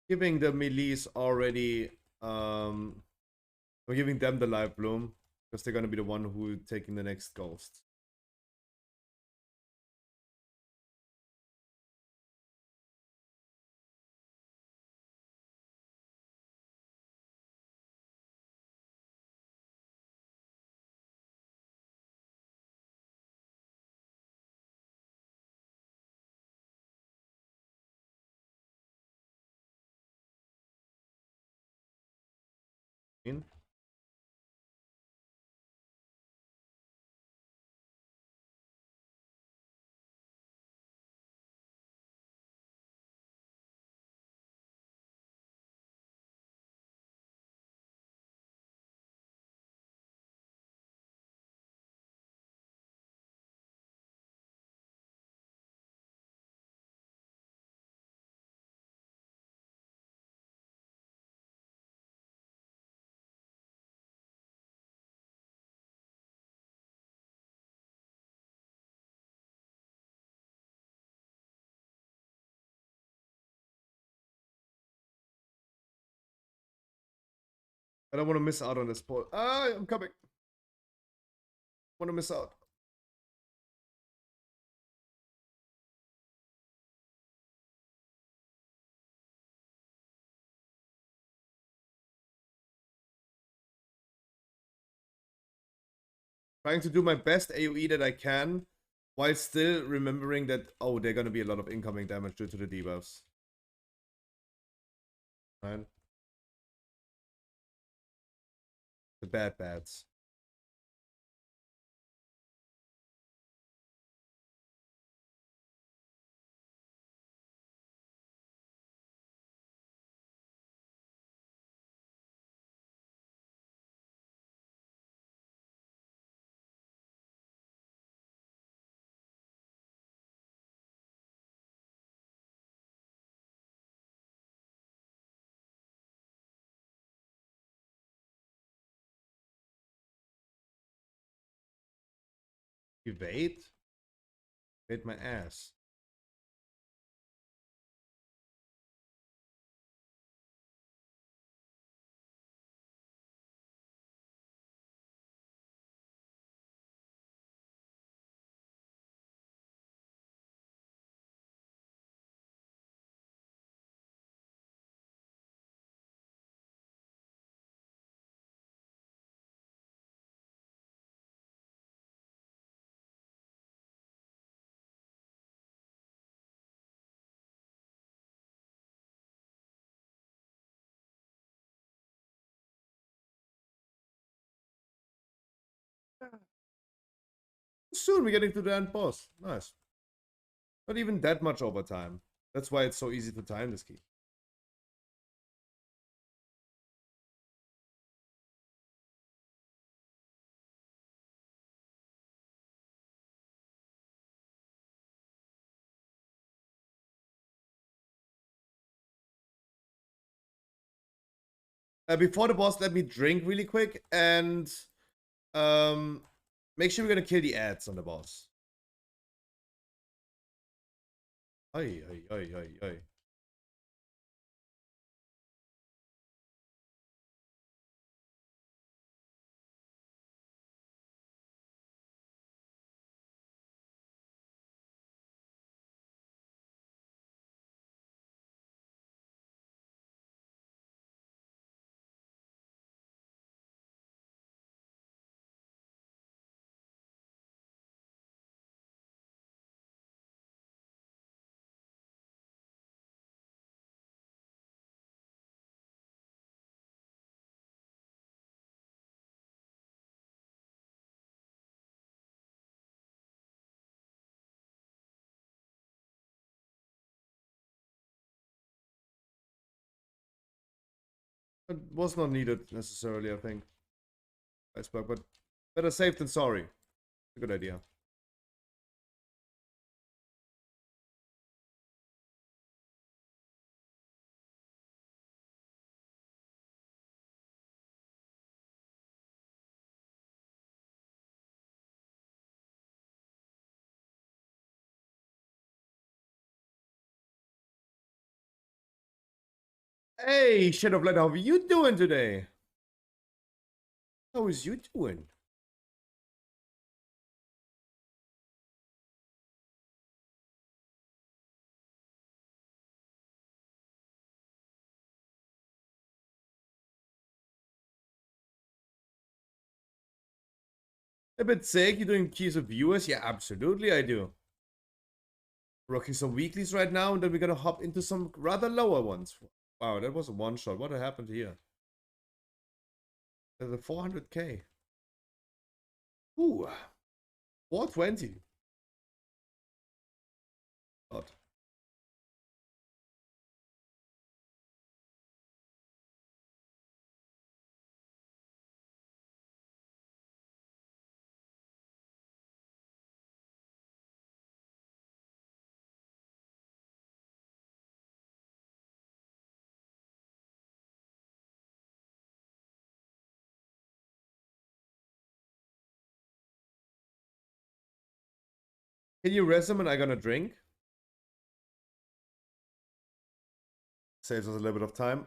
A: Giving the melees already we're giving them the live bloom because they're gonna be the one who taking the next ghost. In. I don't want to miss out on this poll. Ah, I'm coming. Want to miss out. Trying to do my best AoE that I can, while still remembering that, oh, there are gonna be a lot of incoming damage due to the debuffs. Right? The bad bats. Evade? Evade my ass. Soon we're getting to the end boss. Nice. Not even that much overtime. That's why it's so easy to time this key. Before the boss, let me drink really quick and make sure we're gonna kill the ads on the boss. Oi, oi, oi, oi, oi. It was not needed necessarily, I think. Iceberg, but better safe than sorry. A good idea. Hey, Shadow Blood, how are you doing today? How is you doing? A bit sick. You doing keys of viewers? Yeah, absolutely I do. Rocking some weeklies right now, and then we're gonna hop into some rather lower ones. Wow, that was a one shot. What happened here? There's a 400k. Ooh, 420. God. Can you rest him and I gonna drink? Saves us a little bit of time.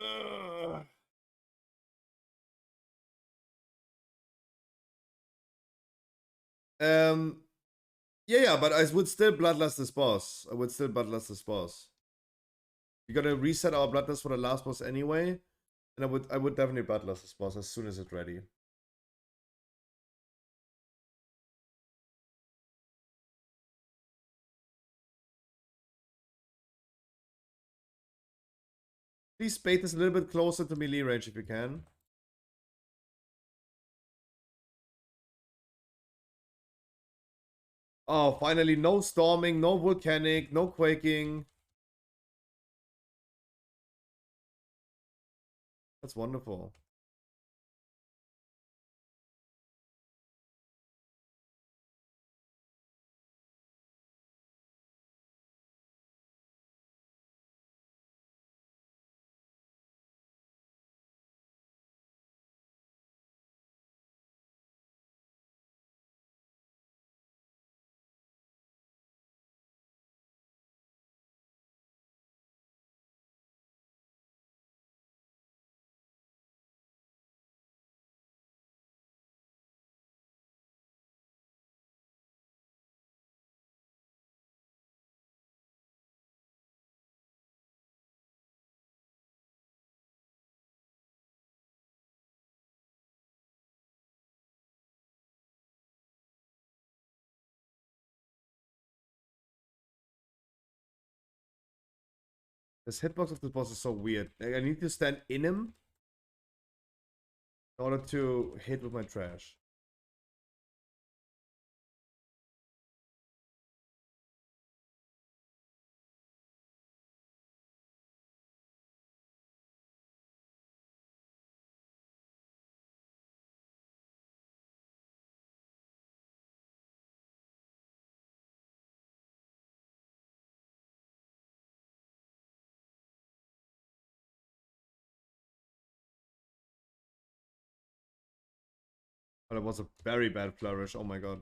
A: Ugh. Yeah, but I would still bloodlust this boss. I would still bloodlust this boss. We're gonna reset our bloodlust for the last boss anyway. And I would definitely bloodlust this boss as soon as it's ready. Please bait this a little bit closer to melee range if you can. Oh, finally, no storming, no volcanic, no quaking. That's wonderful. This hitbox of this boss is so weird. Like, I need to stand in him in order to hit with my trash. But it was a very bad flourish. Oh my god.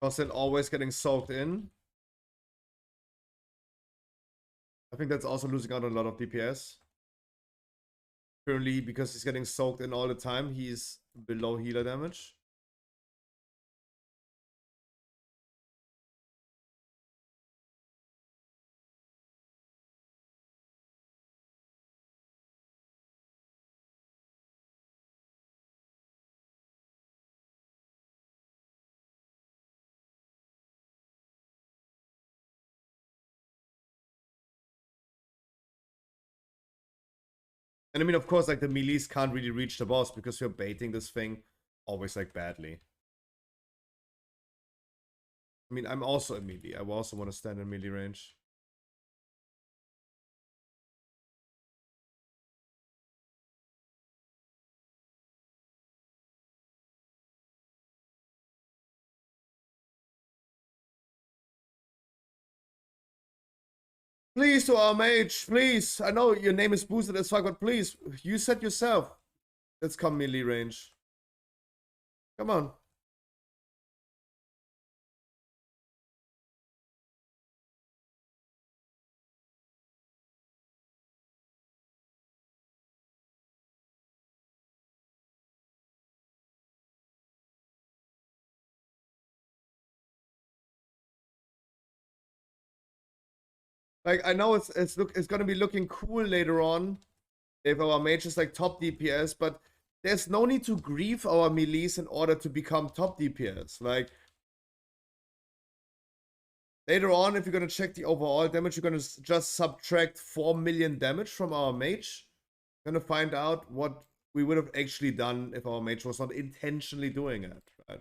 A: Costin always getting soaked in. I think that's also losing out on a lot of DPS. Currently, because he's getting soaked in all the time, he's below healer damage. And I mean, of course, like the melees can't really reach the boss because you're baiting this thing always like badly. I mean, I'm also a melee. I also want to stand in melee range. Please to our mage, please. I know your name is boosted as fuck, but please, you said yourself. Let's come melee range. Come on. Like, I know it's gonna be looking cool later on if our mage is like top DPS, but there's no need to grieve our melees in order to become top DPS. Like, later on, if you're gonna check the overall damage, you're gonna just subtract 4 million damage from our mage. You're gonna find out what we would have actually done if our mage was not intentionally doing it, right?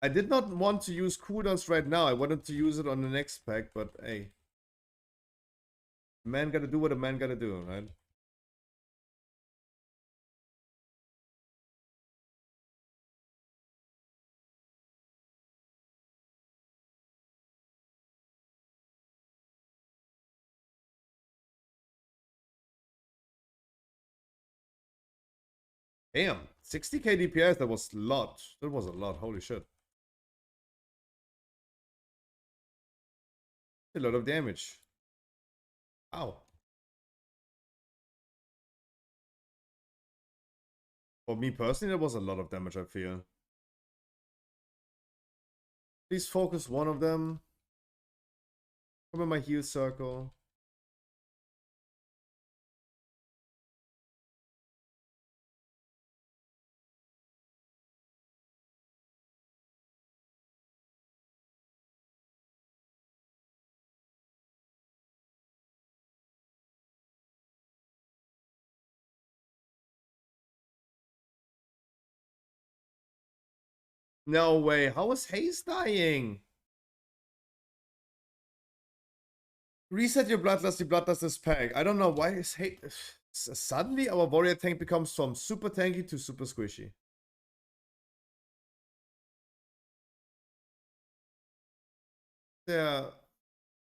A: I did not want to use cooldowns right now. I wanted to use it on the next pack, but hey. Man gotta do what a man gotta do, right? Damn, 60k DPS, that was a lot. That was a lot, holy shit. A lot of damage. Ow. For me personally, that was a lot of damage, I feel. Please focus one of them. Come in my heal circle. No way. How is Haze dying? Reset your bloodlust. The bloodlust is pack. I don't know why is Haze. Suddenly our warrior tank becomes from super tanky to super squishy. Yeah.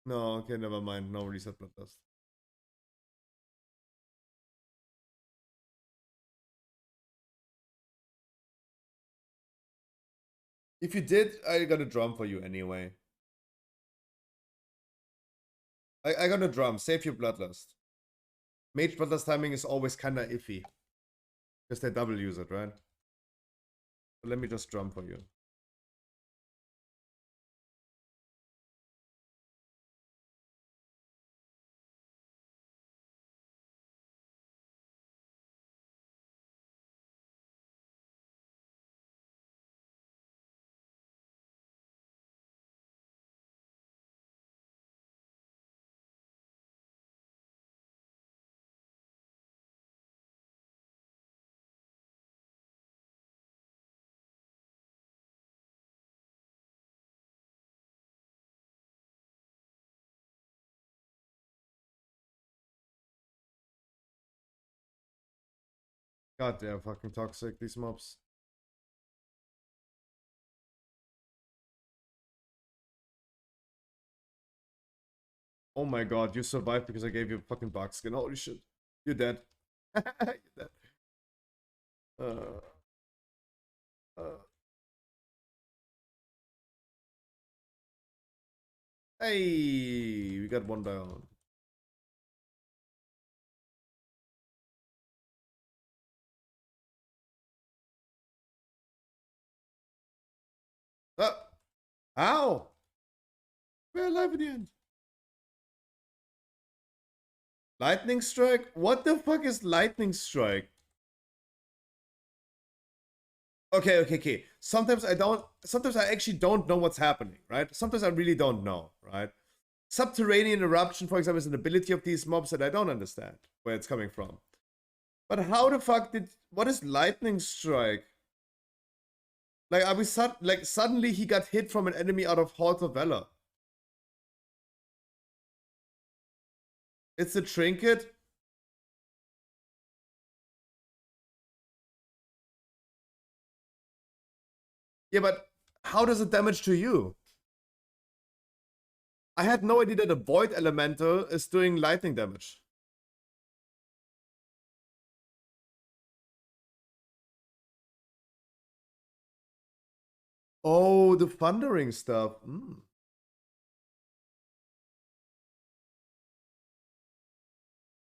A: No, okay, never mind. No reset bloodlust. If you did, I got a drum for you anyway. I got a drum. Save your bloodlust. Mage bloodlust timing is always kinda iffy. Because they double use it, right? But let me just drum for you. God, they're fucking toxic, these mobs. Oh my god, you survived because I gave you a fucking bug skin. Holy shit. You're dead. You're dead. Uh, hey, we got one down. How? We're alive in the end. Lightning strike? What the fuck is lightning strike? Okay. Sometimes I actually don't know what's happening, right? Sometimes I really don't know, right? Subterranean eruption, for example, is an ability of these mobs that I don't understand where it's coming from. But how the fuck what is lightning strike? Like, are we suddenly he got hit from an enemy out of Halls of Valor? It's a trinket? Yeah, but how does it damage to you? I had no idea that a void elemental is doing lightning damage. Oh, the thundering stuff.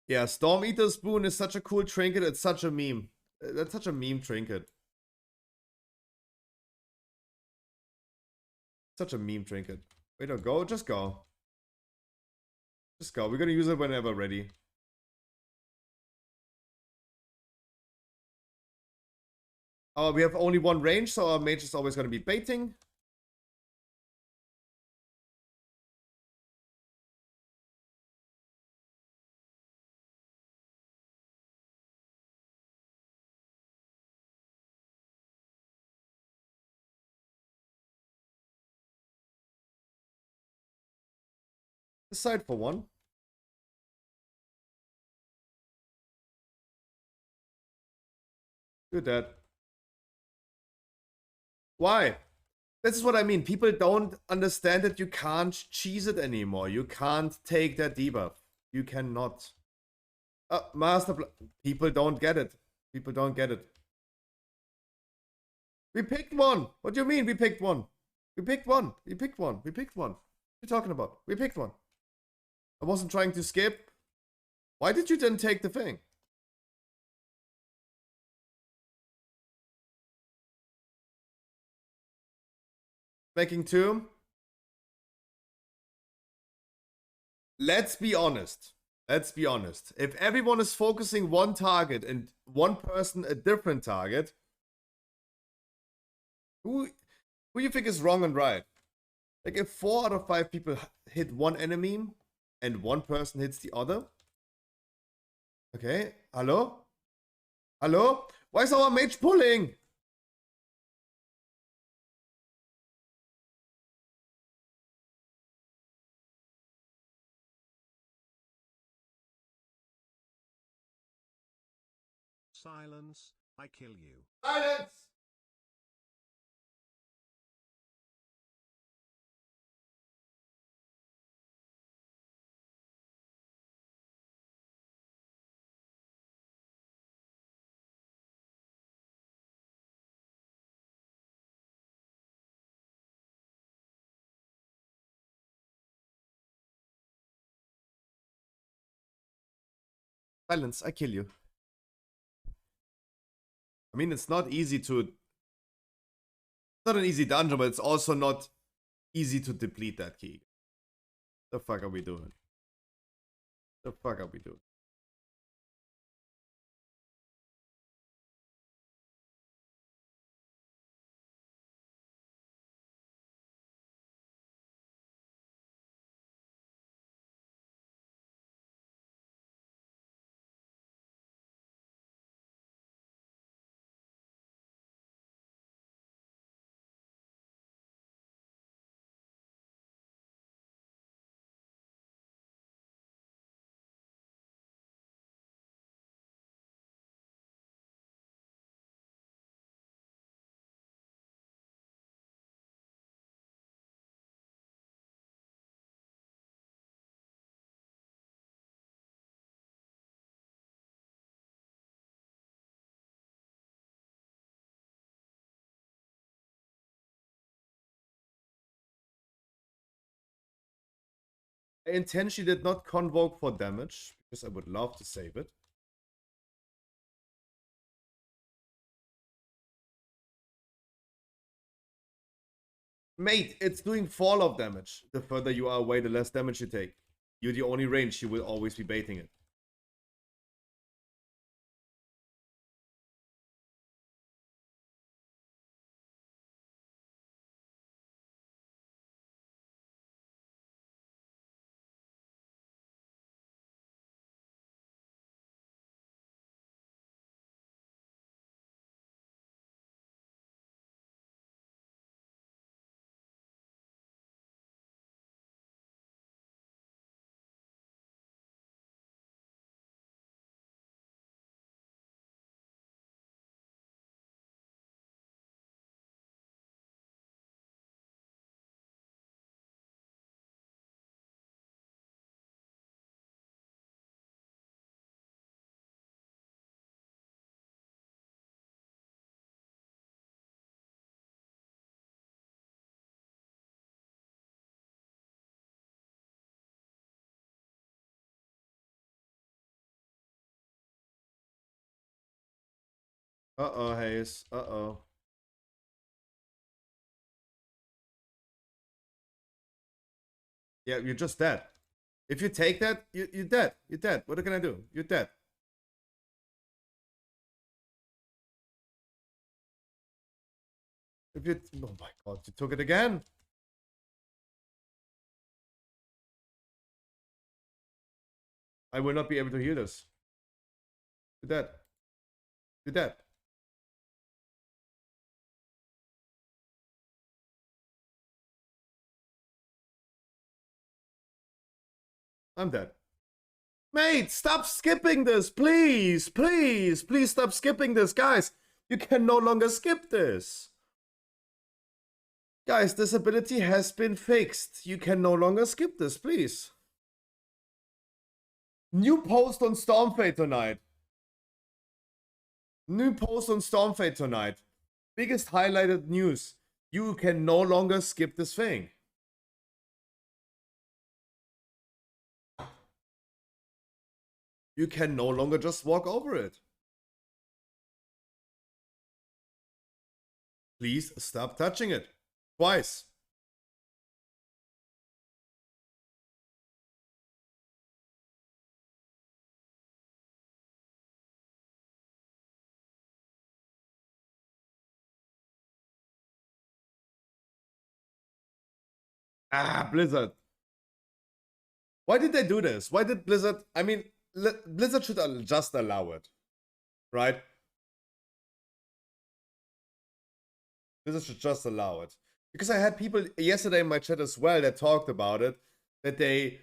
A: Yeah, Storm Eater Spoon is such a cool trinket. It's such a meme. That's such a meme trinket. Such a meme trinket. Wait, no, go. Just go. Just go. We're gonna use it whenever ready. Oh, we have only one range, so our mage is always gonna be baiting. Decide for one. Do that. Why? This is what I mean. People don't understand that you can't cheese it anymore. You can't take that debuff. You cannot. People don't get it. People don't get it. We picked one. What do you mean we picked one? We picked one. We picked one. We picked one. What are you talking about? We picked one. I wasn't trying to skip. Why did you then take the thing? Making 2. Let's be honest. Let's be honest. If everyone is focusing one target and one person a different target, who you think is wrong and right? Like if 4 out of 5 people hit one enemy and one person hits the other. Okay, hello? Hello? Why is our mage pulling?
C: Silence, I kill you.
A: Silence! Silence, I kill you. I mean, it's not easy to... It's not an easy dungeon, but it's also not easy to deplete that key. The fuck are we doing? The fuck are we doing? I intentionally did not convoke for damage, because I would love to save it. Mate, it's doing fall off damage. The further you are away, the less damage you take. You're the only range, you will always be baiting it. Uh-oh, Hayes. Uh-oh. Yeah, you're just dead. If you take that, you're dead. You're dead. What can I do? You're dead. If you... Oh my god, you took it again. I will not be able to heal this. You're dead. You're dead. I'm dead. Mate, stop skipping this, please, please, please stop skipping this, guys. You can no longer skip this. Guys, this ability has been fixed. You can no longer skip this, please. New post on Stormfade tonight. New post on Stormfade tonight. Biggest highlighted news. You can no longer skip this thing. You can no longer just walk over it. Please stop touching it. Twice. Ah, Blizzard. Why did they do this? Why did Blizzard? I mean, Blizzard should just allow it, right? Blizzard should just allow it. Because I had people yesterday in my chat as well that talked about it, that they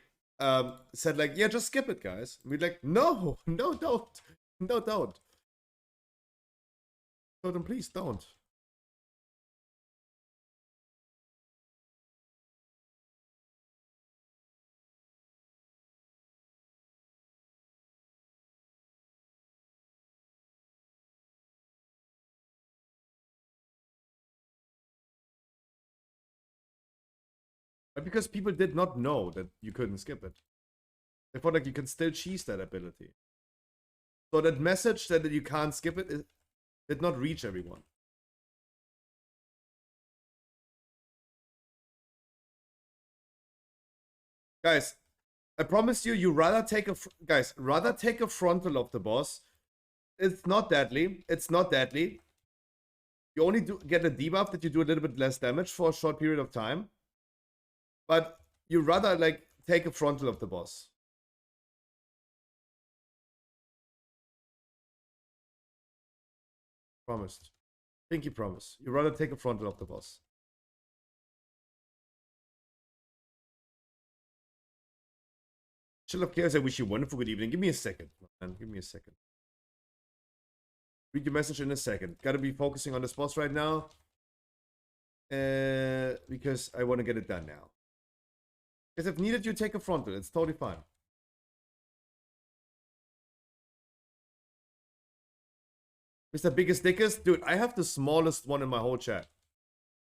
A: said like, yeah, just skip it, guys. And we're like, no, no, don't. No, don't. So then please don't. But because people did not know that you couldn't skip it. They thought like you can still cheese that ability. So that message that you can't skip it did not reach everyone. Guys, I promise you, rather take a frontal of the boss. It's not deadly. It's not deadly. You only get a debuff that you do a little bit less damage for a short period of time. But you rather like take a frontal of the boss. Promised. Pinky promise. You rather take a frontal of the boss. Chill of Chaos, I wish you a wonderful good evening. Give me a second, man. Give me a second. Read your message in a second. Gotta be focusing on this boss right now. Because I want to get it done now. Because if needed, you take a frontal. It's totally fine. Mr. Biggest Dickest? Dude, I have the smallest one in my whole chat.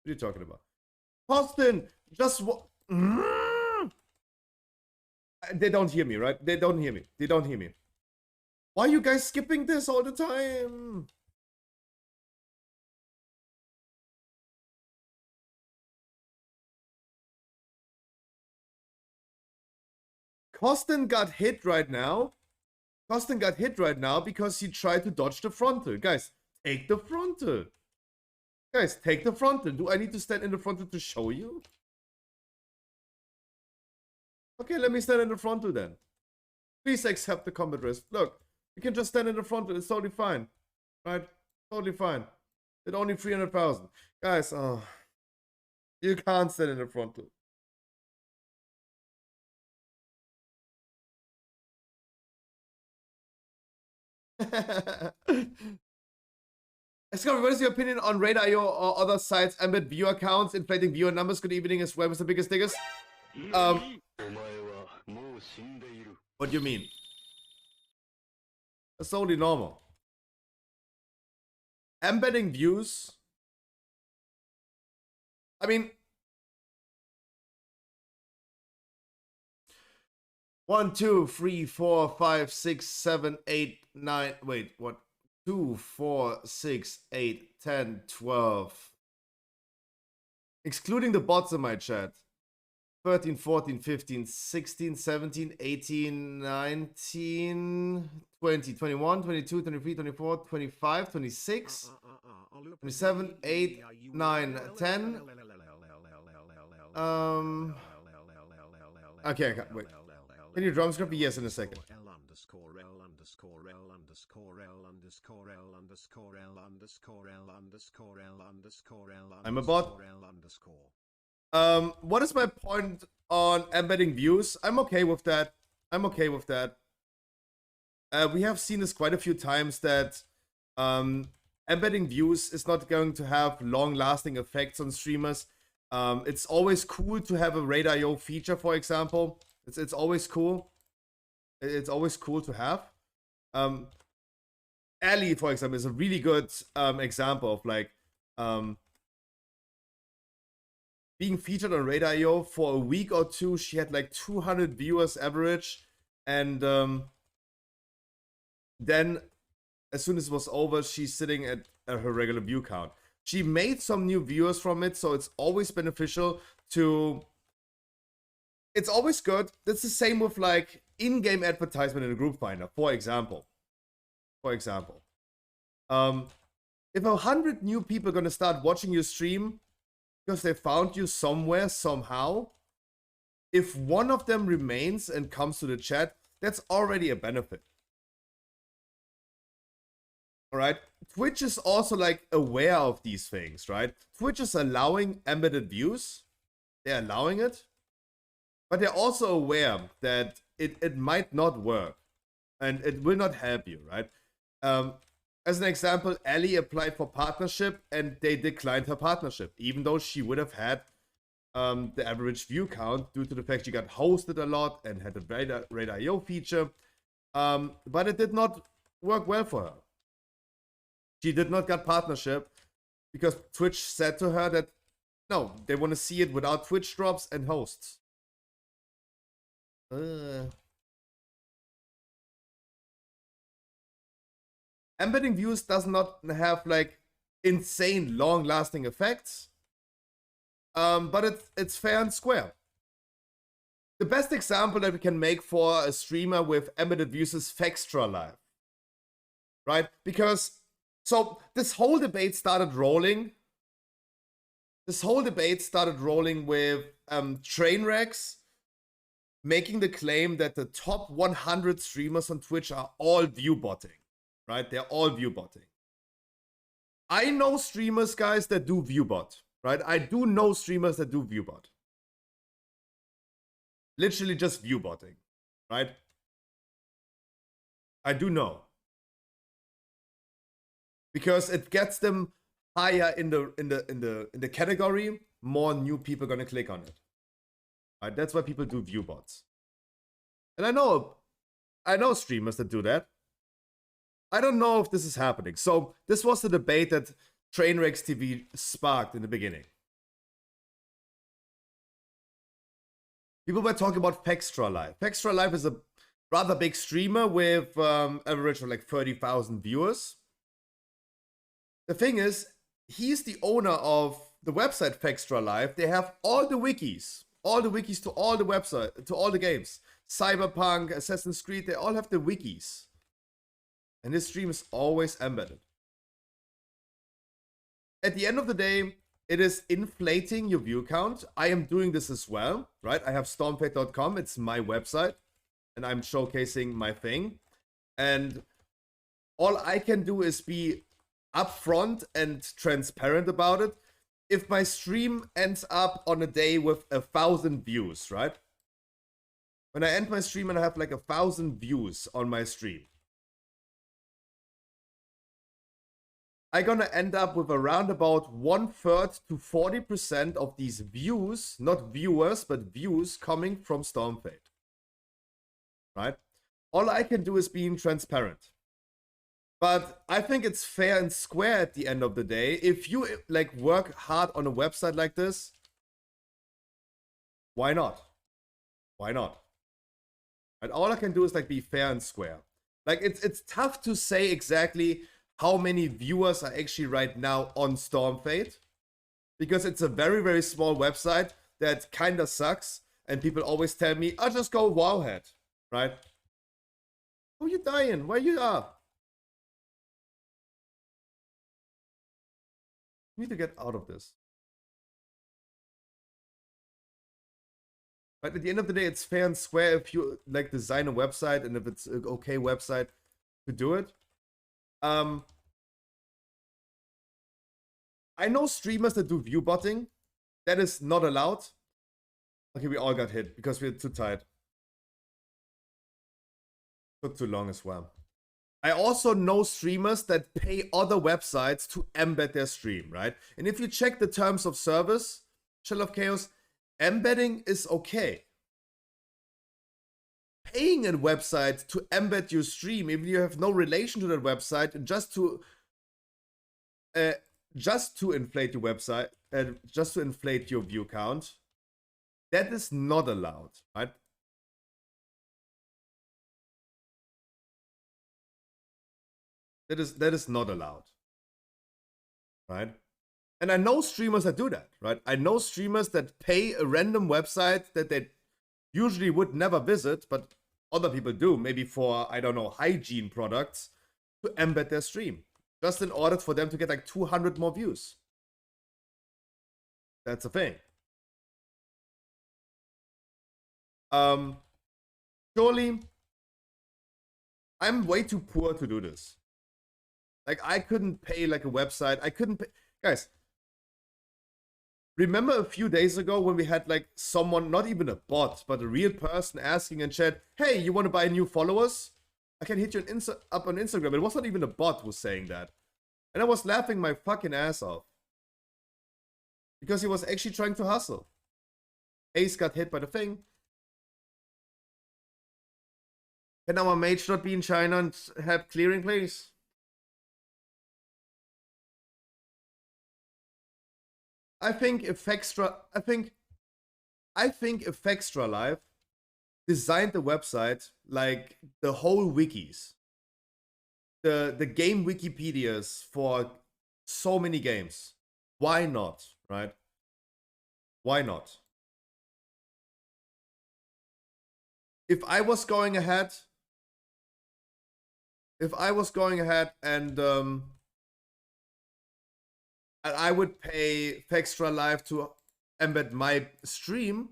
A: What are you talking about? Austin, just what? They don't hear me, right? They don't hear me. They don't hear me. Why are you guys skipping this all the time? Costin got hit right now. Costin got hit right now because he tried to dodge the frontal. Guys, take the frontal. Guys, take the frontal. Do I need to stand in the frontal to show you? Okay, let me stand in the frontal then. Please accept the combat risk. Look, you can just stand in the frontal. It's totally fine. Right? Totally fine. It's only 300,000. Guys, you can't stand in the frontal. Scott, what is your opinion on Raid.io or other sites embed viewer accounts, inflating viewer numbers? Good evening as well, Mr. Biggest Diggers. What do you mean? That's totally normal. Embedding views. I mean, 1, 2, 3, 4, 5, 6, 7, 8, 9. Wait, what? 2, 4, 6, 8, 10, 12. Excluding the bots in my chat. 13, 14, 15, 16, 17, 18, 19, 20, 21, 22, 23, 24, 25, 26, 27, 8, 9, 10. Okay, wait. Can you drum script? Yes, in a second. I'm a bot. What is my point on embedding views? I'm okay with that. I'm okay with that. We have seen this quite a few times that embedding views is not going to have long-lasting effects on streamers. It's always cool to have a Raid.io feature, for example. It's always cool. It's always cool to have. Ellie, for example, is a really good example of like being featured on Raid.io for a week or two. She had like 200 viewers average, and then as soon as it was over, she's sitting at her regular view count. She made some new viewers from it, so it's always beneficial to... It's always good. That's the same with like in-game advertisement in a group finder, for example. If 100 new people are going to start watching your stream because they found you somewhere, somehow, if one of them remains and comes to the chat, that's already a benefit. All right. Twitch is also like aware of these things, right? Twitch is allowing embedded views. They're allowing it. But they're also aware that it might not work. And it will not help you, right? As an example, Ellie applied for partnership and they declined her partnership, even though she would have had the average view count due to the fact she got hosted a lot and had the Raid.io feature. But it did not work well for her. She did not get partnership because Twitch said to her that no, they want to see it without Twitch drops and hosts. Embedding views does not have like insane long-lasting effects, but it's fair and square. The best example that we can make for a streamer with embedded views is Fextra Live, right? Because so this whole debate started rolling. This whole debate started rolling with Trainwrecks making the claim that the top 100 streamers on Twitch are all viewbotting, right? They're all viewbotting. I know streamers, guys, that do viewbot, right? I do know streamers that do viewbot. Literally just viewbotting, right? I do know. Because it gets them higher in the category, more new people are gonna click on it. Right? That's why people do viewbots. And I know streamers that do that. I don't know if this is happening. So this was the debate that Trainwrecks TV sparked in the beginning. People were talking about Fextra Live. Fextra Live is a rather big streamer with average of like 30,000 viewers. The thing is, he's the owner of the website Fextra Live. They have all the wikis to all the website, to all the games. Cyberpunk, Assassin's Creed, they all have the wikis. And his stream is always embedded. At the end of the day, it is inflating your view count. I am doing this as well, right? I have stormfade.com, it's my website, and I'm showcasing my thing. And all I can do is be upfront and transparent about it. If my stream ends up on a day with 1,000 views, right? When I end my stream and I have like 1,000 views on my stream, I'm gonna end up with around about 1/3 to 40% of these views, not viewers, but views coming from Stormfade. Right? All I can do is being transparent. But I think it's fair and square at the end of the day. If you like work hard on a website like this, why not? Why not? And all I can do is like be fair and square. Like it's tough to say exactly how many viewers are actually right now on Stormfade, because it's a very, very small website that kind of sucks, and people always tell me, I'll just go Wowhead, right? Who you dying? Where you are? You need to get out of this. But at the end of the day, it's fair and square if you like design a website and if it's an okay website to do it. I know streamers that do viewbotting. That is not allowed. Okay, we all got hit because we're too tight. Took too long as well. I also know streamers that pay other websites to embed their stream, right? And if you check the terms of service, Shell of Chaos, embedding is okay. Paying a website to embed your stream, if you have no relation to that website, just to inflate your website, just to inflate your view count, that is not allowed, right? That is not allowed, right? And I know streamers that do that, right? I know streamers that pay a random website that they usually would never visit, but other people do, maybe for, I don't know, hygiene products, to embed their stream, just in order for them to get like 200 more views. That's a thing. Surely, I'm way too poor to do this. Like, I couldn't pay like a website. I couldn't pay. Guys, remember a few days ago when we had like someone, not even a bot, but a real person asking in chat, hey, you want to buy new followers? I can hit you up on Instagram. It was not even a bot who was saying that. And I was laughing my fucking ass off. Because he was actually trying to hustle. Ace got hit by the thing. Can our mage not be in China and help clearing, please? I think if Extra Live designed the website like the whole wikis, the game Wikipedias for so many games. Why not, right? Why not? If I was going ahead and I would pay Fextra Live to embed my stream,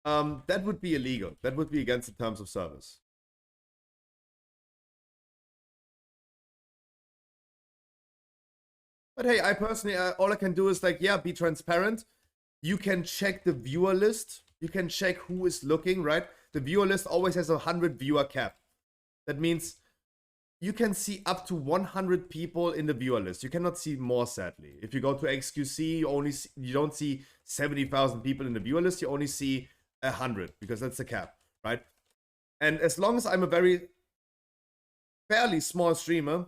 A: that would be illegal. That would be against the terms of service. But hey, I personally, all I can do is like, yeah, be transparent. You can check the viewer list. You can check who is looking, right? The viewer list always has a 100 viewer cap. That means you can see up to 100 people in the viewer list. You cannot see more, sadly. If you go to XQC, you don't see 70,000 people in the viewer list. You only see 100 because that's the cap, right? And as long as I'm a very fairly small streamer,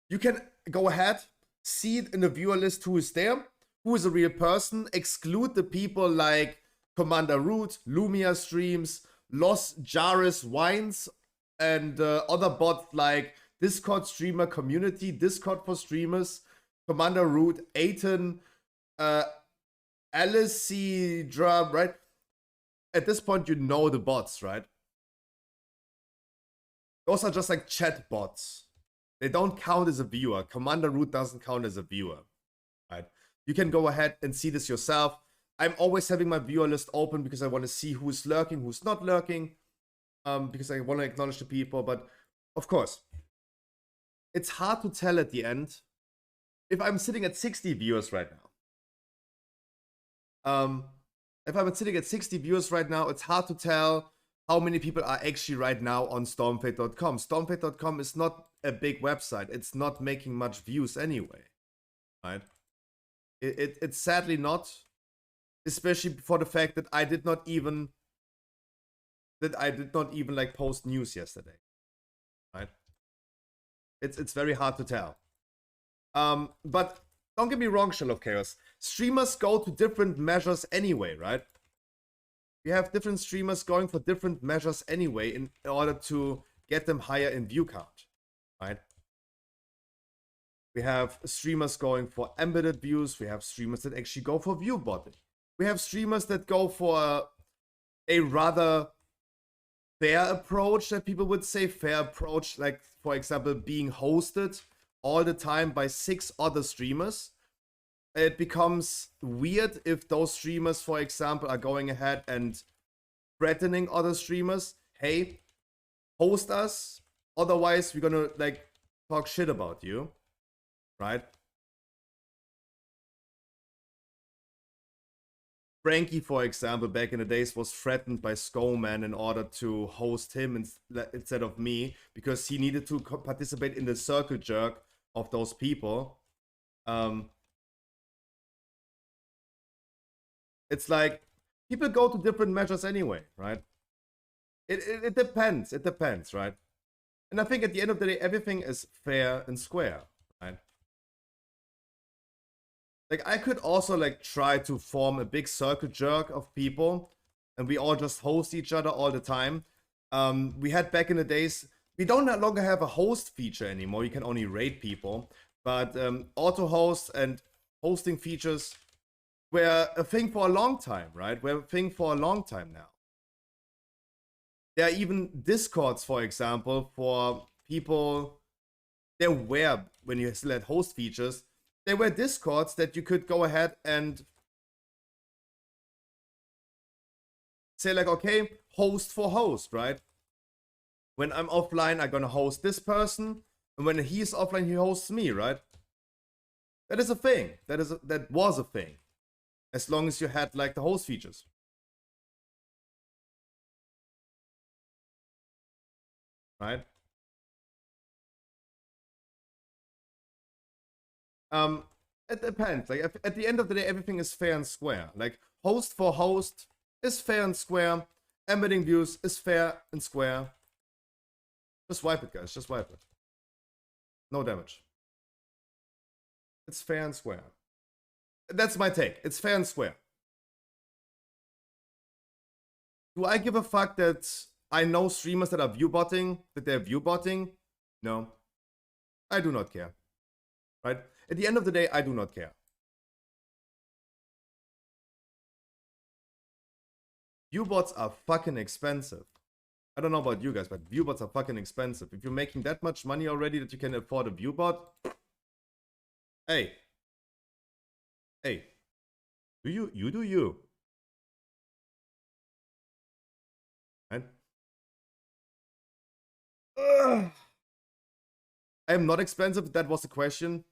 A: you can go ahead, see it in the viewer list who is there, who is a real person, exclude the people like Commander Root, Lumia Streams, Los Jaris Wines, and other bots like Discord Streamer Community, Discord for Streamers, Commander Root, Aiton, Alice C. Drum, right? At this point, you know the bots, right? Those are just like chat bots. They don't count as a viewer. Commander Root doesn't count as a viewer, right? You can go ahead and see this yourself. I'm always having my viewer list open because I want to see who's lurking, who's not lurking, because I want to acknowledge the people. But of course, it's hard to tell at the end if I'm sitting at 60 viewers right now. If I'm sitting at 60 viewers right now, it's hard to tell how many people are actually right now on stormfate.com. Stormfate.com is not a big website. It's not making much views anyway, right? It's sadly not, especially for the fact that I did not even like post news yesterday, right? It's very hard to tell. But don't get me wrong, Shell of Chaos. Streamers go to different measures anyway, right? We have different streamers going for different measures anyway in order to get them higher in view count, right? We have streamers going for embedded views. We have streamers that actually go for view botting. We have streamers that go for a rather fair approach, that people would say fair approach, like for example being hosted all the time by 6 other streamers. It becomes weird if those streamers, for example, are going ahead and threatening other streamers. Hey, host us, otherwise we're gonna like talk shit about you, right? Frankie, for example, back in the days was threatened by Skullman in order to host him instead of me because he needed to participate in the circle jerk of those people. It's like people go to different measures anyway, right? It depends. It depends, right? And I think at the end of the day, everything is fair and square, right? Like, I could also like try to form a big circle jerk of people and we all just host each other all the time. We had back in the days, we don't no longer have a host feature anymore. You can only raid people, but auto host and hosting features were a thing for a long time, right? We're a thing for a long time now. There are even Discords, for example, for people. There were, when you still had host features, there were Discords that you could go ahead and say like, okay, host for host, right? When I'm offline, I'm gonna host this person, and when he's offline, he hosts me, right? That is a thing. That was a thing, as long as you had like the host features. Right? It depends. Like at the end of the day, everything is fair and square. Like host for host is fair and square. Embedding views is fair and square. Just wipe it, guys. Just wipe it. No damage. It's fair and square. That's my take. It's fair and square. Do I give a fuck that I know streamers that are viewbotting, that they're viewbotting? No. I do not care. Right? At the end of the day, I do not care. Viewbots are fucking expensive. I don't know about you guys, but viewbots are fucking expensive. If you're making that much money already that you can afford a viewbot, hey. Hey. You do you. Right? Ugh. I am not expensive, that was the question.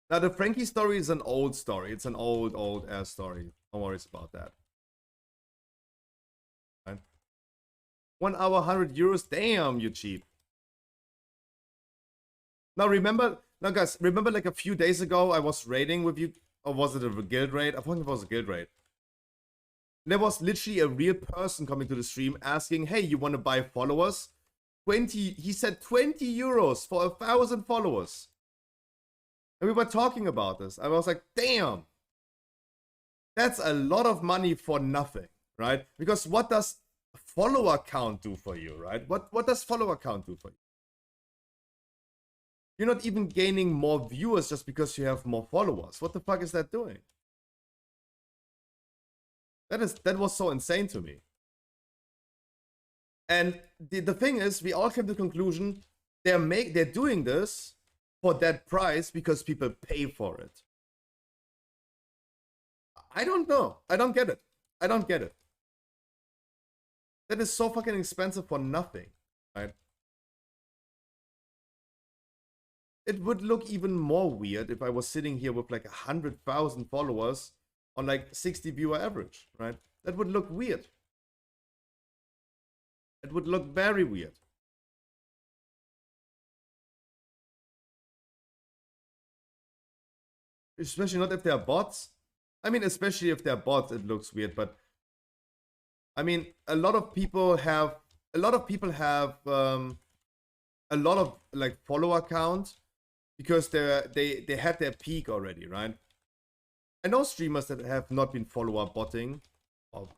A: Now, the Frankie story is an old story. It's an old ass story. No worries about that. Right? 1 hour, 100 euros. Damn, you cheap. Now, guys, remember like a few days ago, I was raiding with you, or was it a guild raid? I think it was a guild raid. There was literally a real person coming to the stream asking, hey, you want to buy followers? He said 20 euros for 1,000 followers. And we were talking about this. I was like, damn. That's a lot of money for nothing, right? Because what does follower count do for you, right? What does follower count do for you? You're not even gaining more viewers just because you have more followers. What the fuck is that doing? That was so insane to me. And the thing is, we all came to the conclusion they're doing this for that price because people pay for it. I don't know. I don't get it. I don't get it. That is so fucking expensive for nothing, right? It would look even more weird if I was sitting here with like 100,000 followers on like 60 viewer average, right? That would look weird. It would look very weird. Especially not if they're bots. I mean, especially if they're bots, it looks weird, but I mean, a lot of people have a lot of like follower count because they had their peak already, right? I know streamers that have not been follower botting, or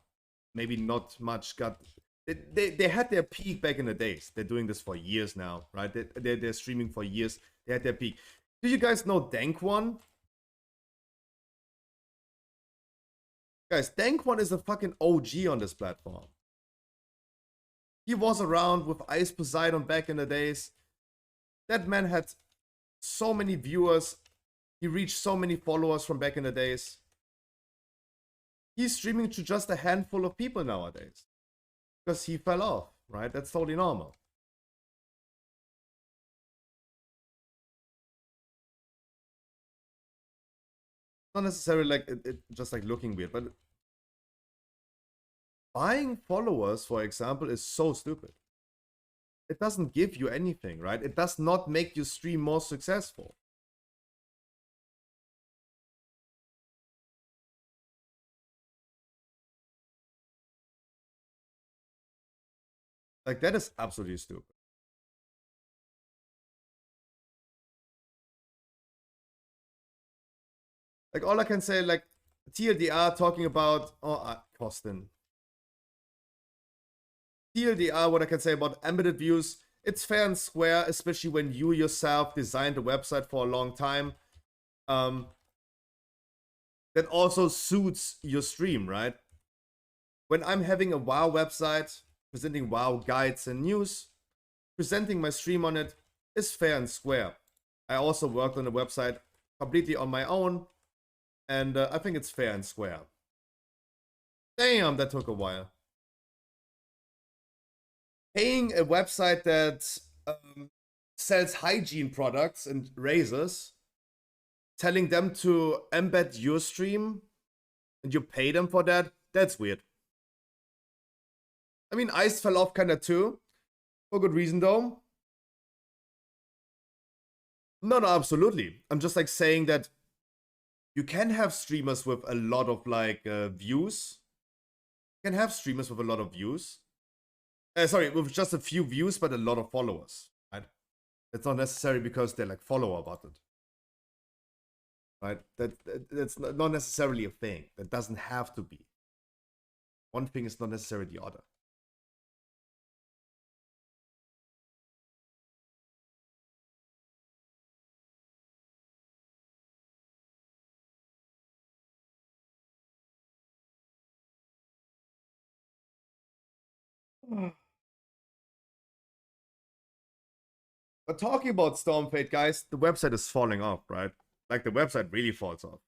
A: maybe not much they had their peak back in the days. They're doing this for years now, right? They're streaming for years. They had their peak. Do you guys know Dank1? Guys, Dank1 is a fucking OG on this platform. He was around with Ice Poseidon back in the days. That man had so many viewers. He reached so many followers from back in the days. He's streaming to just a handful of people nowadays. Because he fell off, right? That's totally normal. Not necessarily like it just like looking weird, but buying followers, for example, is so stupid. It doesn't give you anything, right? It does not make your stream more successful. Like, that is absolutely stupid. Like, all I can say, like, TLDR talking about, Costin. TLDR, what I can say about embedded views, it's fair and square, especially when you yourself designed a website for a long time. That also suits your stream, right? When I'm having a WoW website, presenting WoW guides and news, presenting my stream on it is fair and square. I also worked on a website completely on my own, and I think it's fair and square. Damn, that took a while. Paying a website that sells hygiene products and razors, telling them to embed your stream, and you pay them for that, that's weird. I mean, Ice fell off kinda too. For good reason though. No, absolutely. I'm just like saying that you can have streamers with a lot of like views. You can have streamers with a lot of views. Sorry, with just a few views, but a lot of followers, right? It's not necessary because they're like follower buttoned. Right? That's not necessarily a thing. That doesn't have to be. One thing is not necessarily the other. But talking about Stormfade, guys, the website is falling off, right? Like, the website really falls off.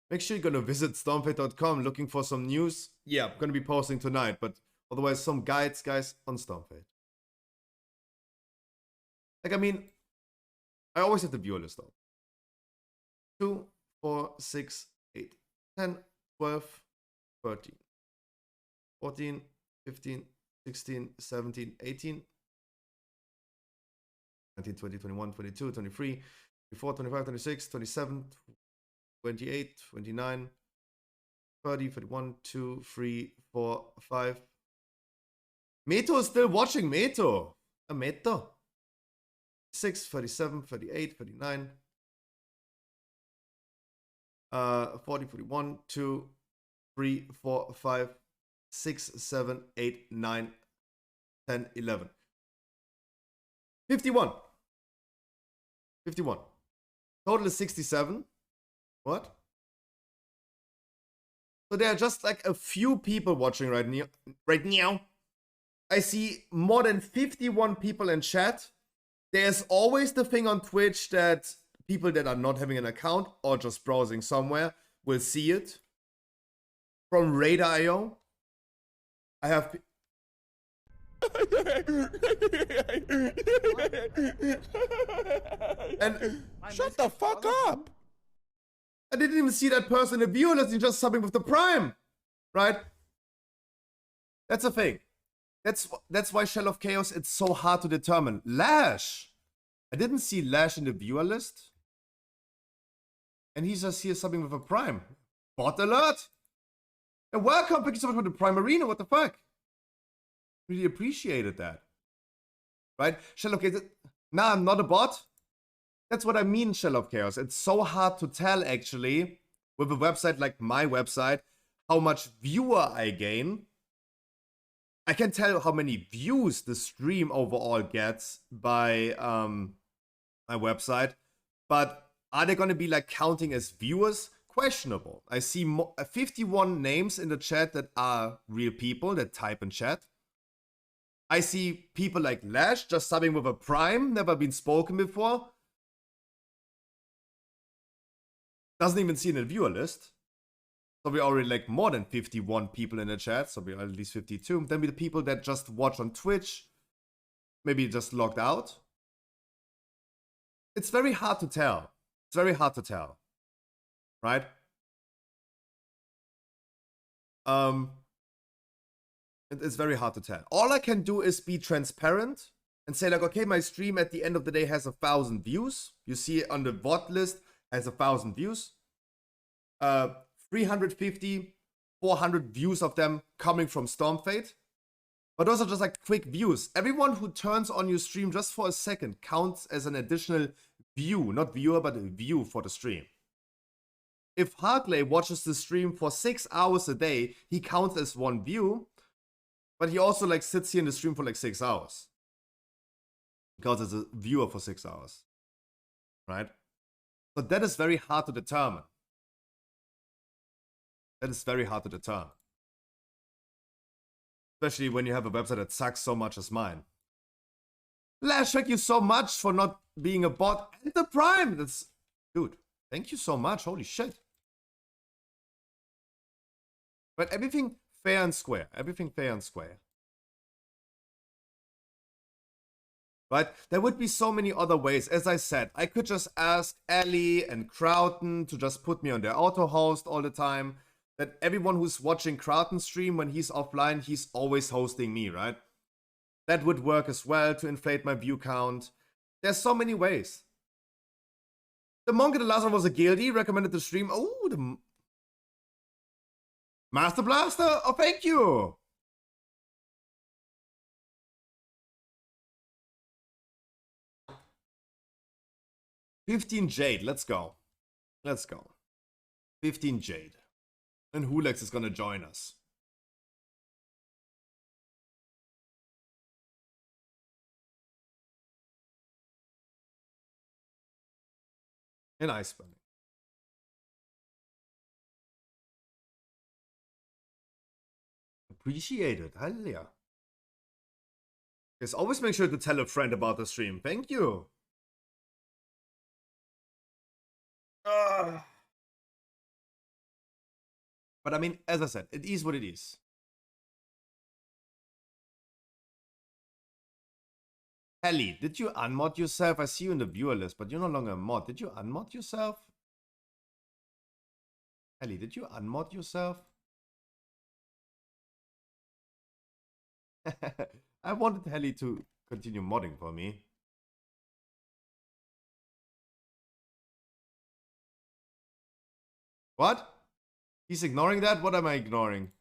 A: Make sure you're gonna visit stormfade.com looking for some news. Yeah, I'm gonna be posting tonight, but otherwise some guides, guys, on Stormfade. Like, I mean, I always have the viewer list up. 2, 4, 6, 8, 10, 12, 13, 14, 15, 16, 17, 18, 19, 20, 21, 22, 23, 24, 25, 26, 27, 28, 29, 30, 31, 2, 3, 4, 5. Meto is still watching. Meto. Meto. 6, 37, 38, 39. 40, 41, 2, 3, 4, 5, 6, 7, 8, 9, 10, 11. 51. 51. Total is 67. What? So there are just like a few people watching right now. I see more than 51 people in chat. There's always the thing on Twitch that people that are not having an account or just browsing somewhere will see it. From Radar.io, I have... and
E: Shut the fuck up!
A: I didn't even see that person in the viewer list, just subbing with the Prime, right? That's the thing. That's why Shell of Chaos, it's so hard to determine. Lash! I didn't see Lash in the viewer list. And he's just here subbing with a Prime. Bot alert! And welcome, thank you so much for the Prime Arena, what the fuck? Really appreciated that. Right? Shell of Chaos, nah, I'm not a bot. That's what I mean, Shell of Chaos. It's so hard to tell, actually, with a website like my website, how much viewer I gain. I can tell how many views the stream overall gets by my website, but are they going to be like counting as viewers? Questionable. I see 51 names in the chat that are real people that type in chat. I see people like Lash just subbing with a Prime, never been spoken before. Doesn't even see in the viewer list. So we already like more than 51 people in the chat. So we are at least 52. Then we the people that just watch on Twitch. Maybe just logged out. It's very hard to tell. It's very hard to tell. Right? It's very hard to tell. All I can do is be transparent and say like, okay, my stream at the end of the day has 1,000 views. You see it on the VoD list has 1,000 views. 350, 400 views of them coming from Stormfade. But those are just like quick views. Everyone who turns on your stream just for a second counts as an additional view. Not viewer, but a view for the stream. If Hartley watches the stream for 6 hours a day, he counts as one view. But he also like sits here in the stream for like 6 hours. Because as a viewer for 6 hours. Right? So that is very hard to determine. That is very hard to determine. Especially when you have a website that sucks so much as mine. Lash, thank you so much for not being a bot and the Prime. That's, dude, thank you so much. Holy shit. But everything fair and square. Everything fair and square. Right? There would be so many other ways. As I said, I could just ask Ellie and Crowton to just put me on their auto host all the time. That everyone who's watching Crowton stream when he's offline, he's always hosting me, right? That would work as well to inflate my view count. There's so many ways. The Monk and the last one was a guildie, recommended the stream. Oh, the Master Blaster? Oh, thank you! $15 Jade, let's go. Let's go. 15 Jade. And Hulex is gonna join us. And Ice Bunny. Appreciate it. Hell yeah. Yes, always make sure to tell a friend about the stream. Thank you. But I mean, as I said, it is what it is. Ellie, did you unmod yourself? I see you in the viewer list, but you're no longer a mod. Did you unmod yourself? Ellie, did you unmod yourself? I wanted Ellie to continue modding for me. What? He's ignoring that? What am I ignoring?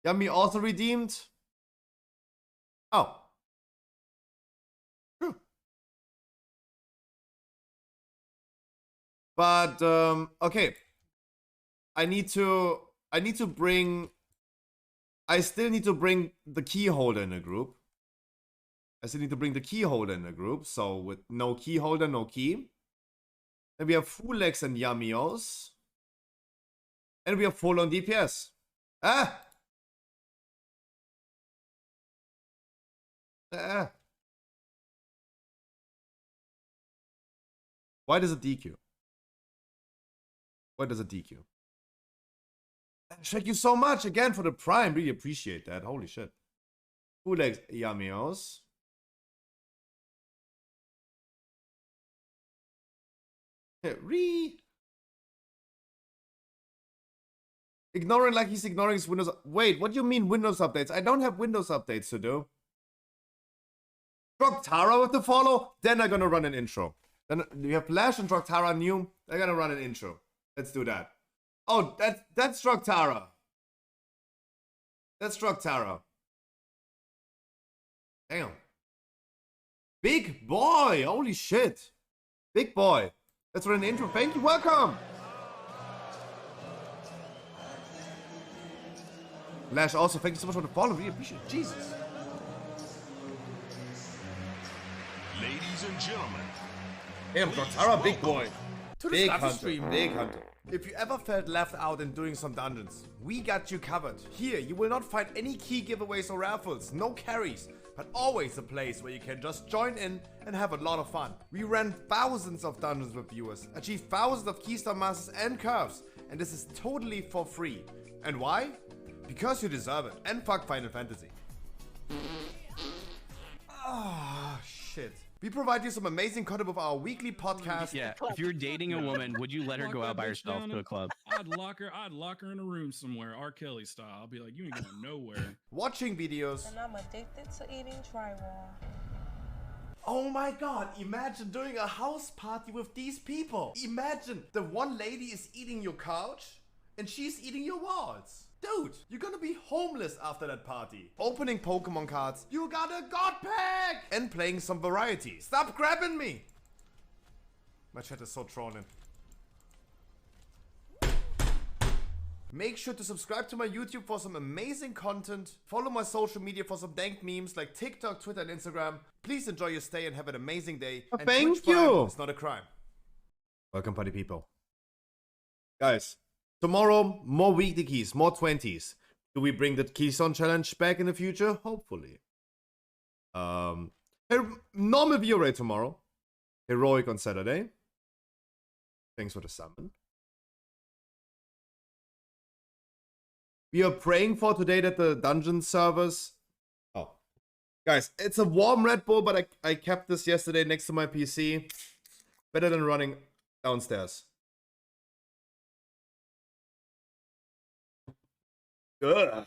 A: Yummy also redeemed? Oh. True. But, okay. I still need to bring the key holder in a group. So with no key holder, no key. Then we have Fulex and Yamios. And we have full on DPS. Ah! Ah! Why does it DQ? Why does it DQ? Thank you so much again for the Prime. Really appreciate that. Holy shit. Fulex, Yamios. Ignoring like he's ignoring his Windows. Wait, what do you mean Windows updates? I don't have Windows updates to do. Drogtara with the follow. Then I'm gonna run an intro. Then we have Flash and Drogtara new. They're gonna run an intro. Let's do that. Oh, that's Drogtara. That's Drogtara. Damn. Big boy. Holy shit. Big boy. Let's run an intro. Thank you. Welcome. Lash also, thank you so much for the follow. Really appreciate it. Jesus.
C: Ladies and gentlemen.
A: Damn, Drogtara, big boy.
F: To the
A: Big
F: Starter
A: hunter.
F: stream.
A: Big hunter. If you ever felt left out in doing some dungeons, we got you covered. Here, you will not find any key giveaways or raffles, no carries, but always a place where you can just join in and have a lot of fun. We ran thousands of dungeons with viewers, achieved thousands of keystone masters and curves, and this is totally for free. And why? Because you deserve it. And fuck Final Fantasy. Ah, shit. We provide you some amazing content with our weekly podcast.
G: Yeah, if you're dating a woman, would you let her go out by herself to a club?
H: I'd lock her in a room somewhere, R. Kelly style. I'll be like, you ain't going nowhere.
A: Watching videos.
I: And I'm addicted to eating drywall.
A: Oh my god, imagine doing a house party with these people. Imagine the one lady is eating your couch and she's eating your walls. Dude, you're gonna be homeless after that party. Opening Pokemon cards, you got a God Pack! And playing some variety. Stop grabbing me! My chat is so trolling. Make sure to subscribe to my YouTube for some amazing content. Follow my social media for some dank memes like TikTok, Twitter, and Instagram. Please enjoy your stay and have an amazing day. And
E: Thank
A: Twitch Prime
E: you.
A: is not a crime. Welcome, party people. Guys, tomorrow, more weekly keys, more 20s. Do we bring the Keystone Challenge back in the future? Hopefully. Normal view rate tomorrow. Heroic on Saturday. Thanks for the summon. We are praying for today that the dungeon servers... Oh. Guys, it's a warm Red Bull, but I kept this yesterday next to my PC. Better than running downstairs. Ugh.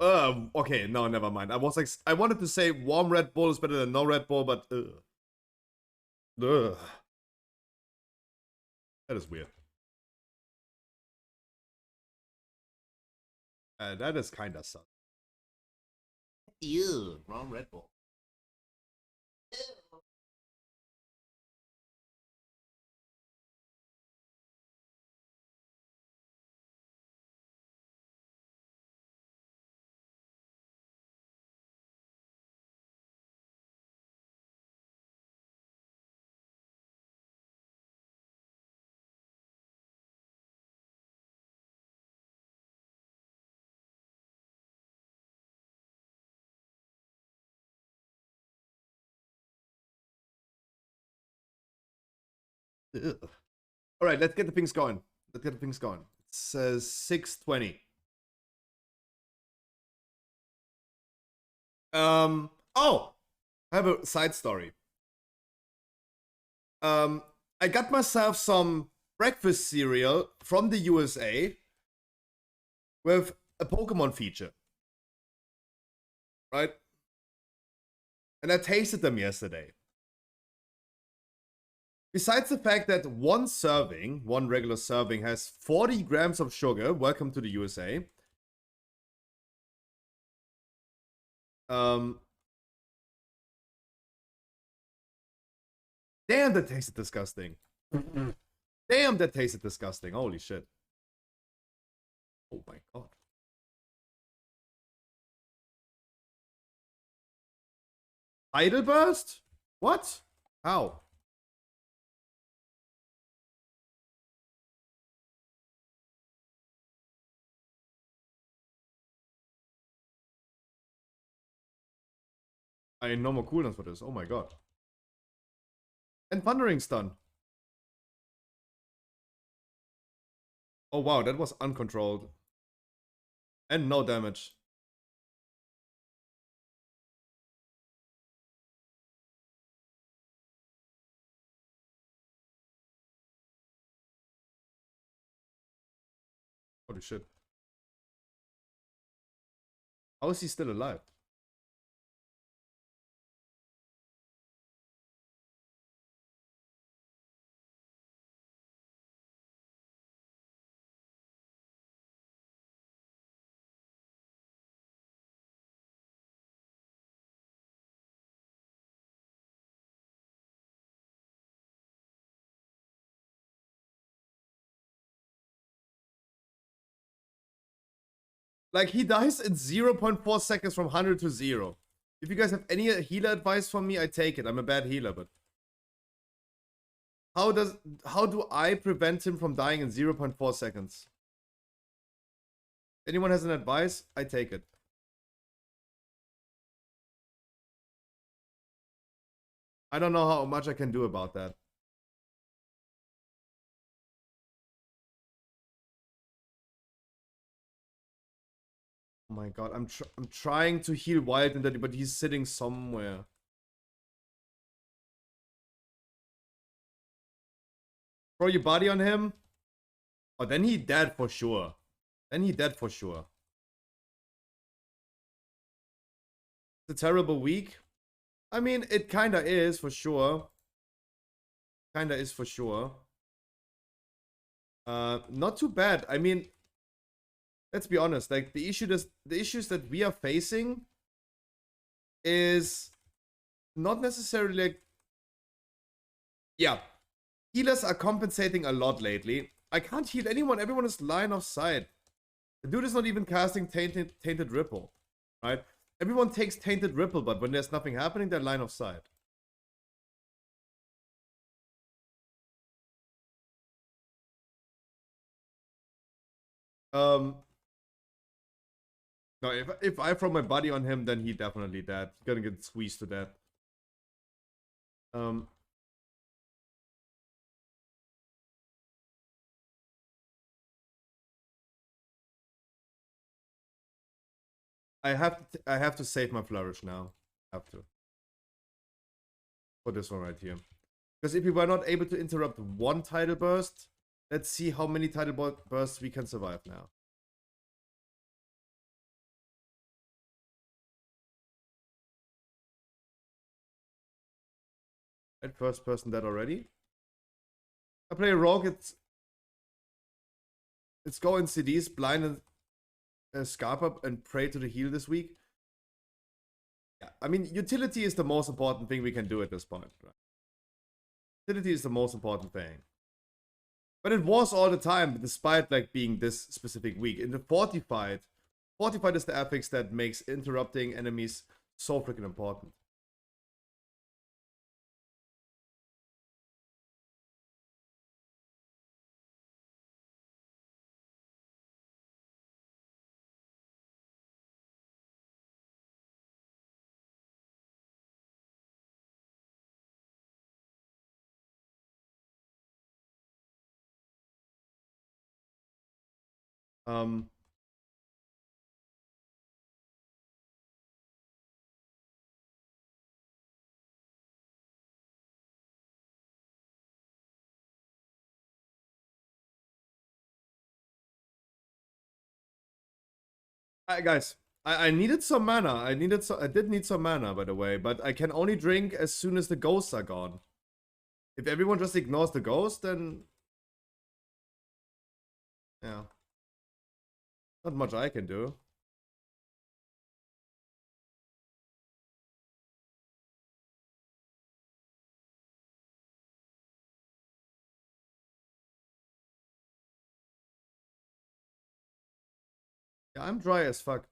A: Okay, no, never mind. I wanted to say warm Red Bull is better than no Red Bull, but ugh. That is weird. That is kind of sucks. Ew, wrong Red Bull. Ugh. All right, let's get the things going. Let's get the things going. It says 6:20. Oh, I have a side story. I got myself some breakfast cereal from the USA with a Pokemon feature. Right? And I tasted them yesterday. Besides the fact that one regular serving, has 40 grams of sugar, welcome to the USA. Damn, that tasted disgusting. Damn, that tasted disgusting. Holy shit. Oh my god. Idle burst? What? How? I no more cooldowns for this. Oh my god. And Thundering Stun. Oh wow, that was uncontrolled. And no damage. Holy shit. How is he still alive? Like, he dies in 0.4 seconds from 100 to 0. If you guys have any healer advice for me, I take it. I'm a bad healer, but... How do I prevent him from dying in 0.4 seconds? Anyone has an advice? I take it. I don't know how much I can do about that. Oh my god, I'm trying to heal Wild and that, but he's sitting somewhere. Throw your body on him. Oh, then he dead for sure. Then he dead for sure. It's a terrible week. I mean, it kinda is for sure. Kinda is for sure. Not too bad. I mean, let's be honest. Like the issues that we are facing is not necessarily like, yeah. Healers are compensating a lot lately. I can't heal anyone. Everyone is line of sight. The dude is not even casting Tainted Ripple, right? Everyone takes Tainted Ripple, but when there's nothing happening, they're line of sight. No, if I throw my body on him, then he definitely dead. He's gonna get squeezed to death. I have to save my flourish now. Have to. For this one right here. Because if we were not able to interrupt one tidal burst, let's see how many tidal bursts we can survive now. At first person dead already. I play a rogue, it's go in CDs, blind and scarp up and pray to the heal this week. Yeah, I mean, utility is the most important thing we can do at this point, right? Utility is the most important thing. But it was all the time, despite like being this specific week. In the Fortified is the affix that makes interrupting enemies so freaking important. Guys, I needed some mana. I did need some mana, by the way, but I can only drink as soon as the ghosts are gone. If everyone just ignores the ghost, then yeah, not much I can do. Yeah, I'm dry as fuck.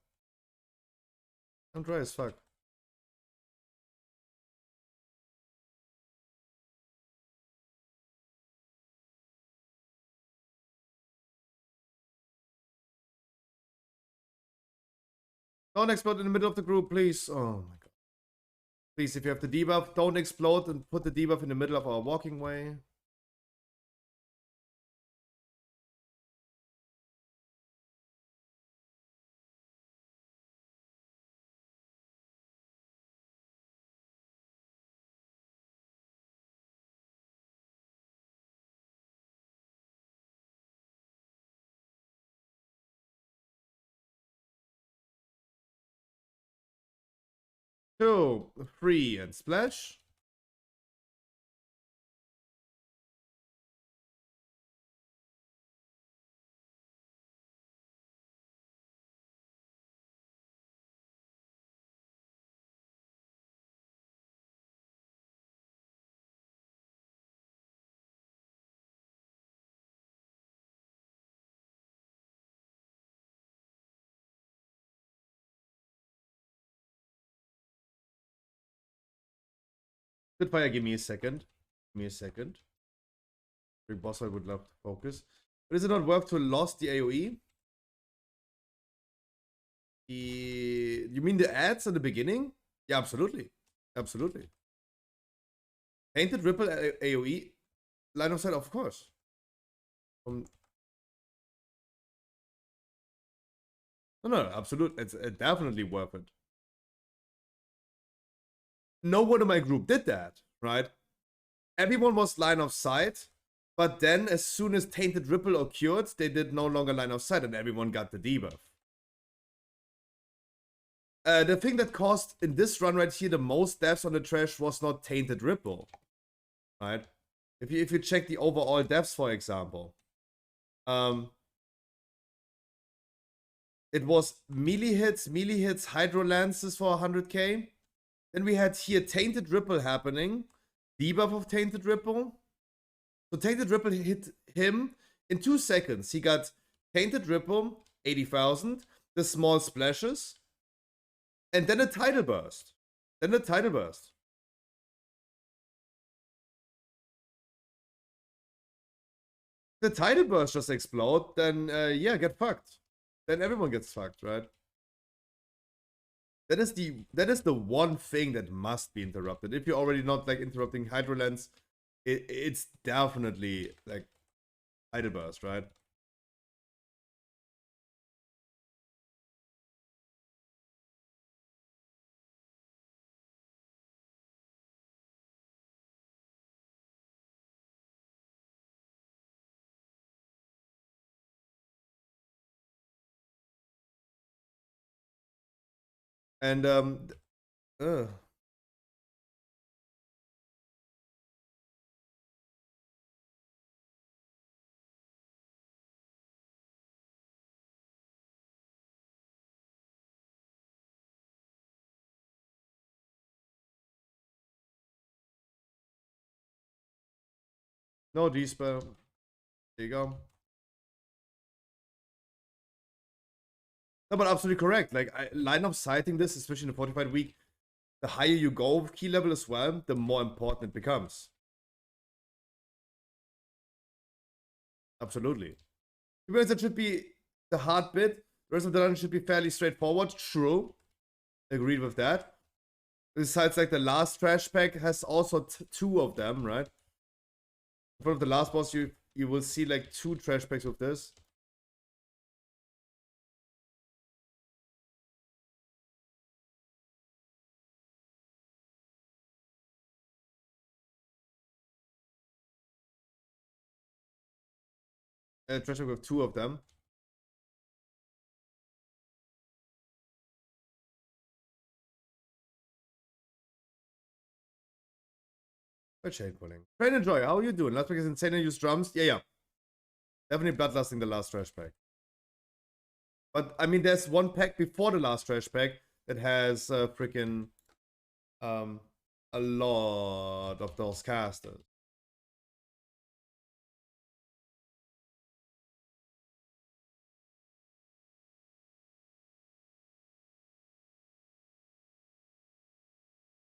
A: I'm dry as fuck. Don't explode in the middle of the group, please. Oh my god. Please, if you have the debuff, don't explode and put the debuff in the middle of our walking way. Two, three, and splash. Spitfire, give me a second. Give me a second. Big boss, I would love to focus. But is it not worth to lost the AoE? You mean the ads at the beginning? Yeah, absolutely. Absolutely. Tainted Ripple AoE? Line of sight, of course. No, absolutely. It's definitely worth it. No one in my group did that, right? Everyone was line of sight, but then as soon as Tainted Ripple occurred, they did no longer line of sight and everyone got the debuff. The thing that caused in this run right here the most deaths on the trash was not Tainted Ripple, right? If you check the overall deaths, for example, it was melee hits, Hydro Lances for 100k. Then we had here Tainted Ripple happening, debuff of Tainted Ripple. So Tainted Ripple hit him in 2 seconds. He got Tainted Ripple, 80,000, the small splashes, and then a tidal burst. Then a tidal burst. The tidal burst just explode, then yeah, get fucked. Then everyone gets fucked, right? That is the one thing that must be interrupted. If you're already not like interrupting Hydrolands, it's definitely like tidal burst, right? And no D-spell. There you go. No, but absolutely correct. Like, line of sighting this, especially in the fortified week, the higher you go with key level as well, the more important it becomes. Absolutely. Because that should be the hard bit. The rest of the dungeon should be fairly straightforward. True. Agreed with that. Besides, like, the last trash pack has also two of them, right? In front of the last boss, you will see, like, 2 trash packs with this. Trash pack with 2 of them. Chain pulling. Train and Joy, how are you doing? Last pack is insane and use drums. Yeah. Definitely bloodlusting the last trash pack. But I mean, there's one pack before the last trash pack that has freaking a lot of those casters.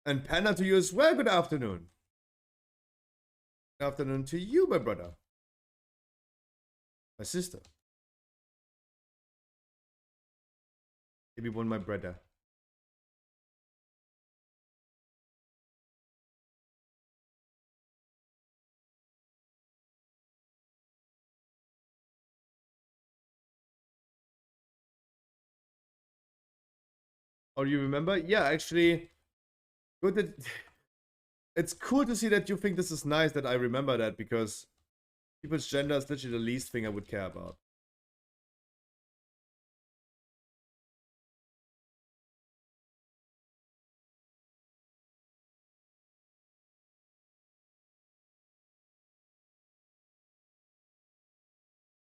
A: And Panna to you as well. Good afternoon. Good afternoon to you, my brother. My sister. Maybe one, my brother. Oh, you remember? Yeah, actually, good that it's cool to see that you think this is nice that I remember that, because people's gender is literally the least thing I would care about.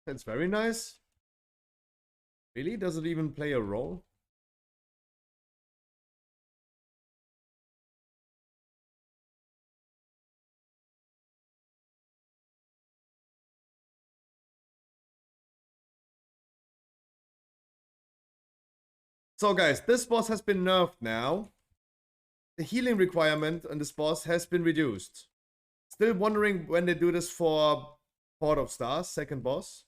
A: It's very nice. Really? Does it even play a role? So guys, this boss has been nerfed now. The healing requirement on this boss has been reduced. Still wondering when they do this for Port of Stars, second boss.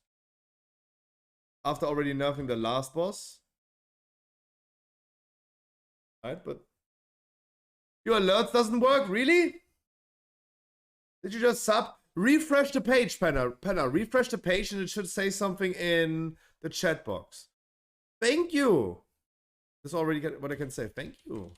A: After already nerfing the last boss. Right, but your alerts doesn't work, really? Did you just sub? Refresh the page, Penna. Penna, refresh the page and it should say something in the chat box. Thank you. That's already what I can say. Thank you.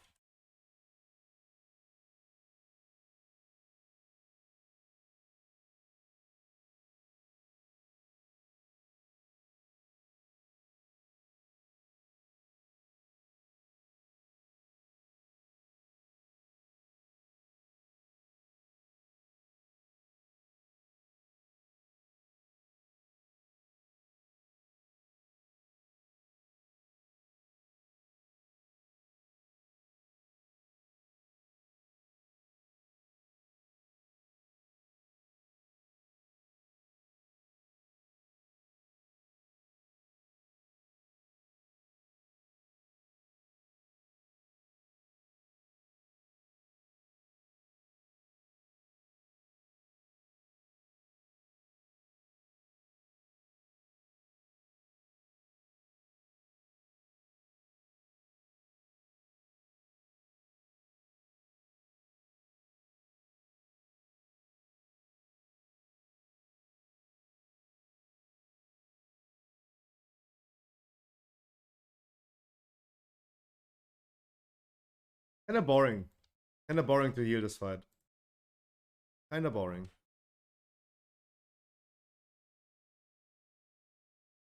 A: Kinda boring. Kinda boring to heal this fight. Kinda boring.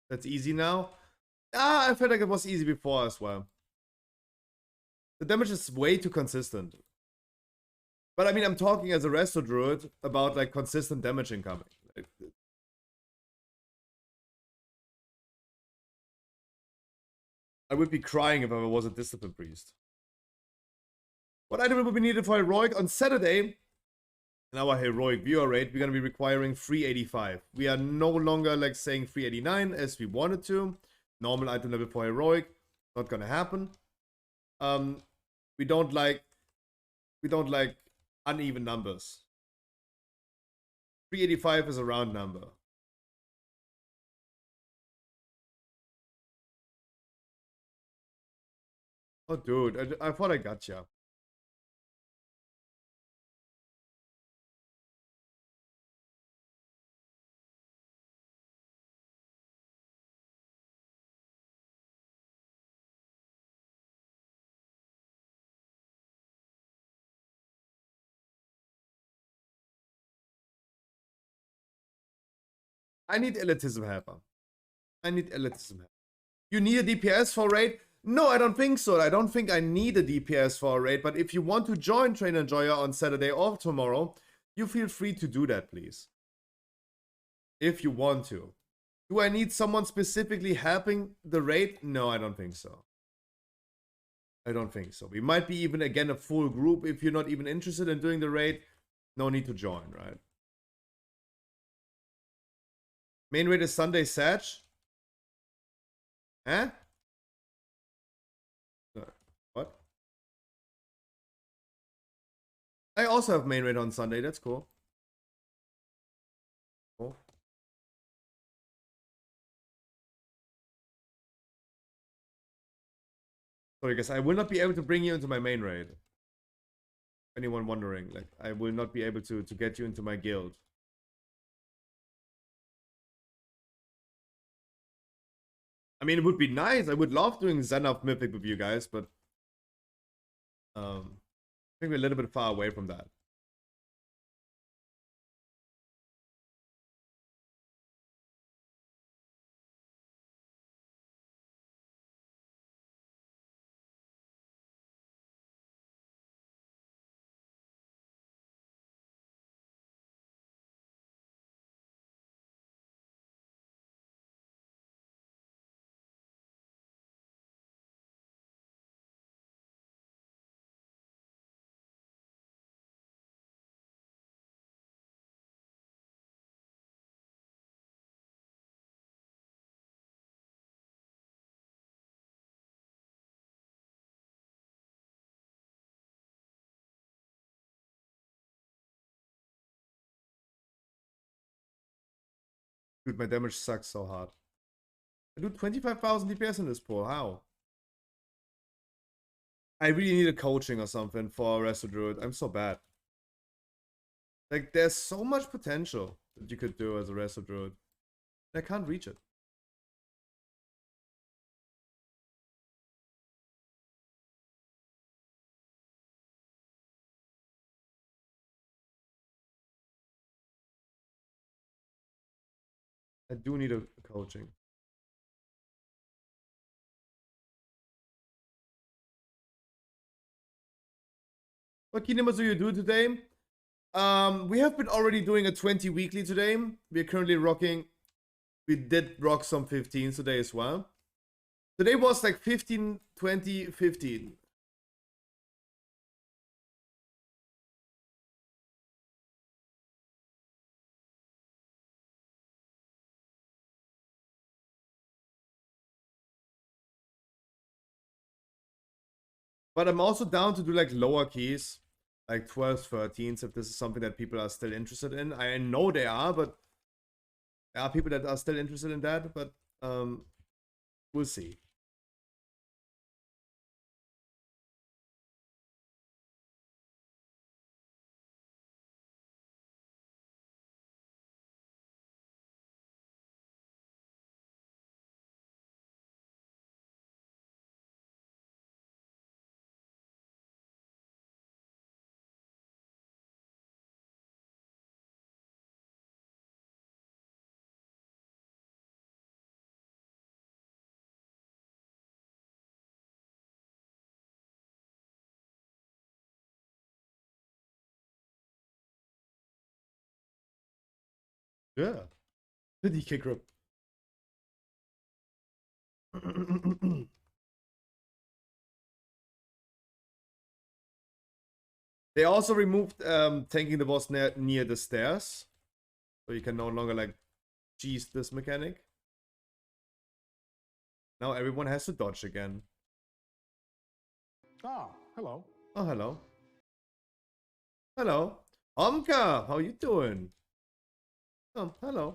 A: That's easy now. I felt like it was easy before as well. The damage is way too consistent. But I mean, I'm talking as a resto druid about like consistent damage incoming. Like, I would be crying if I was a discipline priest. What item would be needed for heroic on Saturday? In our heroic viewer rate, we're gonna be requiring 385. We are no longer like saying 389 as we wanted to. Normal item level for heroic, not gonna happen. We don't like uneven numbers. 385 is a round number. Oh, dude, I thought I gotcha. I need elitism helper. I need elitism helper. You need a DPS for raid? No, I don't think so. I don't think I need a DPS for a raid, but if you want to join Train Enjoyer on Saturday or tomorrow, you feel free to do that, please. If you want to. Do I need someone specifically helping the raid? No, I don't think so. I don't think so. We might be even, again, a full group. If you're not even interested in doing the raid, no need to join, right? Main raid is Sunday, Sag. Huh? What? I also have main raid on Sunday. That's cool. Cool. Sorry, guys. I will not be able to bring you into my main raid. Anyone wondering? Like, I will not be able to get you into my guild. I mean, it would be nice. I would love doing Zenith Mythic with you guys, but I think we're a little bit far away from that. Dude, my damage sucks so hard. I do 25,000 DPS in this pool. How? I really need a coaching or something for Resto Druid. I'm so bad. Like, there's so much potential that you could do as a Resto Druid. I can't reach it. I do need a coaching. What kinemas do you do today? We have been already doing a 20 weekly today. We're currently rocking. We did rock some 15s today as well. Today was like 15, 20, 15. But I'm also down to do like lower keys, like 12s, 13s, if this is something that people are still interested in. I know they are, but there are people that are still interested in that, but we'll see. Yeah. The DK grip. They also removed tanking the boss near the stairs. So you can no longer like cheese this mechanic. Now everyone has to dodge again.
E: Ah, hello.
A: Oh, hello. Hello. Omka, how you doing? Oh, hello.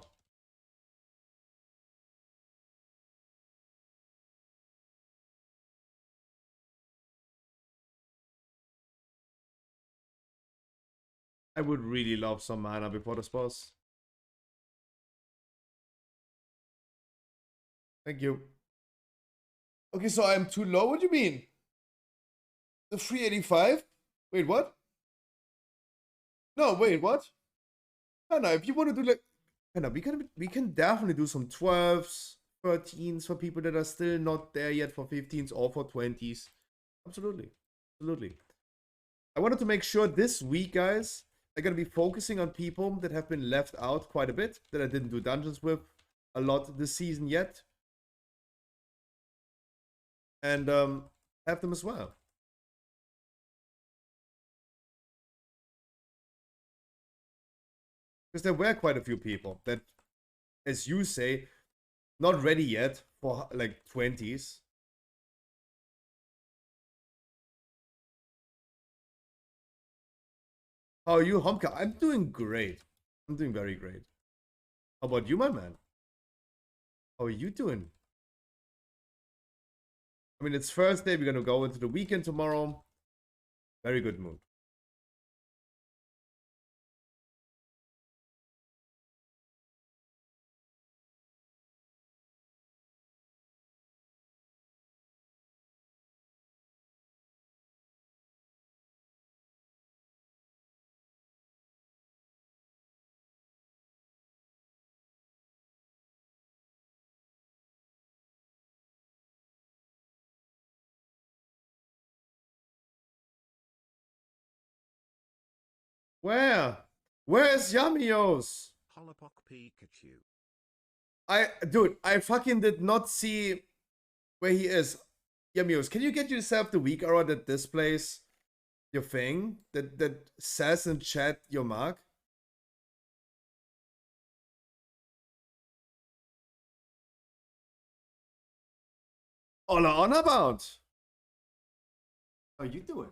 A: I would really love some mana before this boss. Thank you. Okay, so I'm too low? What do you mean? The 385? Wait, what? No, wait, what? No, if you want to do like... No, we can definitely do some 12s, 13s for people that are still not there yet for 15s or for 20s. Absolutely. Absolutely. I wanted to make sure this week, guys, I'm going to be focusing on people that have been left out quite a bit, that I didn't do dungeons with a lot this season yet. And have them as well. Because there were quite a few people that, as you say, not ready yet for like 20s. How are you, Homka? I'm doing great. I'm doing very great. How about you, my man? How are you doing? I mean, it's Thursday. We're going to go into the weekend tomorrow. Very good mood. Where? Where's Yamios?
C: Holopok Pikachu.
A: Dude, I fucking did not see where he is. Yamios, can you get yourself the weak aura that displays your thing? That says in chat your mark? All on about. How you doing?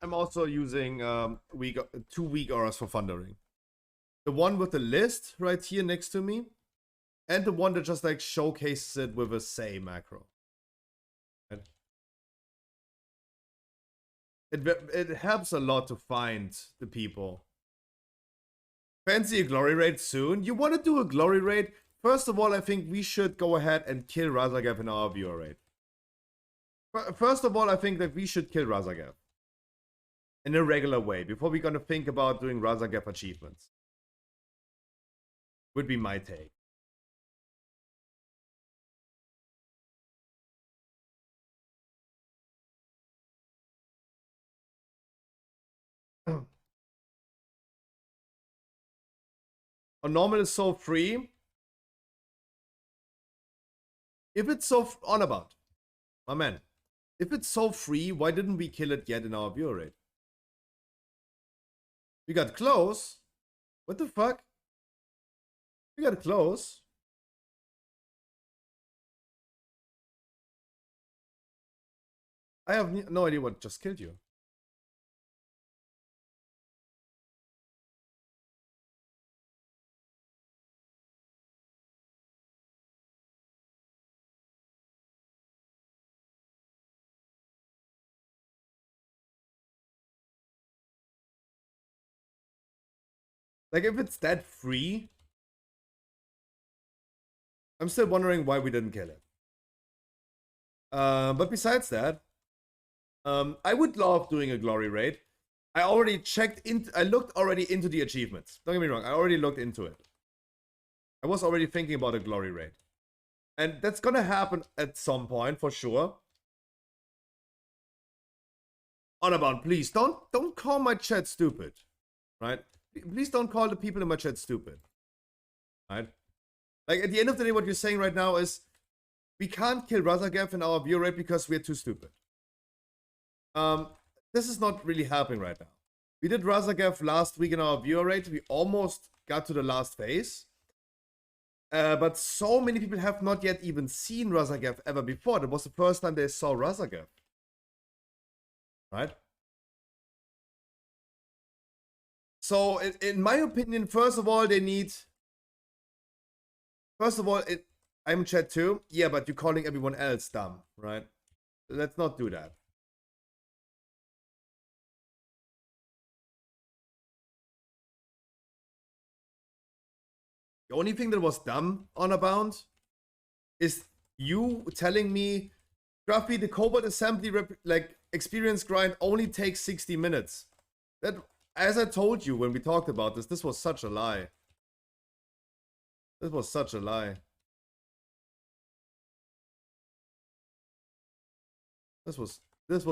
A: I'm also using two weak auras for thundering. The one with the list right here next to me, and the one that just like showcases it with a say macro. It helps a lot to find the people. Fancy a glory raid soon? You want to do a glory raid? First of all, I think we should go ahead and kill Razagav in our viewer raid. First of all, I think that we should kill Razagav in a regular way before we're gonna think about doing Razagav achievements. Would be my take. A normal is so free. If it's so on about, my man, if it's so free, why didn't we kill it yet in our viewer raid? We got close. What the fuck? We got close. I have no idea what just killed you. Like, if it's that free, I'm still wondering why we didn't kill it. But besides that, I would love doing a glory raid. I already I looked already into the achievements. Don't get me wrong, I already looked into it. I was already thinking about a glory raid. And that's gonna happen at some point for sure. Honorbound, please don't call my chat stupid. Right? Please don't call the people in my chat stupid. Right? Like at the end of the day, what you're saying right now is we can't kill Razagav in our view rate because we're too stupid. This is not really happening right now. We did Razagav last week in our viewer rate. We almost got to the last phase. But so many people have not yet even seen Razagav ever before. That was the first time they saw Razagav. Right? So, in my opinion, first of all, they need... First of all, I'm in chat too. Yeah, but you're calling everyone else dumb, right? Let's not do that. The only thing that was dumb on Abound is you telling me, Scruffy, the cobalt assembly experience grind only takes 60 minutes. That, as I told you when we talked about this, this was such a lie. This was such a lie. This was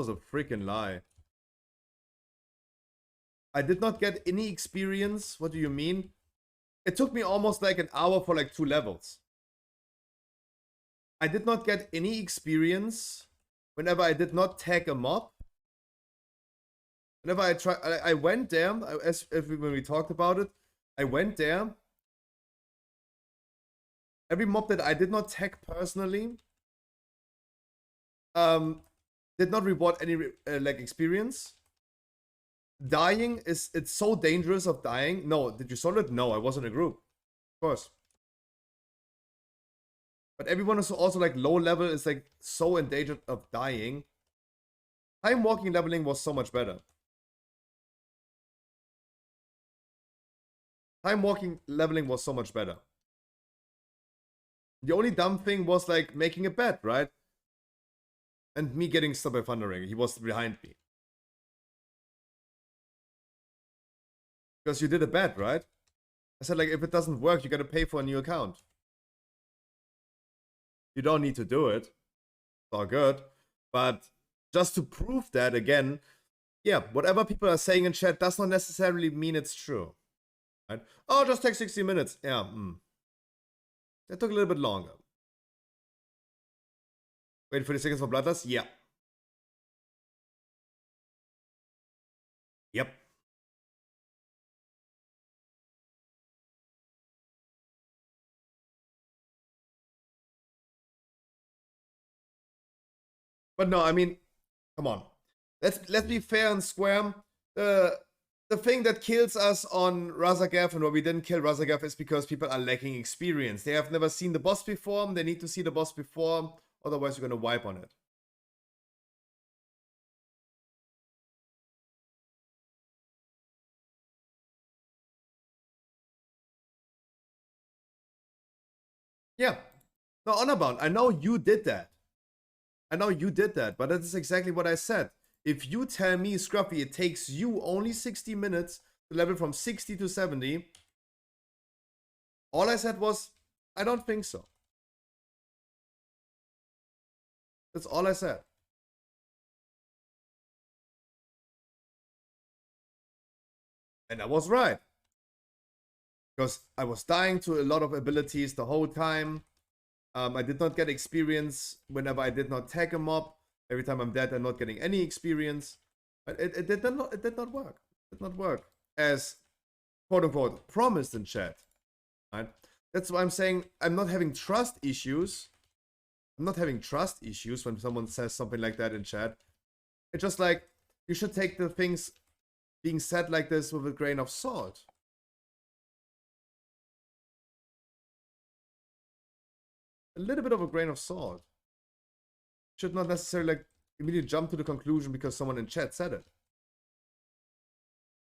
A: a freaking lie. I did not get any experience. What do you mean? It took me almost like an hour for like 2 levels. I did not get any experience whenever I did not tag a mob. Whenever I tried, I went there, when we talked about it, I went there. Every mob that I did not tag personally did not reward any like experience. Dying it's so dangerous of dying. No, did you solve it? No, I was in a group. Of course. But everyone is also like low level is like so endangered of dying. Time walking leveling was so much better. Time walking leveling was so much better. The only dumb thing was like making a bet, right? And me getting stuck by Thundering. He was behind me. Because you did a bet, right? I said like if it doesn't work, you gotta pay for a new account. You don't need to do it. It's all good. But just to prove that again, yeah, whatever people are saying in chat does not necessarily mean it's true. Right? Oh, just take 60 minutes. Yeah, that took a little bit longer. Wait 40 seconds for Bloodlust? Yeah. Yep. But no, I mean, come on. Let's be fair and square. The thing that kills us on Razagav and why we didn't kill Razagav is because people are lacking experience. They have never seen the boss before. They need to see the boss before. Otherwise, you're going to wipe on it. Yeah. No, Honorbound, I know you did that. I know you did that, but that is exactly what I said. If you tell me, Scruffy, it takes you only 60 minutes to level from 60 to 70, all I said was, I don't think so. That's all I said. And I was right. Because I was dying to a lot of abilities the whole time. I did not get experience whenever I did not tag a mob. Every time I'm dead, I'm not getting any experience. But it did not work. It did not work. As, quote unquote, promised in chat. Right? That's why I'm saying I'm not having trust issues. I'm not having trust issues when someone says something like that in chat. It's just like, you should take the things being said like this with a grain of salt. A little bit of a grain of salt. Should not necessarily like immediately jump to the conclusion because someone in chat said it.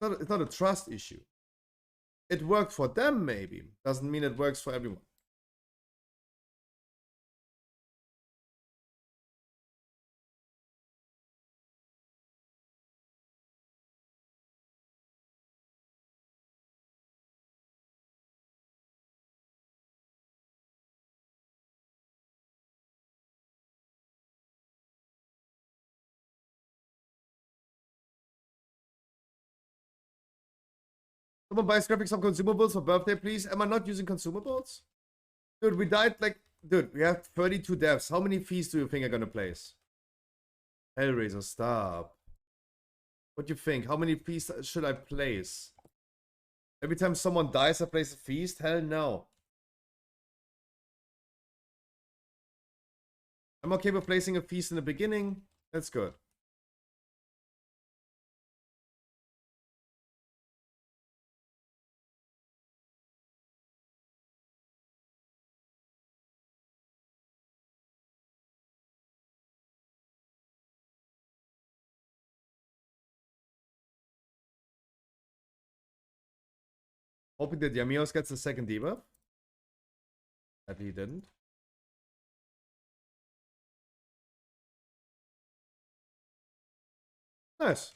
A: It's not a trust issue. It worked for them maybe. Doesn't mean it works for everyone. Someone buy scrapping some consumables for birthday, please. Am I not using consumables? Dude, we died like... Dude, we have 32 deaths. How many feasts do you think are gonna place? Hellraiser, stop. What do you think? How many feasts should I place? Every time someone dies, I place a feast? Hell no. I'm okay with placing a feast in the beginning. That's good. Hoping that Yamios gets the second debuff. That he didn't. Nice.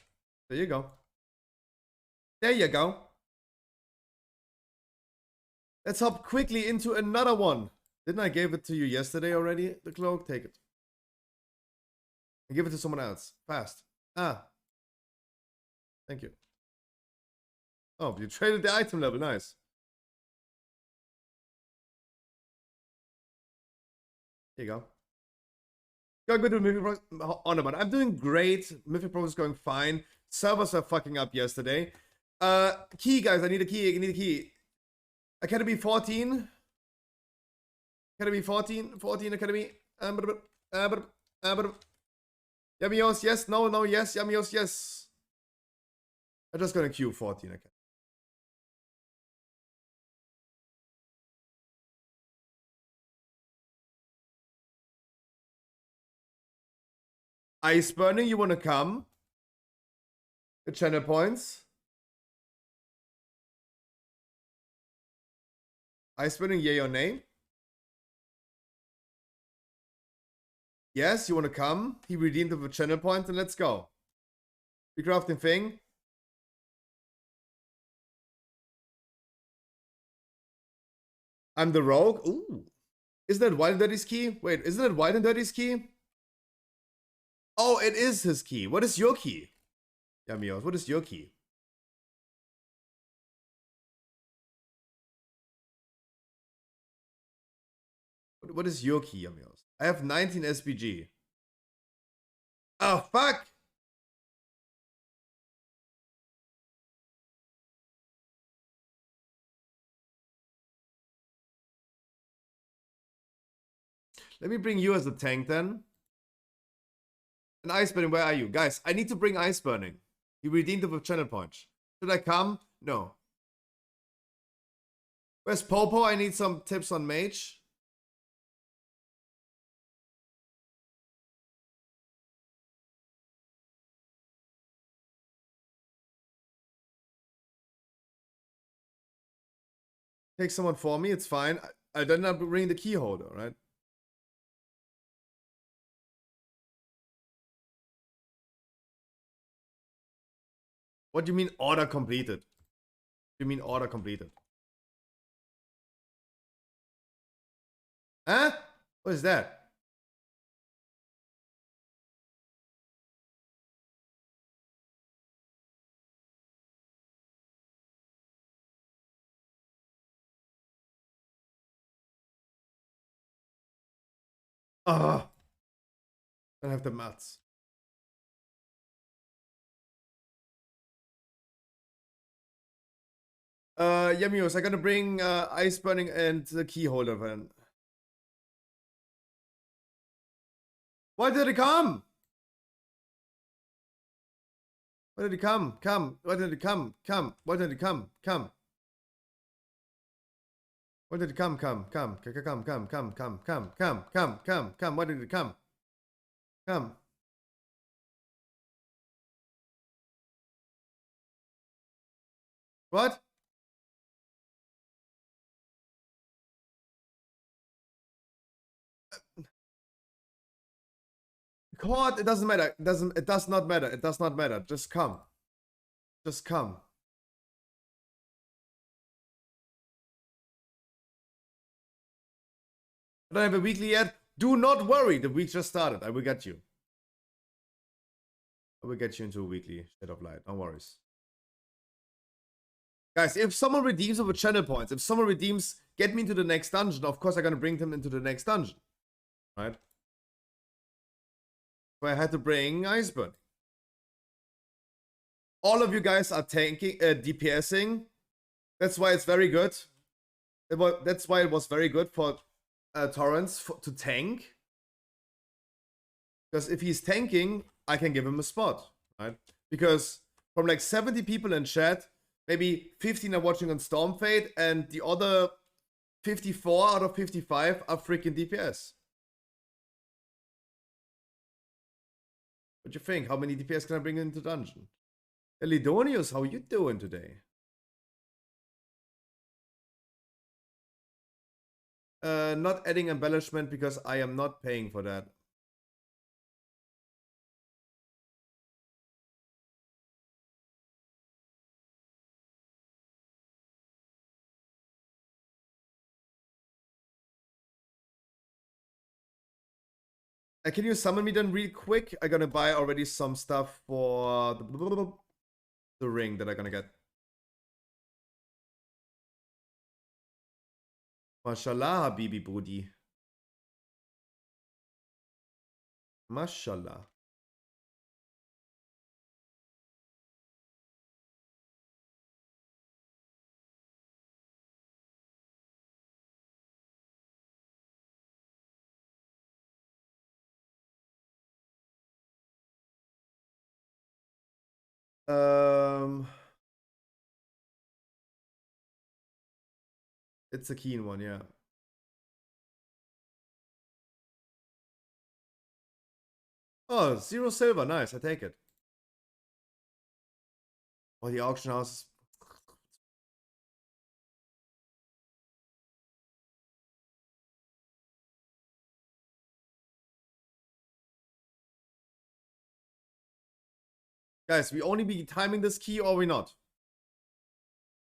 A: There you go. There you go. Let's hop quickly into another one. Didn't I give it to you yesterday already? The cloak? Take it. And give it to someone else. Fast. Ah. Thank you. Oh, you traded the item level. Nice. Here you go. Going good with Mythic Pro. Honor, but I'm doing great. Mythic Pro is going fine. Servers are fucking up yesterday. Key, guys. I need a key. I need a key. Academy 14. Academy 14. 14 Academy. Yamios, yes. No, no, yes. Yamios, yes. I'm just gonna queue 14 again. Ice Burning, you wanna come? The channel points. Ice Burning, yay or nay? Yes, you wanna come? He redeemed with a channel point, and let's go. Recrafting thing. I'm the rogue? Ooh. Isn't that Wild and Dirty's key? Wait, isn't that Wild and Dirty's key? Oh, it is his key. What is your key? Yamios, what is your key? What is your key, Yamios? I have 19 SPG. Oh, fuck! Let me bring you as a tank then. And Ice Burning, where are you? Guys, I need to bring Ice Burning. He redeemed it with Channel Punch. Should I come? No. Where's Popo? I need some tips on Mage. Take someone for me, it's fine. I did not bring the key holder, right? What do you mean order completed? You mean order completed? Huh? What is that? Ah, I don't have the mats. Yamios, I'm gonna bring Ice Burning and the key holder then. Why did it come? Why did it come? Come. Why did it come? Come. Why did it come? Come. Why did it come? Come. Come. Come. Come. Come. Come. Come. Come. Come. Come. Come. Come. Why did it come? Come. What? Court, it doesn't matter. It does not matter. It does not matter. Just come. Just come. I don't have a weekly yet. Do not worry. The week just started. I will get you. I will get you into a weekly Shed of Light. No worries. Guys, if someone redeems with channel points, if someone redeems, get me into the next dungeon, of course I'm gonna bring them into the next dungeon. Right? So I had to bring Iceburn. All of you guys are tanking, DPSing. That's why it's very good. That's why it was very good for Torrents to tank. Because if he's tanking, I can give him a spot, right? Because from like 70 people in chat, maybe 15 are watching on Stormfade, and the other 54 out of 55 are freaking DPS. What you think? How many DPS can I bring into dungeon? Elidonius, how you doing today? Not adding embellishment because I am not paying for that. Can you summon me then real quick? I'm gonna buy already some stuff for the ring that I'm gonna get. Mashallah, Habibi Budi. Mashallah. It's a keen one, yeah. Oh, 0 silver, nice, I take it. Oh, the auction house. Guys, we only be timing this key or we not?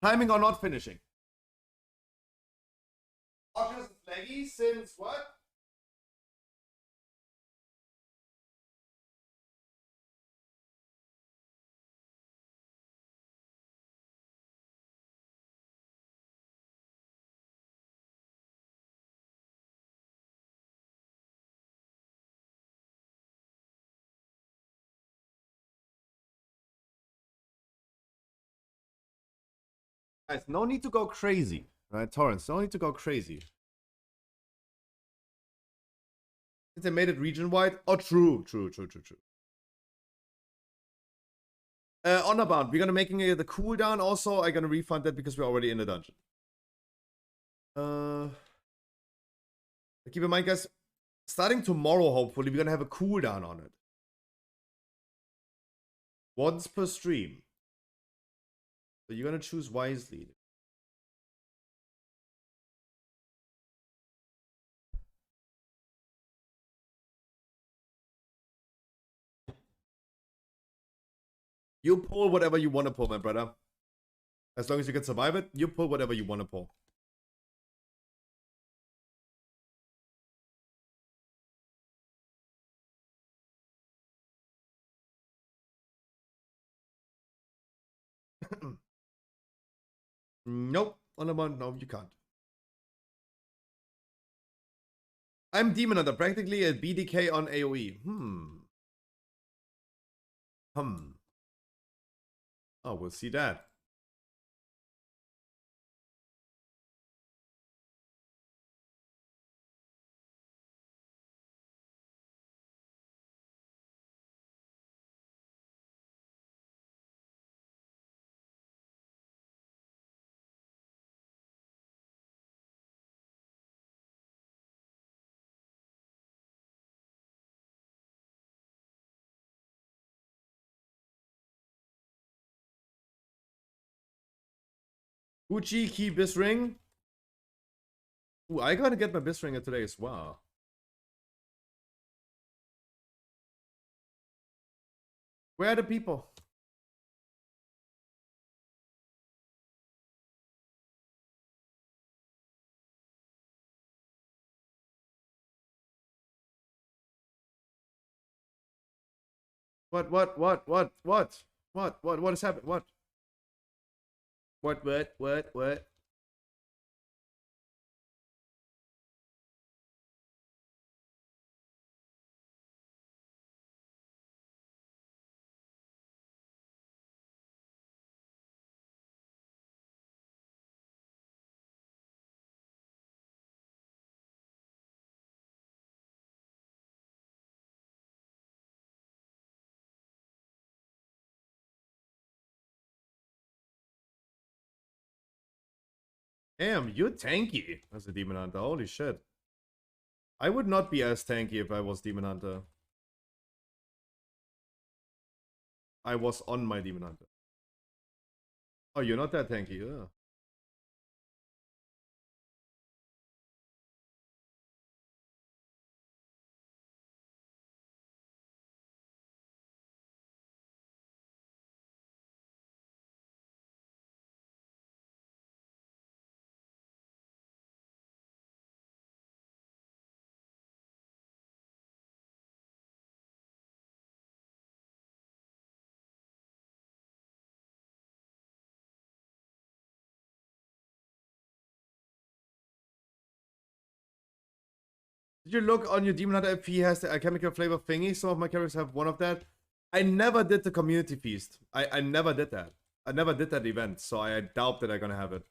A: Timing or not finishing? Auction is laggy since what? Guys, no need to go crazy. Right, Torrents, no need to go crazy. Since they made it region-wide. Oh, true. Honor bound. We're gonna making it the cooldown also. I'm gonna refund that because we're already in the dungeon. Keep in mind, guys, starting tomorrow, hopefully, we're gonna have a cooldown on it. Once per stream. So you're gonna choose wisely. You pull whatever you want to pull, my brother. As long as you can survive it, you pull whatever you want to pull. Nope. On the one, no, you can't. I'm Demon Hunter, practically a BDK on AoE. Oh, we'll see that. Gucci, key Bisring. Ooh, I gotta get my Bisringer today as well. Where are the people? What is happening? What? What? Damn, you're tanky as a Demon Hunter. Holy shit. I would not be as tanky if I was Demon Hunter. I was on my Demon Hunter. Oh, you're not that tanky, yeah. Did you look on your Demon Hunter if he has the alchemical flavor thingy? Some of my characters have one of that. I never did the community feast. I never did that. I never did that event, so I doubt that I'm gonna have it.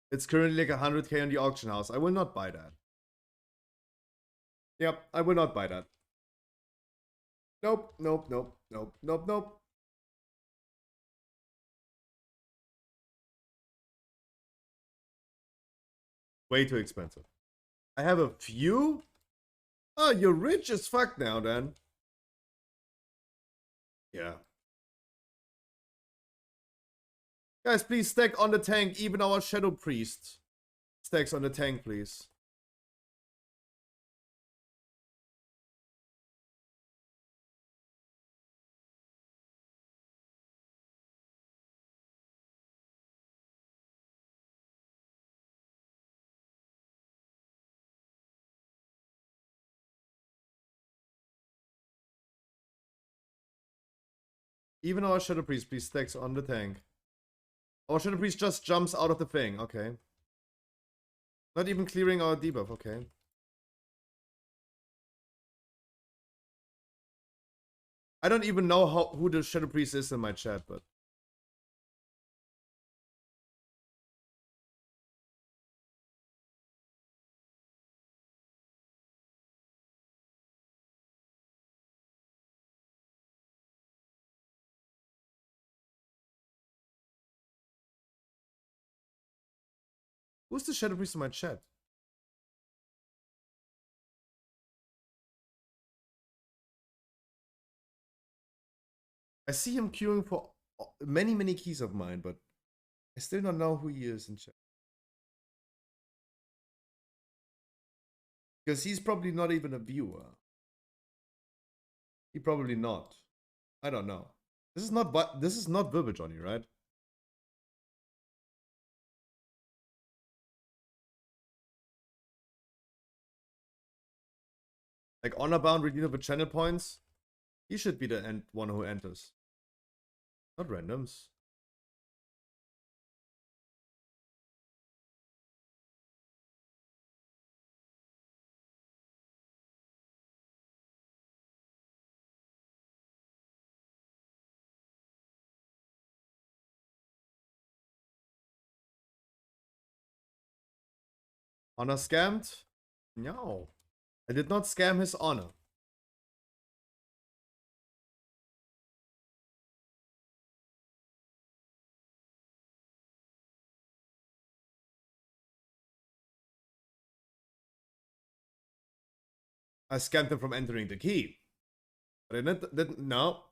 A: It's currently like 100k on the auction house. I will not buy that. Yep, I will not buy that. Nope. Way too expensive. I have a few? Oh, you're rich as fuck now, then. Yeah. Guys, please stack on the tank. Even our Shadow Priest stacks on the tank, please. Even our Shadow Priest, please stacks on the tank. Our Shadow Priest just jumps out of the thing. Okay. Not even clearing our debuff. Okay. I don't even know who the Shadow Priest is in my chat, but... Who's the Shadow Priest in my chat? I see him queuing for many keys of mine, but I still don't know who he is in chat. Because he's probably not even a viewer. He probably not. I don't know. This is not Verbal Johnny, right? Like honor bound redeemer with channel points. He should be the one who enters. Not randoms. Honor scammed? No. I did not scam his honor. I scammed him from entering the key. But I didn't no.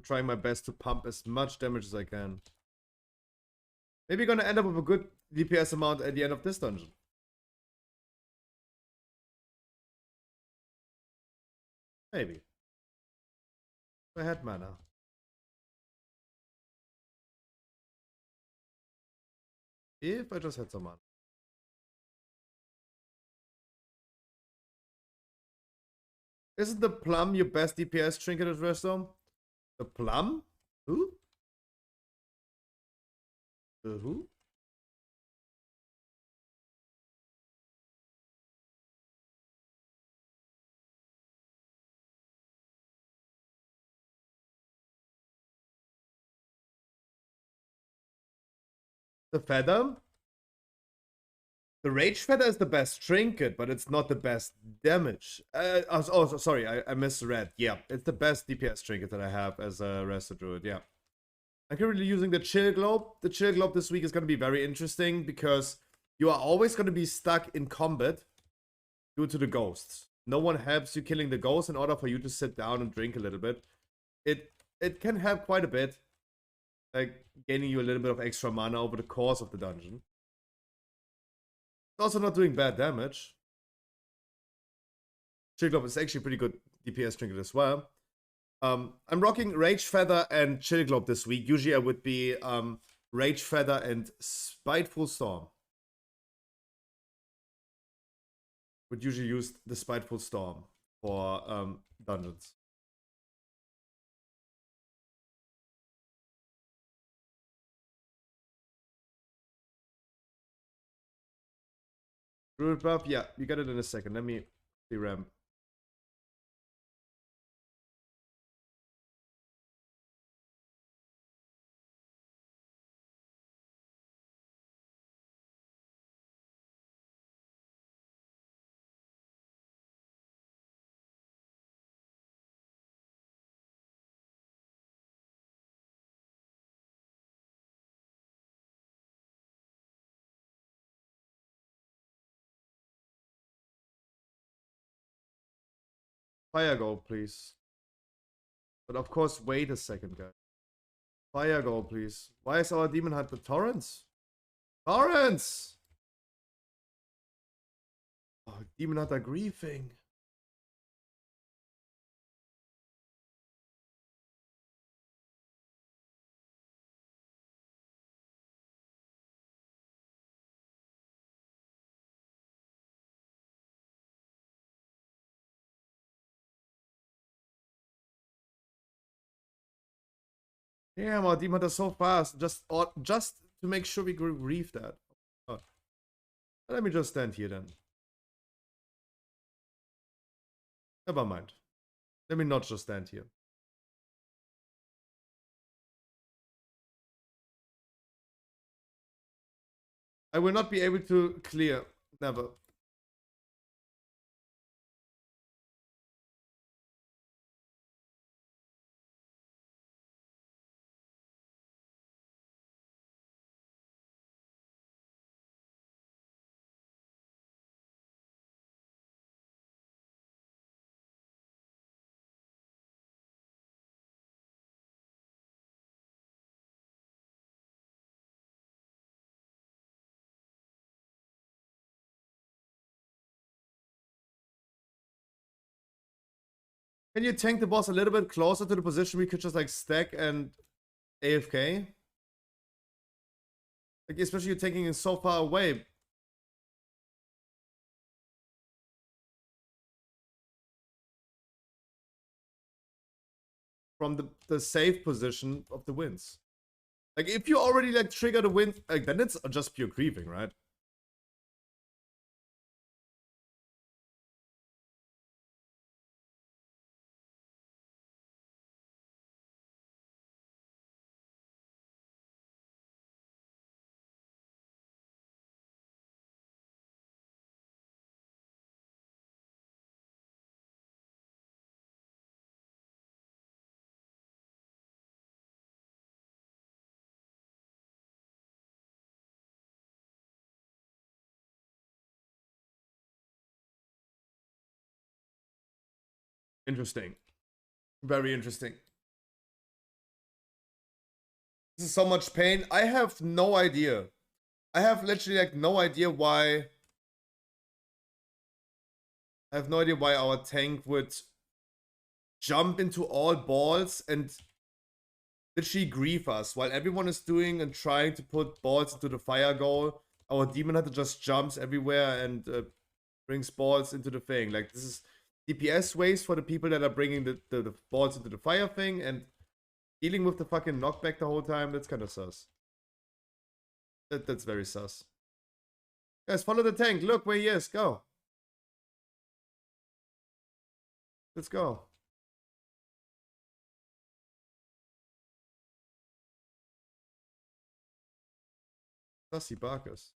A: trying my best to pump as much damage as I can. Maybe gonna end up with a good DPS amount at the end of this dungeon. Maybe. I had mana. If I just had some mana. Isn't the plum your best DPS trinket at Redstone? The plum? Who? The who? The feather? The rage feather is the best trinket, but it's not the best damage. Sorry, I misread. Yeah, it's the best DPS trinket that I have as a Resto Druid, yeah. I'm currently using the Chill Globe. The Chill Globe this week is going to be very interesting because you are always going to be stuck in combat due to the ghosts. No one helps you killing the ghosts in order for you to sit down and drink a little bit. It can help quite a bit, like gaining you a little bit of extra mana over the course of the dungeon. It's also not doing bad damage. Chill Globe is actually a pretty good DPS trinket as well. I'm rocking Rage Feather and Chill Globe this week. Usually I would be Rage Feather and Spiteful Storm. Would usually use the Spiteful Storm for dungeons. Druid buff? Yeah, you got it in a second. Let me see ramp. Fire goal, please. But of course, wait a second, guys. Fire goal, please. Why is our demon hunter Torrents? Torrents! Oh, demon hunter griefing. Damn, our demon hunter so fast. Just to make sure we grief that. Oh. Let me just stand here then. Never mind. Let me not just stand here. I will not be able to clear. Never. Can you tank the boss a little bit closer to the position we could just like stack and AFK? Like, especially you're taking it so far away. From the safe position of the winds. Like, if you already like trigger the wind, like, then it's just pure griefing, right? Interesting. Very interesting. This is so much pain. I have no idea. I have literally like no idea why. I have no idea why our tank would jump into all balls and literally grief us while everyone is doing and trying to put balls into the fire goal. Our demon hunter just jumps everywhere and brings balls into the thing. Like, this is DPS waste for the people that are bringing the balls into the fire thing and dealing with the fucking knockback the whole time. That's kind of sus. That's very sus. Guys, follow the tank. Look where he is. Go. Let's go. Sussy Barkers.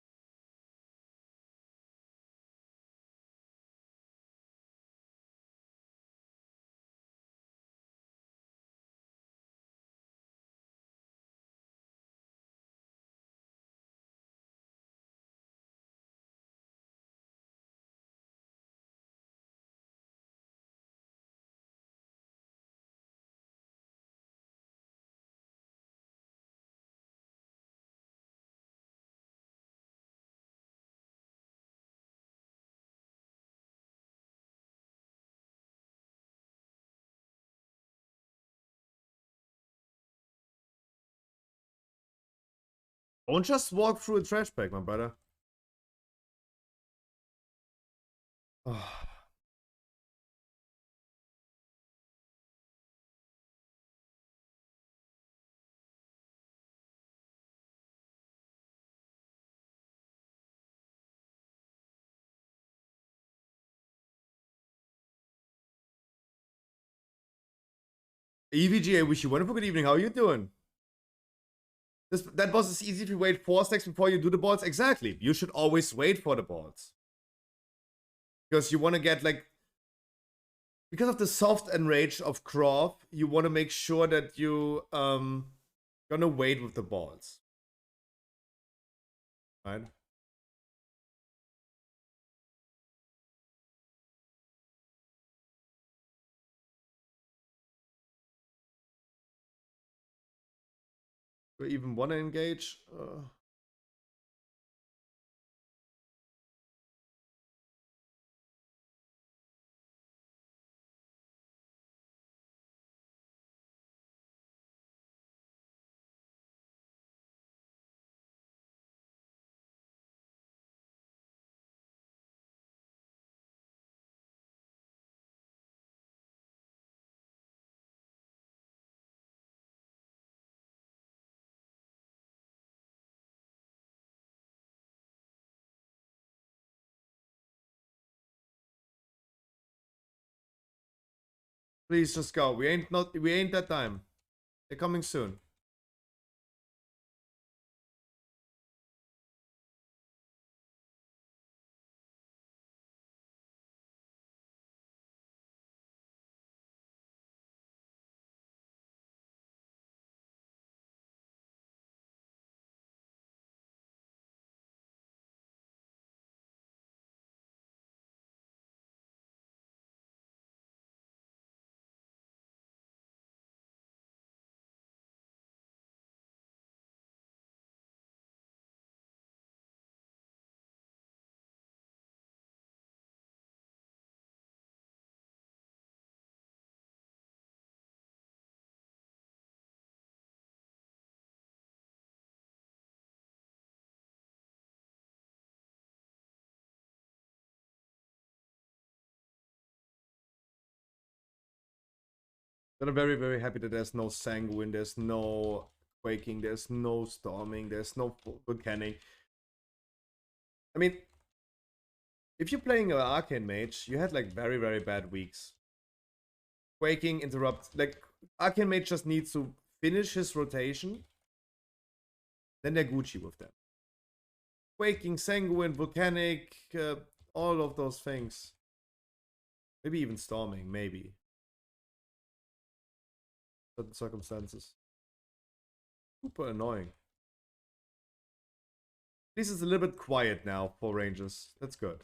A: Don't just walk through a trash bag, my brother. EVGA, wish you wonderful good evening. How are you doing? That boss is easy if you wait 4 stacks before you do the balls. Exactly. You should always wait for the balls. Because you want to get like... Because of the soft enrage of Croft, you want to make sure that you gonna wait with the balls. Right? Do I even want to engage? Please just go. We ain't that time. They're coming soon. But I'm very, very happy that there's no Sanguine, there's no Quaking, there's no Storming, there's no Volcanic. I mean, if you're playing an Arcane Mage, you had like very, very bad weeks. Quaking, interrupt, like Arcane Mage just needs to finish his rotation. Then they're Gucci with them. Quaking, Sanguine, Volcanic, all of those things. Maybe even Storming, maybe. Certain circumstances. Super annoying. At least it's a little bit quiet now for Rangers. That's good.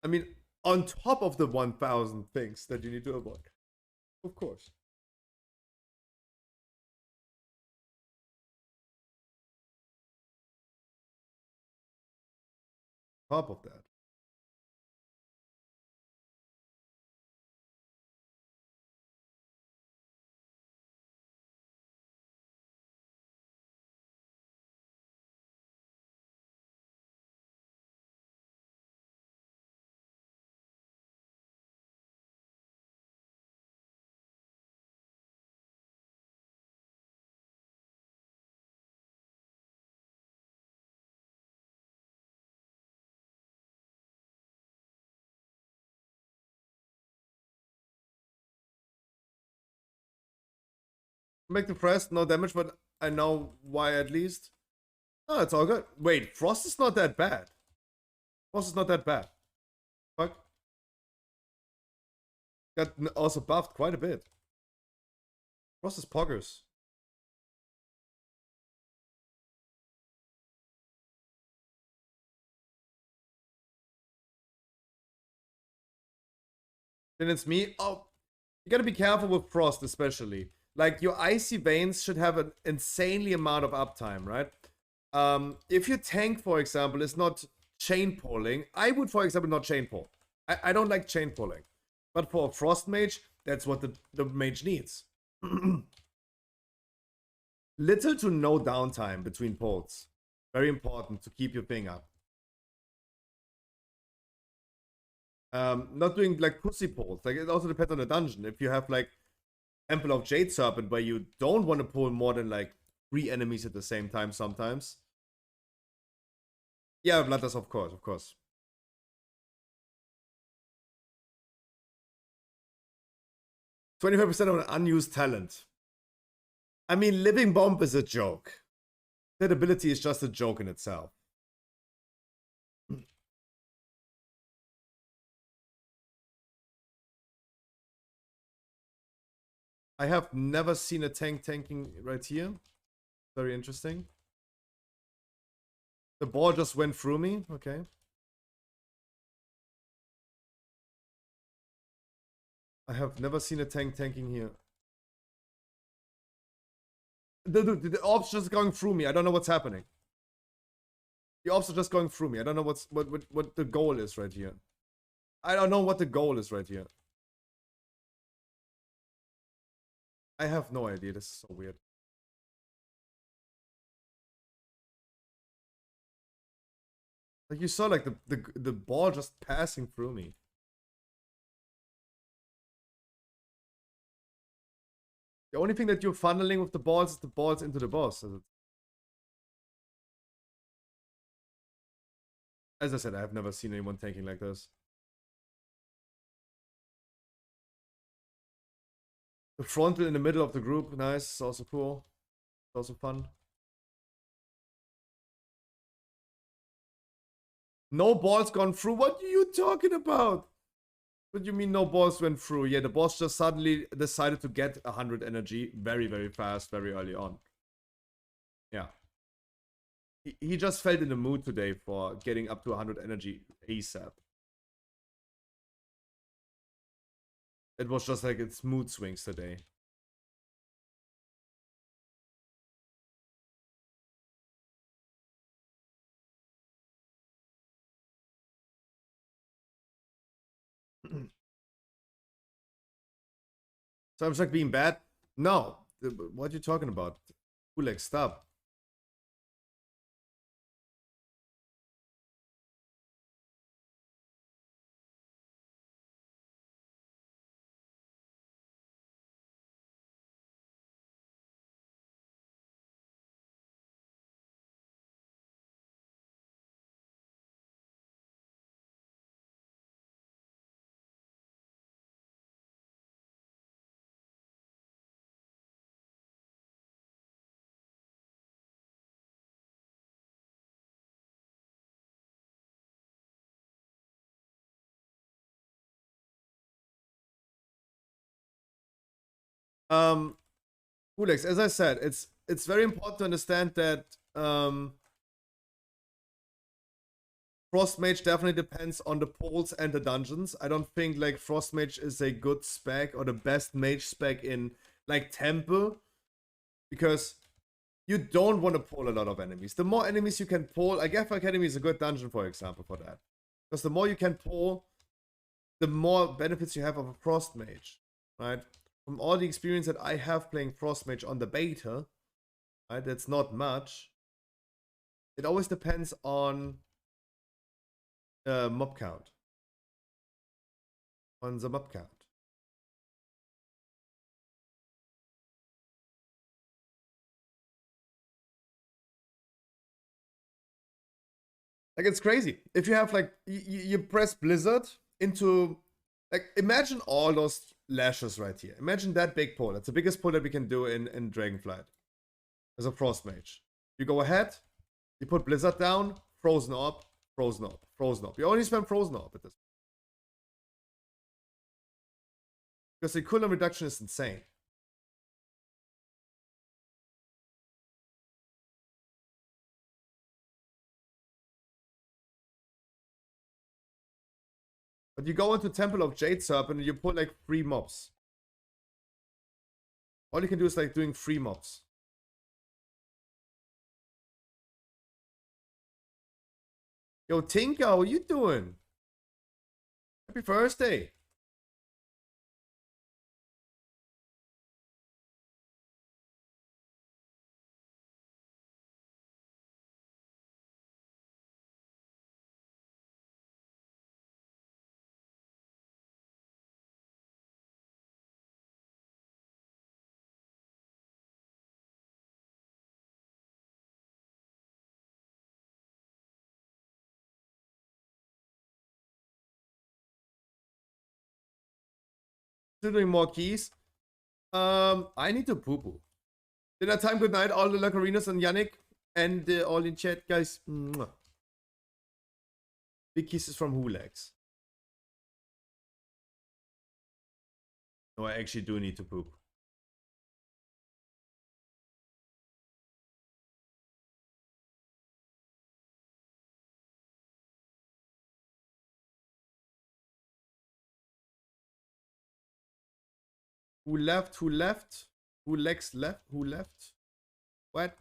A: I mean, on top of the 1,000 things that you need to avoid. Of course. Top of that. Make the press, no damage, but I know why at least. Oh, it's all good. Wait, Frost is not that bad. Frost is not that bad. Fuck. Got also buffed quite a bit. Frost is poggers. Then it's me. Oh, you gotta be careful with Frost, especially. Like, your Icy Veins should have an insanely amount of uptime, right? If your tank, for example, is not chain pulling, I would, for example, not chain pull. I don't like chain pulling. But for a Frost Mage, that's what the mage needs. Little to no downtime between pulls. Very important to keep your ping up. Not doing like pussy pulls. Like, it also depends on the dungeon. If you have like Temple of Jade Serpent where you don't want to pull more than like 3 enemies at the same time sometimes. Yeah, Bloodlust, of course, of course. 25% of an unused talent. I mean, Living Bomb is a joke. That ability is just a joke in itself. I have never seen a tank tanking right here. Very interesting. The ball just went through me. Okay. I have never seen a tank tanking here. The orbs just going through me. I don't know what's happening. The orbs are just going through me. I don't know what the goal is right here. I don't know what the goal is right here. I have no idea. This is so weird. Like, you saw like the ball just passing through me. The only thing that you're funneling with the balls is the balls into the boss. As I said, I have never seen anyone tanking like this. The frontal in the middle of the group, nice. It's also cool. It's also fun. No balls gone through? What are you talking about? What do you mean no balls went through? Yeah, the boss just suddenly decided to get 100 energy very, very fast, very early on. Yeah. He just felt in the mood today for getting up to 100 energy ASAP. It was just like its mood swings today. So I'm like being bad? No. What are you talking about? Kulek, stop. Kulex, as I said, it's very important to understand that Frost Mage definitely depends on the poles and the dungeons. I don't think like Frost Mage is a good spec or the best mage spec in like Temple, because you don't want to pull a lot of enemies. The more enemies you can pull, like F Academy is a good dungeon, for example, for that. Because the more you can pull, the more benefits you have of a Frost Mage, right? From all the experience that I have playing Frost Mage on the beta, right, that's not much. It always depends on mob count. On the mob count. Like, it's crazy. If you have like you press Blizzard into, like, imagine all those lashes right here. Imagine that big pull. That's the biggest pull that we can do in Dragonflight as a Frost Mage. You go ahead, you put Blizzard down, Frozen Orb, Frozen Orb, Frozen Orb. You only spam Frozen Orb at this, because the cooldown reduction is insane. But you go into Temple of Jade Serpent and you put like 3 mobs. All you can do is like doing 3 mobs. Yo, Tinka, how you doing? Happy Thursday. Still doing more keys. I need to poo-poo. Dinner time, good night, all the Lacarinas and Yannick, and all in chat, guys. Mwah. Big kisses from Hulax. No, I actually do need to poop. Who left? Who left? Who Lex left? Who left? What?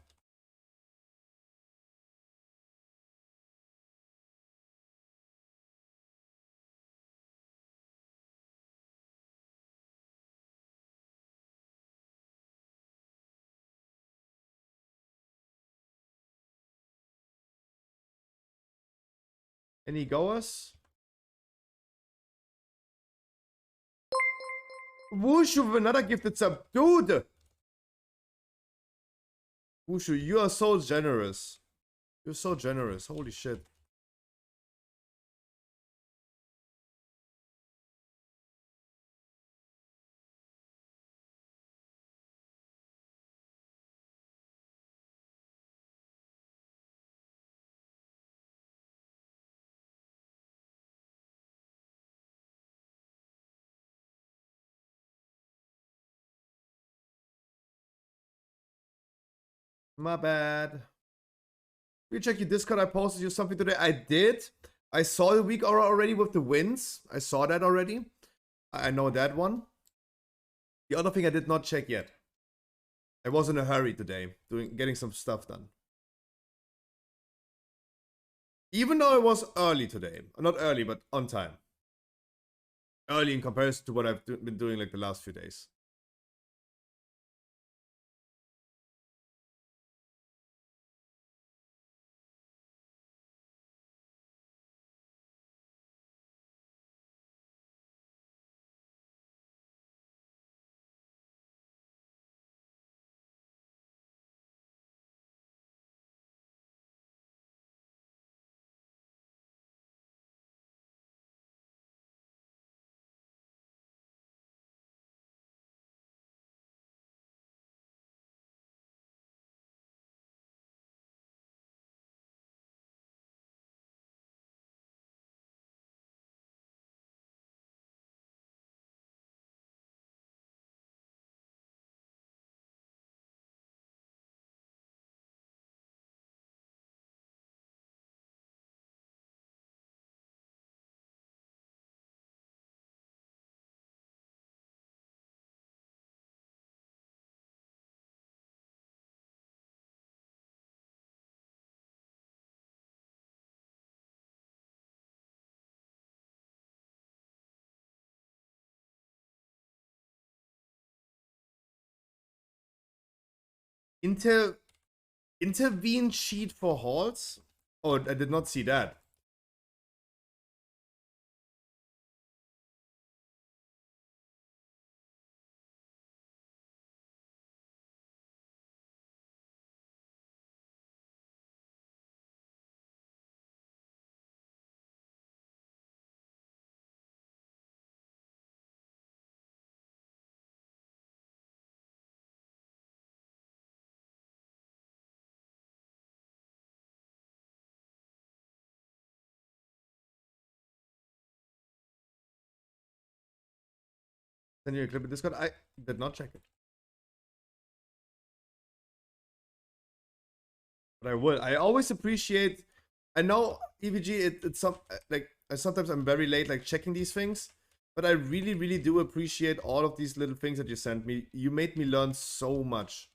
A: Any goers? Wushu with another gifted sub. Dude! Wushu, you are so generous. You're so generous. Holy shit. My bad. You check your Discord. I posted you something today. I did. I saw the week aura already with the wins. I saw that already. I know that one. The other thing I did not check yet. I was in a hurry today, getting some stuff done. Even though it was early today. Not early, but on time. Early in comparison to what I've been doing like the last few days. Intervene cheat for halls? Oh, I did not see that. Send you a clip in Discord. I did not check it. But I will. I always appreciate. I know EVG. It's some like sometimes I'm very late like checking these things, but I really, really do appreciate all of these little things that you sent me. You made me learn so much.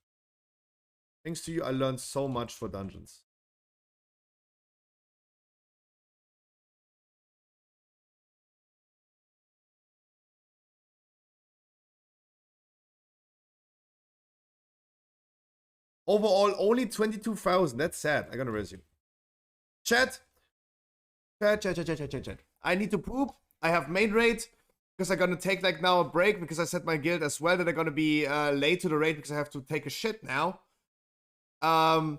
A: Thanks to you, I learned so much for dungeons. Overall, only 22,000. That's sad. I'm gonna resume. Chat. Chat. I need to poop. I have main raid because I'm gonna take like now a break because I set my guild as well that I'm gonna be late to the raid because I have to take a shit now. I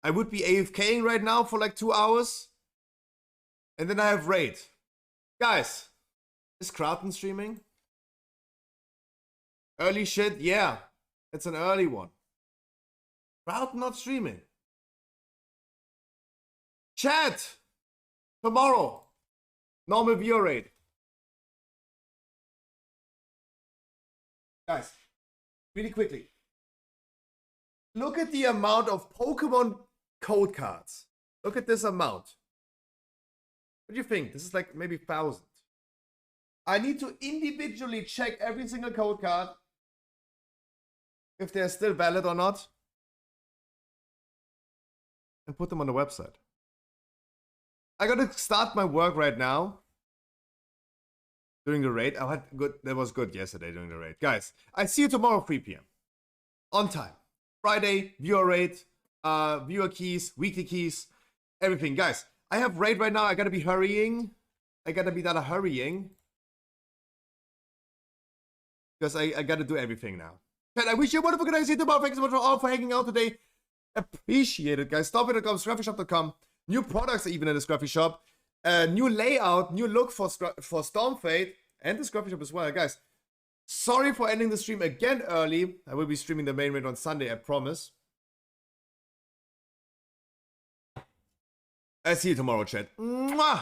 A: would be AFKing right now for like 2 hours. And then I have raid. Guys, is Krauten streaming? Early shit? Yeah. It's an early one. Krauten not streaming. Chat! Tomorrow. Normal viewer rate. Guys, really quickly. Look at the amount of Pokemon code cards. Look at this amount. What do you think? This is like maybe 1,000. I need to individually check every single code card if they're still valid or not and put them on the website. I gotta start my work right now during the raid. I had good. That was good yesterday during the raid. Guys, I see you tomorrow 3 p.m. on time. Friday, viewer raid, viewer keys, weekly keys, everything. Guys, I have raid right now. I gotta be hurrying. I gotta be hurrying. Because I gotta do everything now. And I wish you a wonderful good night. See you tomorrow. Thanks so much for all for hanging out today. Appreciate it, guys. Stopit.com, scruffyshop.com. New products even in the Scruffy Shop. New layout, new look for Stormfade and the Scruffy Shop as well. Guys, sorry for ending the stream again early. I will be streaming the main raid on Sunday, I promise. I see you tomorrow, chat. Mwah!